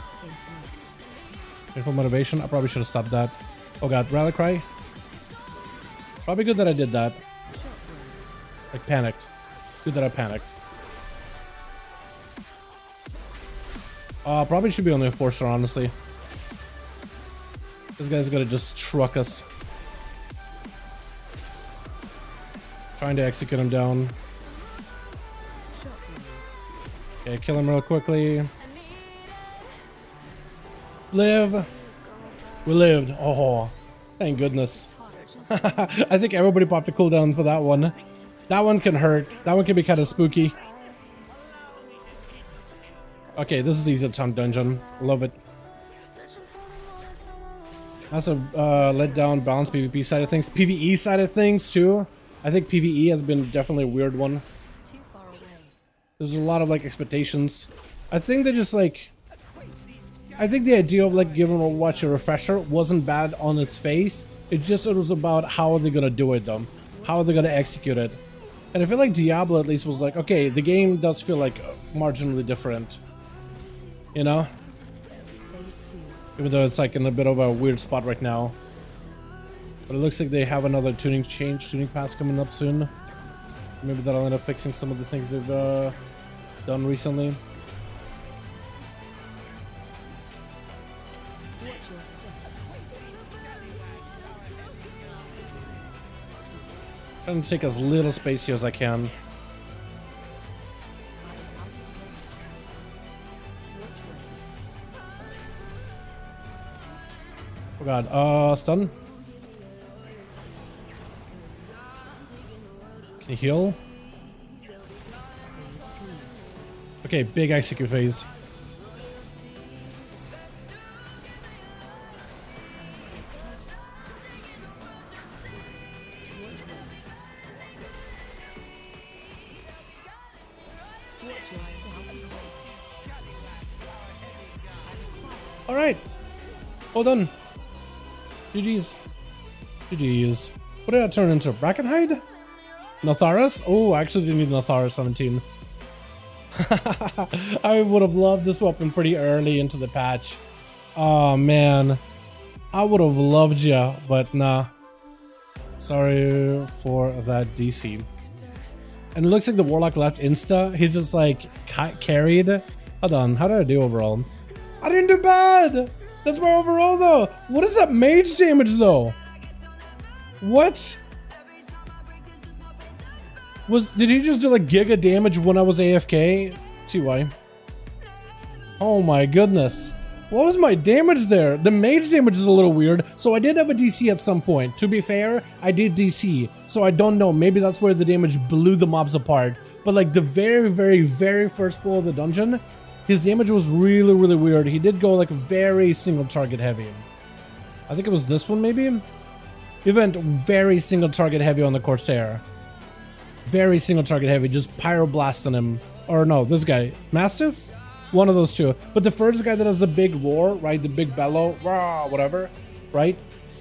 Painful motivation. I probably should have stopped that. Oh god, rally cry. Probably good that I did that. Like panicked. Good that I panicked. Probably should be on the enforcer, honestly. This guy's gonna just truck us. Trying to execute him down. Okay, kill him real quickly. Live. We lived. Oh, thank goodness. I think everybody popped a cooldown for that one. That one can hurt. That one can be kind of spooky. Okay, this is easy to taunt dungeon. Love it. That's a let down balanced PvP side of things. PvE side of things too. I think PvE has been definitely a weird one. There's a lot of like expectations. I think they just like... I think the idea of like giving Overwatch a refresher wasn't bad on its face. It was about how are they gonna do it though. How are they gonna execute it. And I feel like Diablo at least was like, okay, the game does feel like marginally different. You know? Even though it's like in a bit of a weird spot right now. But it looks like they have another tuning pass coming up soon. Maybe that'll end up fixing some of the things they've done recently. Trying to take as little space here as I can. Oh god, stun. Can you heal? Okay, big execute phase. Alright. Well done. GG's. GG's. What did I turn into? Bracken Hide? Natharis? Oh, I actually didn't need Natharis 17. I would have loved this weapon pretty early into the patch. Oh man. I would have loved ya, but nah. Sorry for that DC. And it looks like the Warlock left insta. He just like carried. Hold on, how did I do overall? I didn't do bad! That's my overall though. What is that mage damage though? What? Did he just do like giga damage when I was AFK? See why. Oh my goodness. What was my damage there? The mage damage is a little weird. So I did have a DC at some point. To be fair, I did DC. So I don't know. Maybe that's where the damage blew the mobs apart. But like the very, very, very first pull of the dungeon, his damage was really, really weird. He did go like very single target heavy. I think it was this one maybe? He went very single target heavy on the Corsair. Very single target heavy, just pyroblasting him. Or no, this guy. Mastiff? One of those two. But the first guy that has the big roar, right? The big bellow, rah, whatever, right?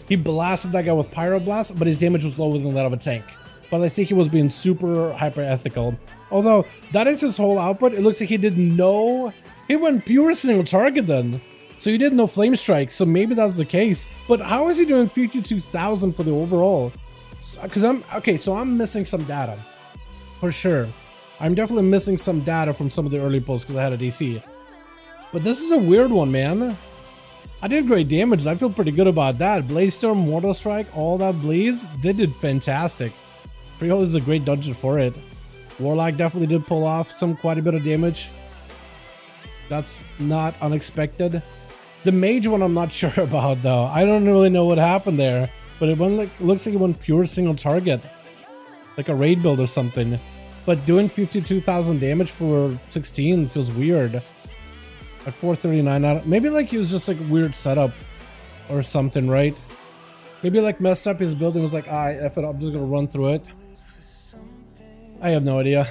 He blasted that guy with pyroblast, but his damage was lower than that of a tank. But I think he was being super hyper ethical. Although that is his whole output. It looks like he did no He went pure single target then. So he did no flame strike, so maybe that's the case. But how is he doing 52,000 for the overall? Because I'm missing some data. For sure. I'm definitely missing some data from some of the early posts because I had a DC. But this is a weird one, man. I did great damage. I feel pretty good about that. Blaze Storm, Mortal Strike, all that bleeds. They did fantastic. Freehold is a great dungeon for it. Warlock definitely did pull off quite a bit of damage. That's not unexpected. The mage one I'm not sure about though. I don't really know what happened there. But it went looks like it went pure single target. Like a raid build or something. But doing 52,000 damage for 16 feels weird. At 439, maybe like he was just like weird setup or something, right? Maybe like messed up his build and was like, F it, I'm just gonna run through it. I have no idea.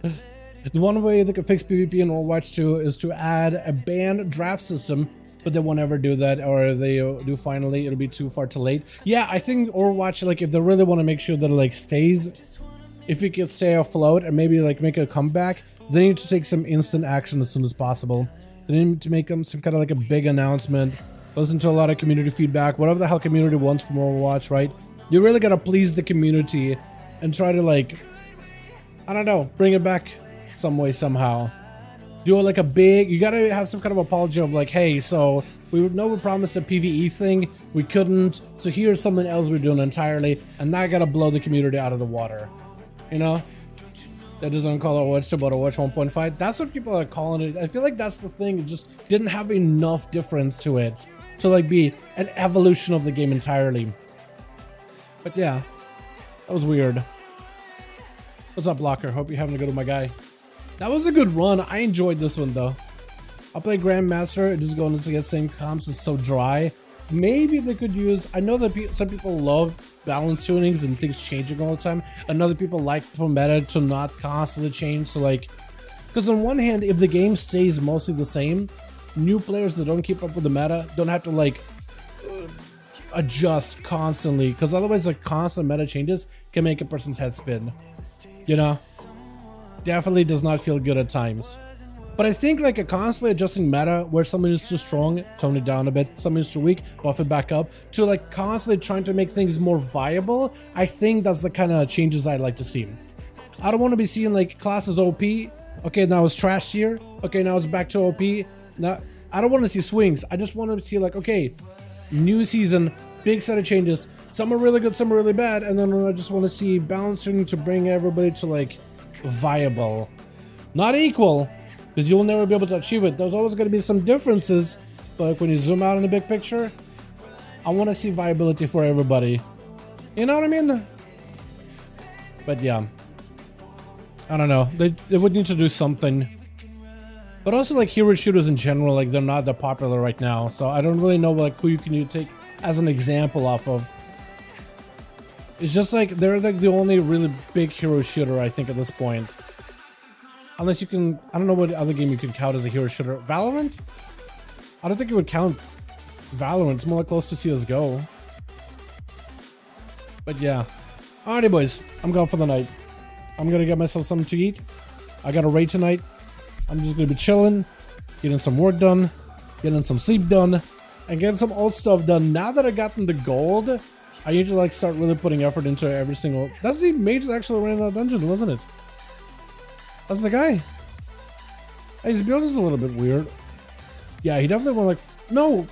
The one way they could fix PvP in Overwatch 2 is to add a banned draft system, but they won't ever do that, or they do finally, it'll be too far too late. Yeah, I think Overwatch, like if they really want to make sure that it like stays, if it can stay afloat and maybe like make a comeback, they need to take some instant action as soon as possible. They need to make them some kind of like a big announcement, listen to a lot of community feedback, whatever the hell community wants from Overwatch, right? You really gotta please the community and try to like, I don't know, bring it back some way, somehow. Do like a big, you gotta have some kind of apology of like, hey, so we know we promised a PvE thing, we couldn't, so here's something else we're doing entirely, and now I gotta blow the community out of the water. You know? That doesn't call Overwatch about Overwatch 1.5. That's what people are calling it. I feel like that's the thing, it just didn't have enough difference to it to like be an evolution of the game entirely. But yeah, that was weird. What's up, Blocker? Hope you're having a good one, my guy. That was a good run. I enjoyed this one though. I'll play Grandmaster. Just going to get same comps. It's so dry. Maybe they could use, I know that some people love balance tunings and things changing all the time, and other people like for meta to not constantly change. So like, because on one hand, if the game stays mostly the same, new players that don't keep up with the meta don't have to like adjust constantly, because otherwise like constant meta changes can make a person's head spin, you know. Definitely does not feel good at times. But I think like a constantly adjusting meta where someone is too strong, tone it down a bit, someone is too weak, buff it back up, to like constantly trying to make things more viable, I think that's the kind of changes I'd like to see. I don't want to be seeing like classes OP, okay, now it's trash tier, okay, now it's back to OP. Now I don't want to see swings. I just want to see like, okay, new season, big set of changes, some are really good, some are really bad, and then I just want to see balancing to bring everybody to like viable, not equal, because you'll never be able to achieve it. There's always going to be some differences, but like when you zoom out in the big picture, I want to see viability for everybody. You know what I mean? But yeah, I don't know. They would need to do something. But also like hero shooters in general, like they're not that popular right now, so I don't really know like who you can take as an example off of. It's just like they're like the only really big hero shooter I think at this point. Unless you can, I don't know what other game you could count as a hero shooter. Valorant? I don't think it would count Valorant. It's more like close to CSGO. But yeah. Alrighty boys, I'm going for the night. I'm gonna get myself something to eat. I got a raid tonight. I'm just gonna be chilling, getting some work done, getting some sleep done, and getting some old stuff done. Now that I gotten the gold, I need to like start really putting effort into every single. That's the mage that actually ran out of dungeon, wasn't it? That's the guy. Hey, his build is a little bit weird. Yeah, he definitely went like no.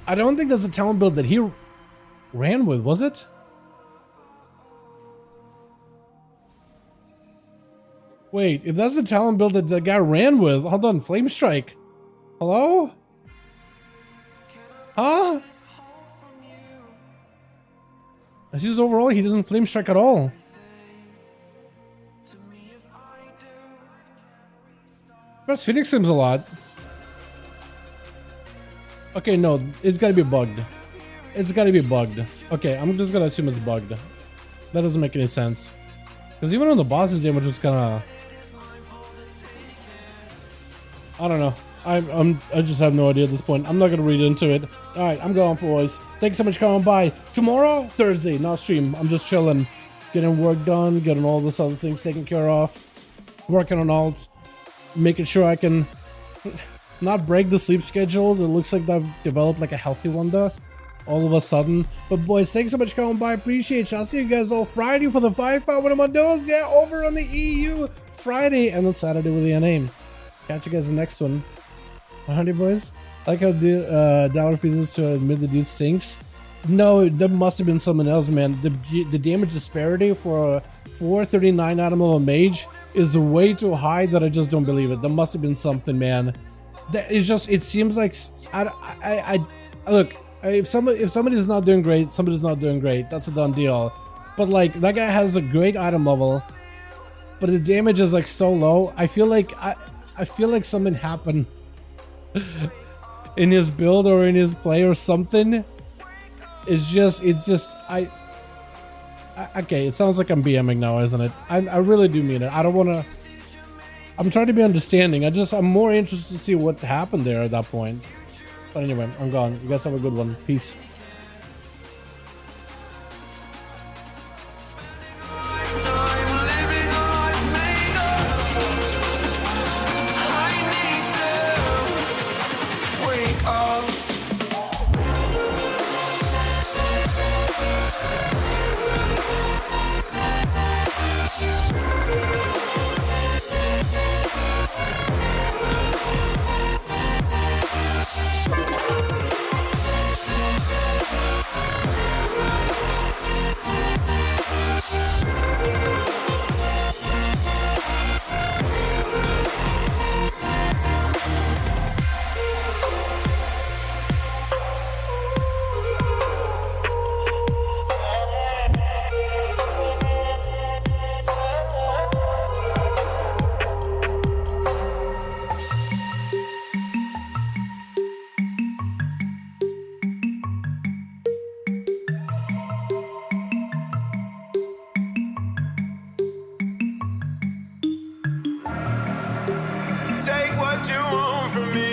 I don't think that's the talent build that he ran with, was it? Wait, if that's the talent build that the guy ran with, hold on, Flame Strike. Hello? Huh? It's just overall, he doesn't Flame Strike at all. But Phoenix seems a lot. Okay, no, it's gotta be bugged. It's gotta be bugged. Okay, I'm just gonna assume it's bugged. That doesn't make any sense. Because even on the boss's damage was kinda... I don't know. I just have no idea at this point. I'm not gonna read into it. Alright, I'm going for boys. Thanks so much for coming by. Tomorrow, Thursday, no stream. I'm just chilling. getting work done, getting all those other things taken care of, working on ALTS, making sure I can not break the sleep schedule. It looks like I've developed like a healthy one there all of a sudden. But boys, thanks so much for coming by. Appreciate you. I'll see you guys all Friday for the 5-5 when I'm on Duels. Yeah, over on the EU Friday, and then Saturday with the NA. Catch you guys in the next one. Alrighty, boys. I like how Dalaran refuses to admit the dude stinks. No, there must have been someone else, man. The damage disparity for a 439 item of a mage is way too high that I just don't believe it. There must have been something, man. That it's just, it seems like I look, if somebody's not doing great, somebody's not doing great. That's a done deal. But like, that guy has a great item level, but the damage is like so low. I feel like something happened in his build or in his play or something. It's just okay, it sounds like I'm BMing now, isn't it? I really do mean it. I don't want to, I'm trying to be understanding. I'm more interested to see what happened there at that point. But anyway, I'm gone. You guys have a good one. Peace. Take what you want from me.